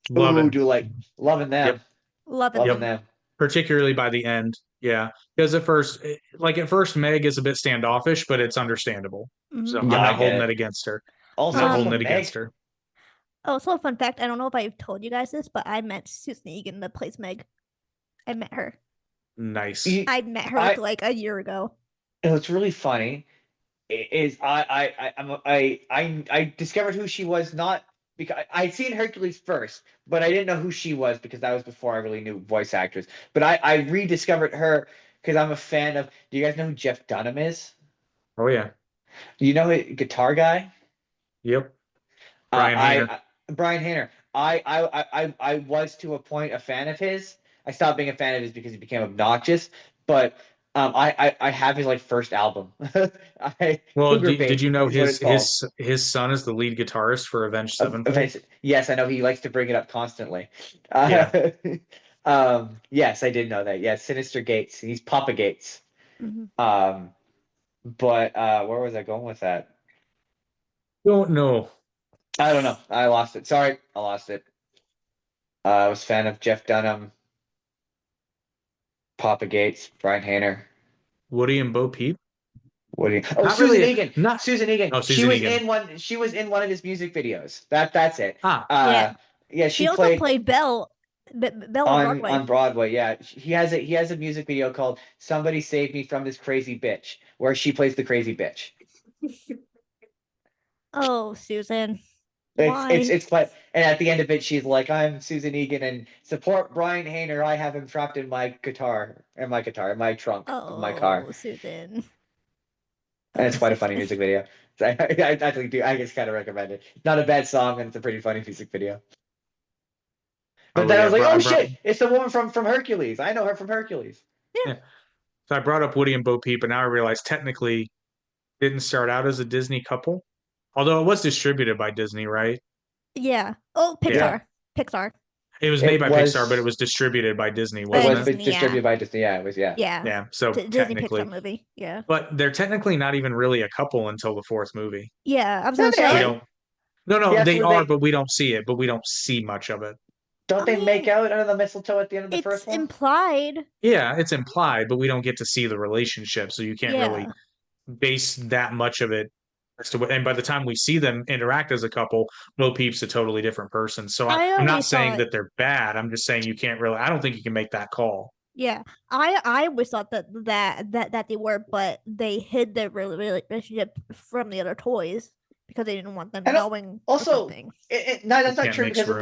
Love Ooh, it. do like loving them, Yep. Loving loving them. them. Particularly by the end. Yeah. Because at first, Meg is a bit standoffish, but it's understandable. Mhm. So Yeah, I'm I not get holding it. it against her. Also, I'm not Um, holding it Meg, against her. Oh, so a fun fact. I don't know if I've told you guys this, but I met Susan Egan that plays Meg. I met her. Nice. I met her I- like a year ago. what's really funny is I discovered who she was not because I'd seen Hercules first, but I didn't know who she was because that was before I really knew voice actors. But I rediscovered her because I'm a fan of. Do you guys know who Jeff Dunham is? Oh, yeah. You know a guitar guy? Yep. Brian Hayner. Brian Hayner. I was to a point a fan of his. I stopped being a fan of his because he became obnoxious. But I have his like first album. Well, Cougar did Bait you know is what it's called. his son is the lead guitarist for Avenged Sevenfold? Yes, I know he likes to bring it up constantly. Yeah. Yes, I did know that. Yes, Sinister Gates. He's Papa Gates. Mhm. But where was I going with that? Don't know. I don't know. I lost it. Sorry, I lost it. I was a fan of Jeff Dunham, Papa Gates, Brian Hayner. Woody and Bo Peep? What do you? Oh, Not Susan really- Egan. not- Susan Egan. Oh, She Susan was Egan. in one. She was in one of his music videos. That's it. Ah. Yeah. Yeah. She She also played played Belle. Belle on Broadway. on Broadway. Yeah, he has a music video called "Somebody Save Me from This Crazy Bitch," where she plays the crazy bitch. Oh, Susan. Why? It's fun. And at the end of it, she's like, "I'm Susan Egan and support Brian Hayner. I have him trapped in my trunk of my car." Oh, Susan. And it's quite a funny music video. So I actually do. I just kind of recommend it. It's not a bad song, and it's a pretty funny music video. But Oh, then yeah, I was like, Bri- "Oh Bri- shit! It's the woman from Hercules. I know her from Hercules." So I brought up Woody and Bo Peep, and now I realize technically didn't start out as a Disney couple. Although it was distributed by Disney, right? Yeah. Oh, Pixar. Yeah. Pixar. It was It made by was- Pixar, but it was distributed by Disney, It wasn't was it? Disney, distributed by Disney. Yeah, it was. Yeah. Yeah. Yeah. So Disney technically, Pixar movie. Yeah. but they're technically not even really a couple until the fourth movie. Yeah. I was Yeah, gonna they We say. are. don't. No, Yes, they where are, they but we don't see it. But we don't see much of it. don't I they make mean, out under the mistletoe at the end of the it's first one? implied. Yeah, it's implied, but we don't get to see the relationship, so you can't really Yeah. base that much of it as to what. And by the time we see them interact as a couple, Bo Peep's a totally different person. So I I'm not always saying thought, that they're bad. I'm just saying you can't really. I don't think you can make that call. yeah, I always thought that they were, but they hid their relationship from the other toys because they didn't want them And knowing or also, something. no, You that's not can't true mix because rooms.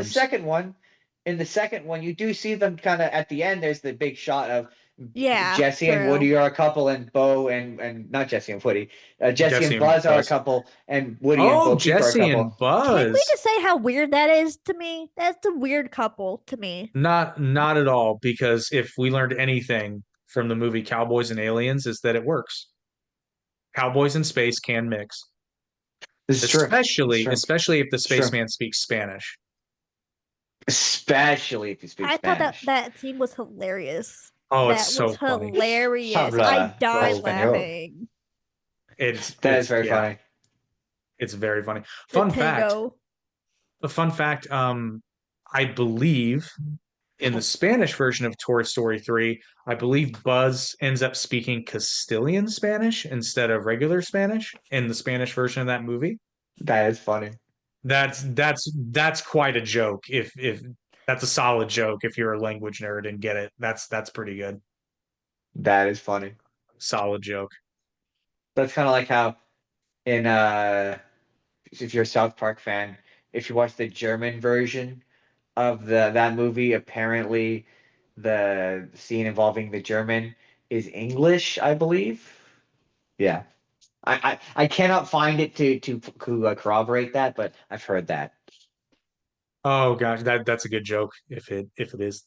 in the second one, you do see them kind of at the end. There's the big shot of Yeah, Jesse and true. Woody are a couple, and Bo and not Jesse and Woody, Jesse and Jesse and Buzz are a Buzz. couple, and Woody and Oh, Bo Peep are a Jesse couple. and Can we Buzz. just say how weird that is to me? That's a weird couple to me. Not at all, because if we learned anything from the movie Cowboys and Aliens is that it works. Cowboys in space can mix, This is true. It's true. especially if the It's true. spaceman speaks Spanish. Especially if you speak I thought Spanish. that scene was hilarious. Oh, it's That so was funny. hilarious. I Habla died español. laughing. That is very yeah, funny. it's very funny. The Fun fact, tango. a fun fact, I believe in the Spanish version of Toy Story 3, I believe Buzz ends up speaking Castilian Spanish instead of regular Spanish in the Spanish version of that movie. That is funny. That's quite a joke. If that's a solid joke if you're a language nerd and get it. That's pretty good. That is funny. Solid joke. That's kind of like how in if you're a South Park fan, if you watch the German version of the that movie, apparently the scene involving the German is English, I believe. Yeah. I cannot find it to corroborate that, but I've heard that. Oh gosh, that's a good joke if it is.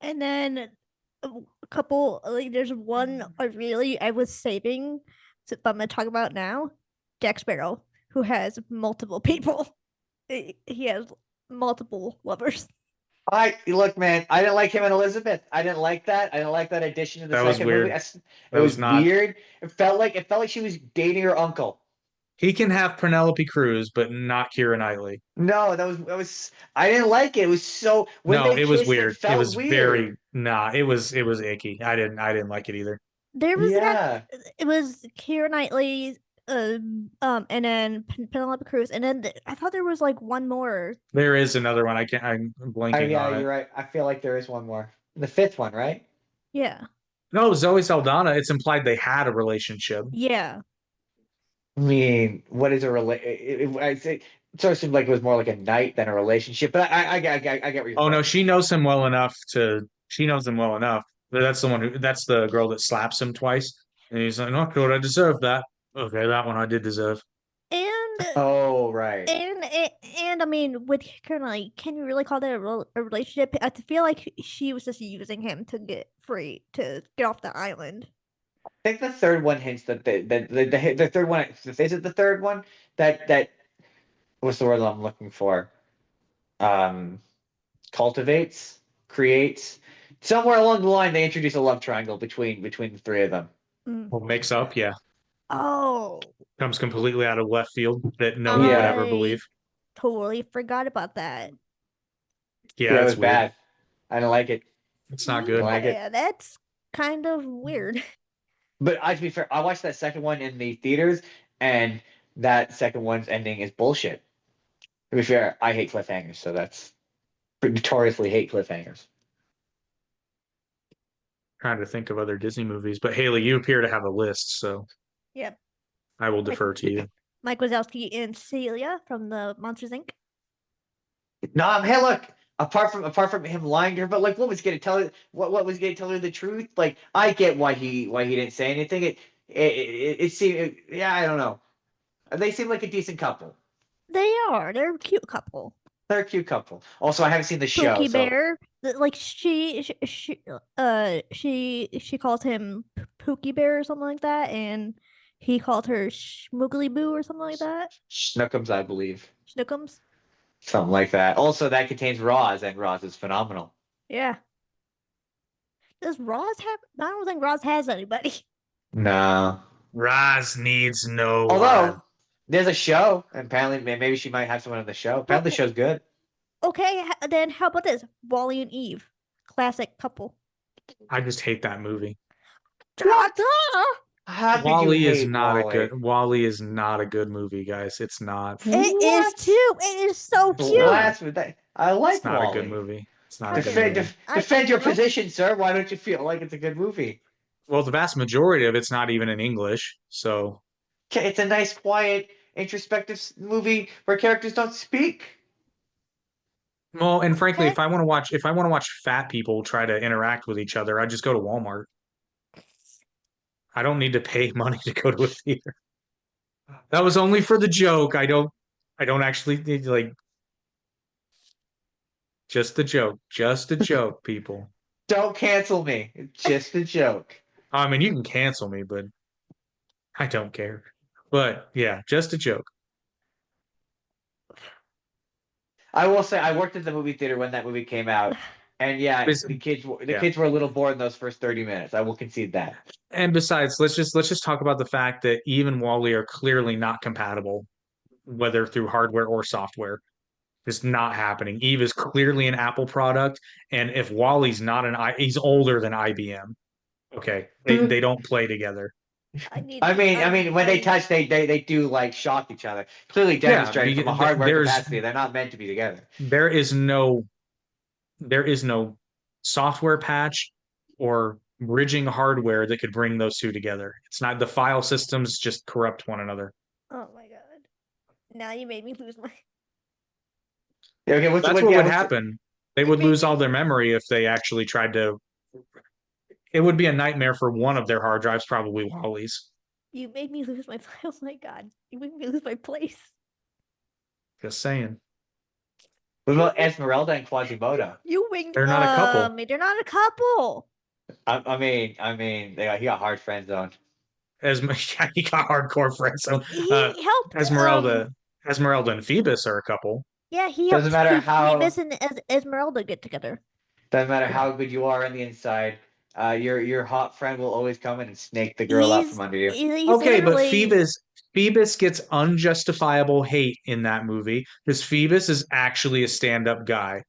And then a couple, like, there's one I was saving, but I'm gonna talk about now. Jack Sparrow, who has multiple people. He has multiple lovers. Look, man, I didn't like him and Elizabeth. I didn't like that. I didn't like that addition to the That was second weird. movie. It That was was not. weird. It felt like she was dating her uncle. He can have Penelope Cruz, but not Keira Knightley. No, that was I didn't like it. It was so when No, they it was kissed, it weird. It felt was weird. it was icky. I didn't like it either. There was Yeah. it was Keira Knightley, and then Penelope Cruz, and then I thought there was like one more. There is another one. I'm blanking Yeah, on it. you're right. I feel like there is one more. The fifth one, right? Yeah, No, Zoe Saldana. It's implied they had a relationship. yeah. I mean, what is a I say it sort of seemed like it was more like a night than a relationship, but I get where you're Oh no, going. she knows him well enough to. She knows him well enough. That's the one who. That's the girl that slaps him twice, and he's like, "Oh, good, I deserve that." Okay, that one I did deserve. And Oh, right. and I mean, with Knightley, can you really call that a relationship? I feel like she was just using him to get free to get off the island. I think the third one hints that the third one is it the third one that what's the word I'm looking for? Um, cultivates, creates. Somewhere along the line, they introduce a love triangle between the three of them. Well, mix up, yeah, Oh, comes completely out of left field that no one would ever believe. Totally forgot about that. Yeah, It that's was weird. bad. I didn't like it. It's not I good. like it. Yeah, that's kind of weird. But to be fair, I watched that second one in the theaters, and that second one's ending is bullshit. To be fair, I hate cliffhangers, so that's notoriously hate cliffhangers. Trying to think of other Disney movies, but Haley, you appear to have a list, so Yep. I will defer to you. Mike Wazowski and Celia from the Monsters Inc. No, hey, look. Apart from him lying to her, but like, what was going to tell her? What was going to tell her the truth? Like, I get why he didn't say anything. It seemed, yeah, I don't know. They seem like a decent couple. They are. They're a cute couple. They're a cute couple. Also, I haven't seen the show. Pookie So Bear, like she called him Pookie Bear or something like that, and he called her Schmoogly Boo or something like that. Snookums, I believe. Snookums. Something like that. Also, that contains Roz, and Roz is phenomenal. Yeah. Does Roz have? I don't think Roz has anybody. No. Roz needs no Although, one. There's a show, and apparently maybe she might have someone on the show. Apparently, the show's good. Okay, then how about this? Wally and Eve, classic couple. I just hate that movie. What? Duh! How could Wally you is hate not Wally? a good. Wally is not a good movie, guys. It's not. It is What? too. It is so cute. Blasphemy. I like It's not Wally. a good movie. It's not a good Defend, movie. defend your Nope. position, sir. Why don't you feel like it's a good movie? Well, the vast majority of it's not even in English, so Okay, it's a nice, quiet, introspective movie where characters don't speak. well, and frankly, Okay. if I want to watch fat people try to interact with each other, I just go to Walmart. I don't need to pay money to go to a theater. That was only for the joke. I don't actually need like just the joke. Just a joke, people. Don't cancel me. It's just a joke. I mean, you can cancel me, but I don't care. But yeah, just a joke. I will say I worked at the movie theater when that movie came out, and yeah, Bes- the kids yeah. kids were a little bored in those first 30 minutes. I will concede that. And besides, let's just talk about the fact that Eve and Wally are clearly not compatible, whether through hardware or software. It's not happening. Eve is clearly an Apple product, and if Wally's not he's older than IBM. Okay, they don't play together. I mean, when they touch, they do like shock each other. Clearly demonstrating from a hardware capacity, they're not meant to be together. There is no software patch or bridging hardware that could bring those two together. It's not the file systems just corrupt one another. Oh my god! Now you made me lose my. Yeah, okay, That's what would happen. They would lose all their memory if they actually tried to. It would be a nightmare for one of their hard drives, probably Wally's. You made me lose my. Oh my god! You made me lose my place. Just saying. What about Esmeralda and Quasimodo? You winged. They're not a couple. They're not a couple. I mean, he got hard friend zone. He got hardcore friends. So He helped Esmeralda and Phoebus are a couple. Yeah, he Doesn't helped matter how- Phoebus and Esmeralda get together. Doesn't matter how good you are on the inside. Your hot friend will always come in and snake the girl out from under you. Okay, but Phoebus gets unjustifiable hate in that movie because Phoebus is actually a stand-up guy.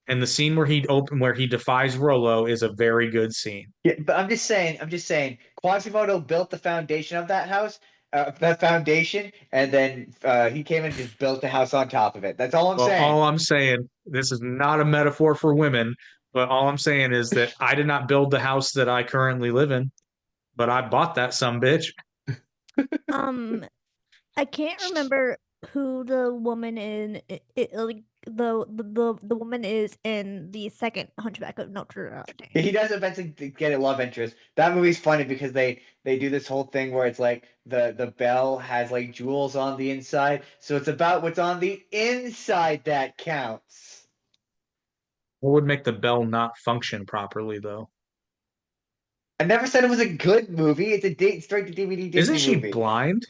And the scene where he defies Rollo is a very good scene. Yeah, but I'm just saying, Quasimodo built the foundation of that house, that foundation, and then he came and just built the house on top of it. That's all I'm saying. All I'm saying, this is not a metaphor for women, but all I'm saying is that I did not build the house that I currently live in, but I bought that bitch. I can't remember who the woman like the woman is in the second Hunchback of Notre Dame. He does eventually get a love interest. That movie's funny because they do this whole thing where it's like the bell has like jewels on the inside, so it's about what's on the inside that counts. What would make the bell not function properly, though? I never said it was a good movie. It's a straight to DVD Disney Isn't she movie. blind?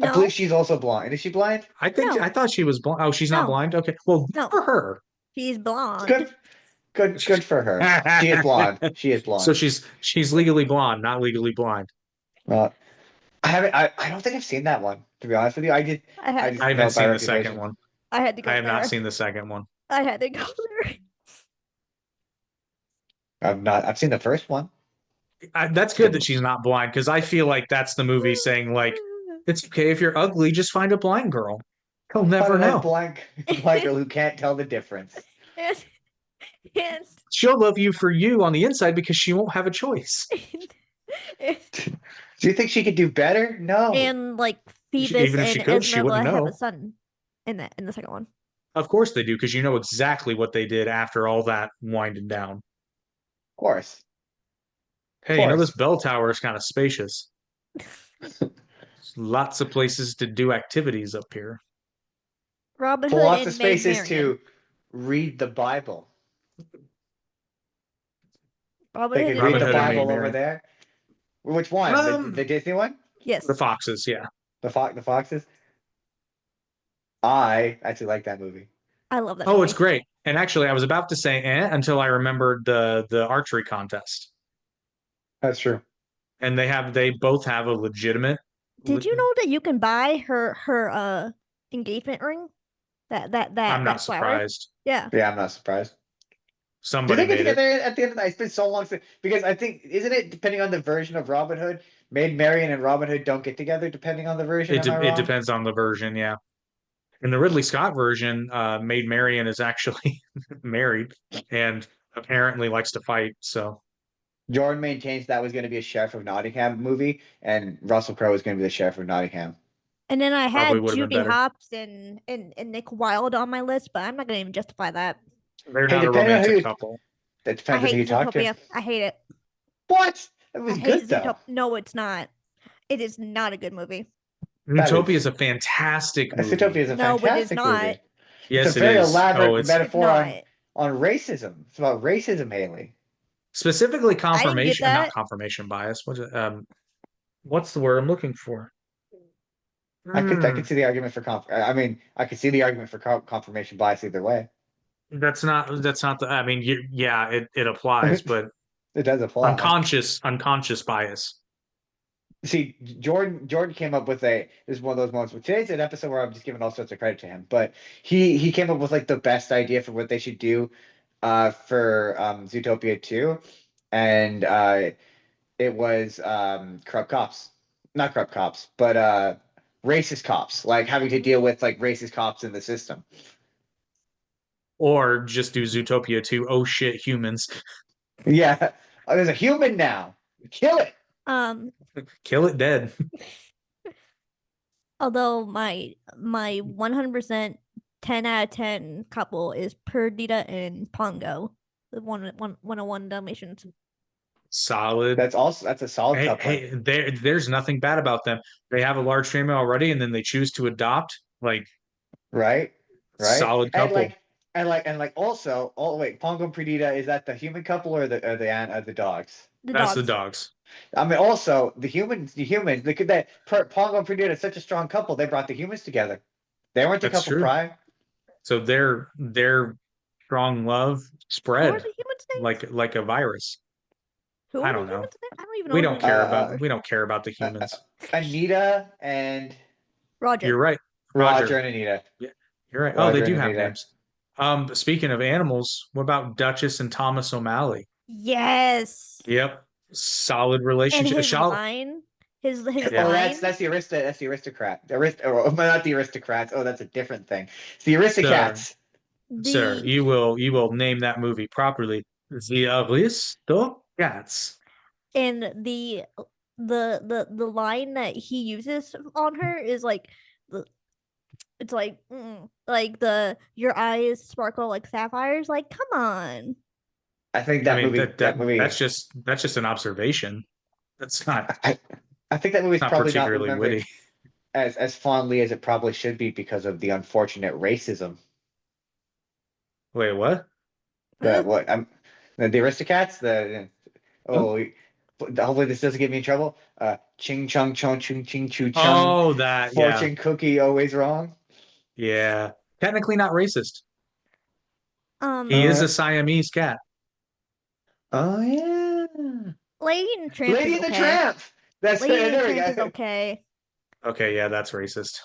I No, believe she's also blind. Is she blind? I thought she was blind. Oh, she's not No. blind? Okay. Well, No. for her. she's blonde. Good for her. She is blonde. She is blonde. So she's legally blonde, not legally blind. I don't think I've seen that one, to be honest with you. I I just haven't know by seen the second reputation. one. I had to go I have there. not seen the second one. I had to go there. I've seen the first one. That's good that she's not blind because I feel like that's the movie saying like it's okay if you're ugly, just find a blind girl. He'll never know. Blind girl who can't tell the difference. and She'll love you for you on the inside because she won't have a choice. Do you think she could do better? No. and like Phoebus even if she and could, she Esmeralda wouldn't have know. a son in the second one. Of course they do because you know exactly what they did after all that winding down. Of course. Hey, you know this bell tower is kind of spacious. Lots of places to do activities up here. Robin Hood Lots and of spaces Maid to read the Bible. Robin They Hood could and read the Hood and Maid Bible Maid over Marian. there. Which one? The Disney one? Yes. The foxes, yeah. The foxes? I actually like that movie. I love that Oh, movie. it's great. And actually, I was about to say until I remembered the archery contest. That's true. And they both have a legitimate Did you know that you can buy her engagement ring? I'm That not flower? surprised. Yeah. Yeah, I'm not surprised. Do Somebody they get made it. together at the end of the night? It's been so long because I think isn't it depending on the version of Robin Hood? Maid Marian and Robin Hood don't get together depending on the version. Am I It wrong? depends on the version, yeah. In the Ridley Scott version, Maid Marian is actually married and apparently likes to fight. So Jordan maintains that was going to be a Sheriff of Nottingham movie, and Russell Crowe was going to be the Sheriff of Nottingham. And then I Probably had would have been Judy better. Hopps and Nick Wilde on my list, but I'm not gonna even justify that. they're Hey, not a depending on who romantic you, couple. that I depends on who hate you talk to. Zootopia. I hate it. What? That I was hate good though. Zootopia. No, it's not. It is not a good movie. That Zootopia is- is a fantastic Zootopia movie. is a No, it is fantastic not. movie. Yes, It's a it very is. elaborate Oh, it's It's metaphor not. on racism. It's about racism, Haley. specifically I didn't get not that. confirmation bias. What's the word I'm looking for? I could see the argument for I mean, I could see the argument for confirmation bias either way. That's not the. I mean, yeah, it applies, but It does apply. unconscious bias. See, Jordan came up with this is one of those moments. Today's an episode where I'm just giving all sorts of credit to him, but he came up with like the best idea for what they should do for Zootopia 2, and it was corrupt cops, not corrupt cops, but racist cops, like having to deal with like racist cops in the system. Or just do Zootopia 2. Oh shit, humans. Yeah, there's a human now. Kill it. Kill it dead. Although my 100% 10 out of 10 couple is Perdita and Pongo, the 101 Dalmatians. Solid. That's a solid couple. Hey, there's nothing bad about them. They have a large family already, and then they choose to adopt. Like, right. solid couple. And also, oh wait, Pongo and Perdita, is that the human couple or the dogs? That's the dogs. I mean, also the humans, Pongo and Perdita is such a strong couple. They brought the humans together. They weren't a That's couple true. prior. So their strong love Who are spread the humans' names? like a virus. Who I are don't the know. humans' names? I don't even know. We who don't they care are. about the humans. Anita and Roger. You're right. Roger and Anita. You're right. Roger Oh, they and do have Anita. names. Speaking of animals, what about Duchess and Thomas O'Malley? Yes. Yep. Solid And relationship. his line, his Yeah. Oh, line. that's the aristocrat. Not the aristocrats. Oh, that's a different thing. It's the aristocrats. Sir, you will name that movie properly. The Aristocrats. And the line that he uses on her is like it's like your eyes sparkle like sapphires. Like, come on. I think I mean, that movie. that's just an observation. That's not. I think that movie's not probably not particularly remembered witty. as fondly as it probably should be because of the unfortunate racism. Wait, what? The Aristocats. Hopefully this doesn't get me in trouble. Ching Chung Chong Chung Ching Chu Chung. Oh, that Fortune cookie always wrong. Yeah. Technically not racist. Um, He is a Siamese cat. Oh yeah. Lady and the Tramp Lady is and the okay. Tramp. That's Lady and the there we Tramp is go. okay. Okay, yeah, that's racist.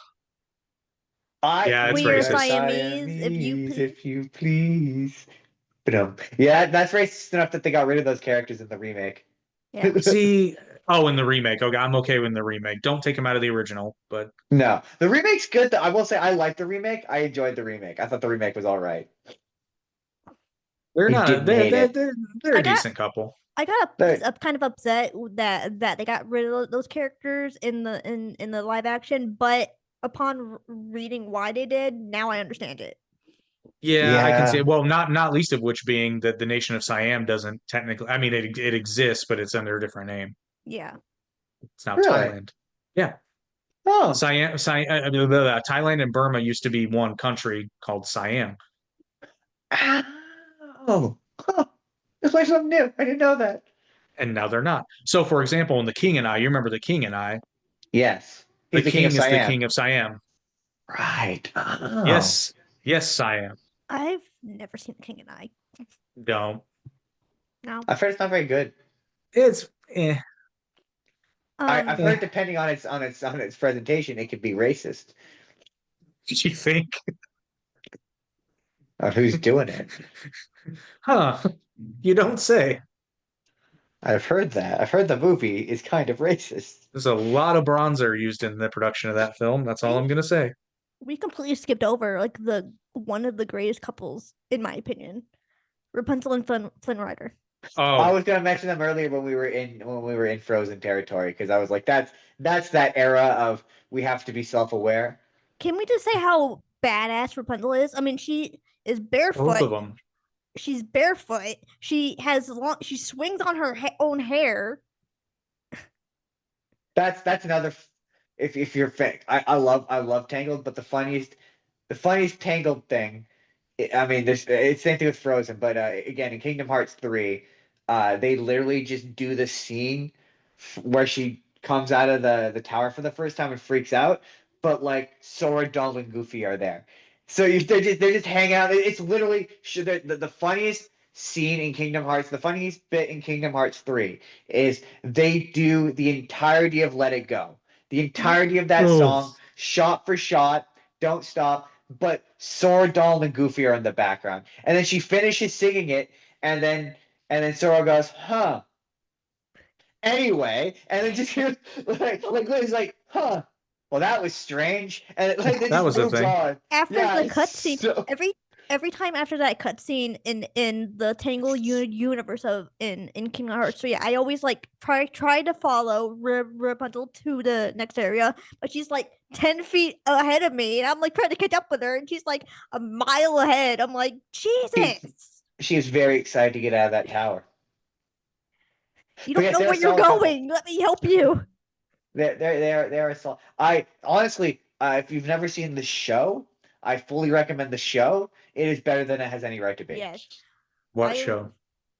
Yeah, it's We are racist. Siamese, if you please. Yeah, that's racist enough that they got rid of those characters in the remake. Yeah. See, in the remake. Okay, I'm okay with the remake. Don't take him out of the original, but No, the remake's good. I will say I like the remake. I enjoyed the remake. I thought the remake was all right. they're He not. didn't hate it. They're a decent couple. I got Right. kind of upset that they got rid of those characters in the live action, but upon reading why they did, now I understand it. Yeah, I can see Yeah. it. Well, not least of which being that the nation of Siam doesn't technically. I mean, it exists, but it's under a different name. Yeah. It's now Really? Thailand. Yeah, Oh, Thailand and Burma used to be one country called Siam. oh, this was something new. I didn't know that. And now they're not. So, for example, in The King and I, you remember The King and I? Yes, he's the king of is Siam. the king of Siam. Right. Oh. Yes, Siam. I've never seen The King and I. Don't. No. I've heard it's not very good. It's I've heard depending on its presentation, it could be racist. Did you think? Who's doing it? Huh. You don't say. I've heard that. I've heard the movie is kind of racist. There's a lot of bronzer used in the production of that film. That's all I'm gonna say. We completely skipped over like the one of the greatest couples, in my opinion, Rapunzel and Flynn Rider. I Oh, was gonna mention them earlier when we were in Frozen territory because I was like, that's that era of we have to be self-aware. Can we just say how badass Rapunzel is? I mean, she is both barefoot. of them. She's barefoot. She has long. She swings on her own hair. That's another. If you're I love Tangled, but the funniest Tangled thing. I mean, it's same thing with Frozen, but again, in Kingdom Hearts 3, they literally just do the scene where she comes out of the tower for the first time and freaks out, but like Sora, Donald, and Goofy are there, so they're just hanging out. It's literally the funniest scene in Kingdom Hearts. The funniest bit in Kingdom Hearts 3 is they do the entirety of Let It Go, the entirety of that song, shot for shot, don't stop. But Sora, Donald, and Goofy are in the background, and then she finishes singing it, and then Sora goes, "Huh." Anyway, and then just hears like Liz like, "Huh." Well, that was strange, and like they That just was a moves thing. on. After Yeah, the cutscene, so- every time after that cutscene in the Tangle universe of in Kingdom Hearts 3, I always like try to follow Rapunzel to the next area, but she's like 10 feet ahead of me, and I'm like trying to catch up with her, and she's like a mile ahead. I'm like, Jesus, She is very excited to get out of that tower. you But don't yes, know they're where a you're solid couple. going. Let me help you. They're a solid. I honestly, if you've never seen the show, I fully recommend the show. It is better than it has any right to be. Yes, What I- show?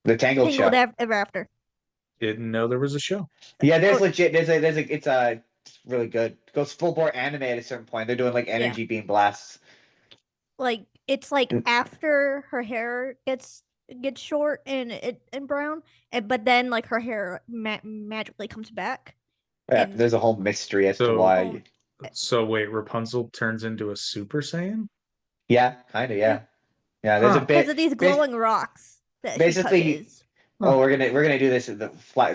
The Tangled show. Ever After. Didn't know there was a show. Yeah, there's Oh. legit. It's really good. It goes full bore anime at a certain point. They're doing like energy beam blasts. Like it's like after her hair gets short and brown, but then like her hair magically comes back. Yeah, And- there's a whole mystery as to So- why. So wait, Rapunzel turns into a Super Saiyan? Yeah, kind of. Yeah, yeah. There's a Huh. bit because of these glowing rocks that basically- she touches. Oh, we're gonna do this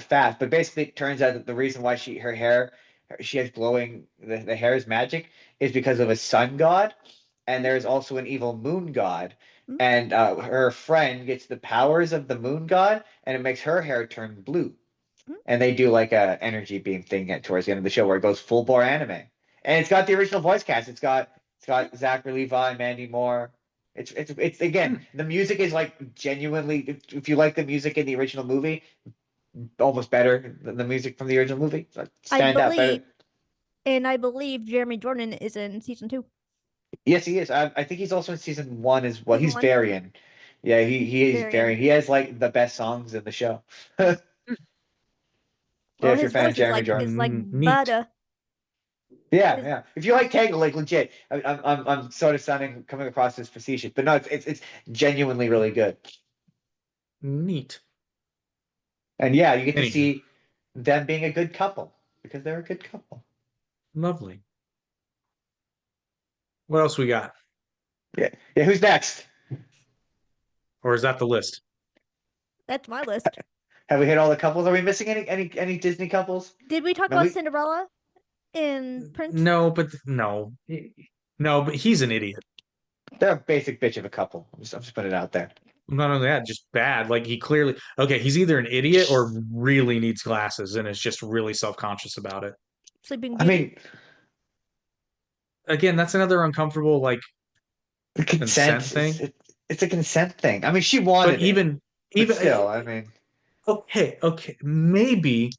fast, but basically, it turns out that the reason why she has glowing the hair is magic is because of a sun god, and there's also an evil moon god, Mhm. and her friend gets the powers of the moon god, and it makes her hair turn blue, Mhm. and they do like a energy beam thing towards the end of the show where it goes full bore anime, and it's got the original voice cast. It's got Zachary Levi, Mandy Moore. It's again, the music is like genuinely, if you like the music in the original movie, almost better than the music from the original movie. So stand out better. I believe Jeremy Jordan is in season 2. Yes, he is. I think he's also in season 1 as well. Season He's 1? Varian. Yeah, he is Varian. Varian. He has like the best songs in the show. Well, if you're a his fan of voice Jeremy is Jordan. like Neat. butter. Yeah. If you like Tangle, like legit, I'm sort of coming across as facetious, but no, it's genuinely really good. Neat. And yeah, you get to Anywho. see them being a good couple because they're a good couple. Lovely. What else we got? Yeah. Who's next? Or is that the list? That's my list. Have we hit all the couples? Are we missing any Disney couples? Did we talk No, about we- Cinderella in Prince? No, but he's an idiot. They're a basic bitch of a couple. I'm just putting it out there. Not only that, just bad. Like he's either an idiot or really needs glasses and is just really self-conscious about it. Sleeping I Beauty. mean, Again, that's another uncomfortable like the consent thing. It's a consent thing. I mean, she wanted but even it, but still, I mean, okay, maybe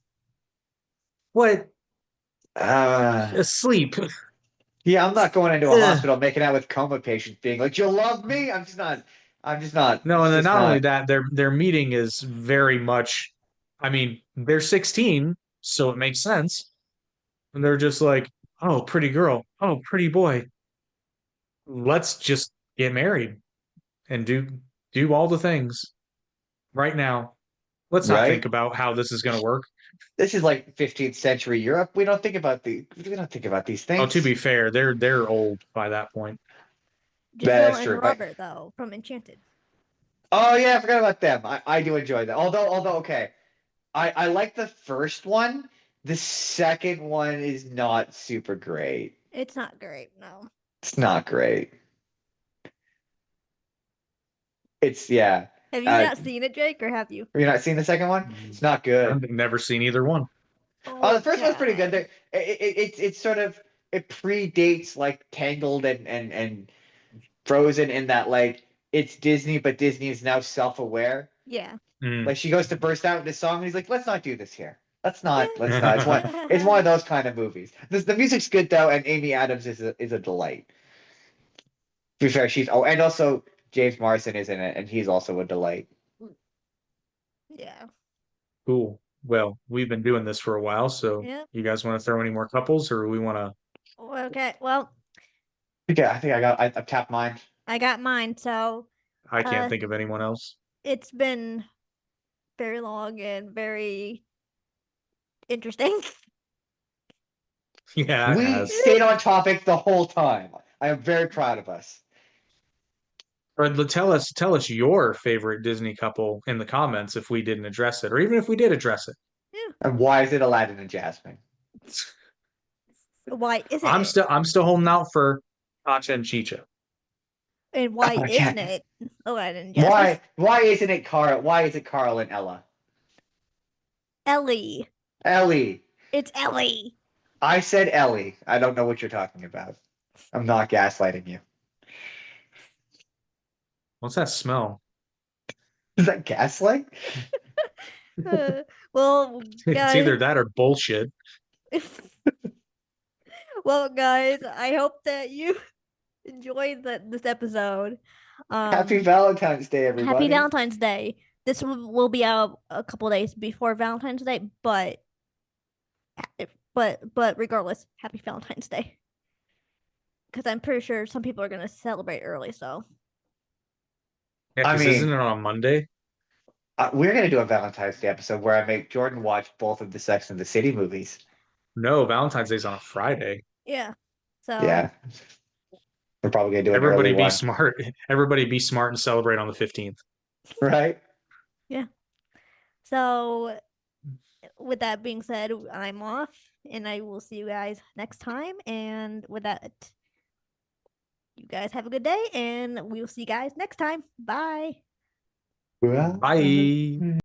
what asleep. yeah, I'm not going into a Ugh. hospital making out with coma patients being like, "You love me." I'm just not. No, and then it's not just only that, their meeting is very much. I mean, they're 16, so it makes sense. And they're just like, "Oh, pretty girl. Oh, pretty boy. Let's just get married and do all the things right now. Let's not Right? think about how this is going to work. This is like 15th century Europe. We don't think about these things. Oh, to be fair, they're old by that point. Giselle is and true, but- Robert, though, from Enchanted. Oh yeah, I forgot about them. I do enjoy that. Although okay, I like the first one. The second one is not super great. It's not great, no. It's not great. It's yeah. Have you not seen it, Jake, or have you? Have you not seen the second one? It's not good. I've never seen either one. Oh, the first one's pretty good. Okay. It's sort of it predates like Tangled and Frozen in that like it's Disney, but Disney is now self-aware. Yeah. Mm. Like she goes to burst out into song, and he's like, "Let's not do this here. Let's not. It's one of those kind of movies. The music's good though, and Amy Adams is a delight. To be fair, and also James Marsden is in it, and he's also a delight. Yeah. Cool. Well, we've been doing this for a while, so Yep. you guys want to throw any more couples, or we want to? Okay. Well, Yeah, I think I've tapped mine. I got mine, so I can't Uh, think of anyone else. it's been very long and very interesting. Yeah, it We has. stayed on topic the whole time. I am very proud of us. But tell us your favorite Disney couple in the comments if we didn't address it, or even if we did address it. And why is it Aladdin and Jasmine? Why isn't I'm it? I'm still holding out for Acha and Chicha. And why Oh, isn't yeah. it? Oh, I didn't. Jasmine. Why isn't it Carl? Why is it Carl and Ella? Ellie. Ellie. It's Ellie. I said Ellie. I don't know what you're talking about. I'm not gaslighting you. What's that smell? Is that gaslight? Well, It's guys. either that or bullshit. Well, guys, I hope that you enjoyed this episode. Happy Valentine's Day, everybody. Happy Valentine's Day. This will be out a couple days before Valentine's Day, but regardless, happy Valentine's Day. Because I'm pretty sure some people are gonna celebrate early. So Yeah, I 'cause mean- isn't it on a Monday? We're gonna do a Valentine's Day episode where I make Jordan watch both of the Sex and the City movies. No, Valentine's Day's on a Friday. yeah. So Yeah, we're probably gonna do an Everybody early be one, smart. Everybody be smart and celebrate on the 15th. right? So with that being said, I'm off, and I will see you guys next time. And with that, you guys have a good day, and we will see you guys next time. Bye. Bye.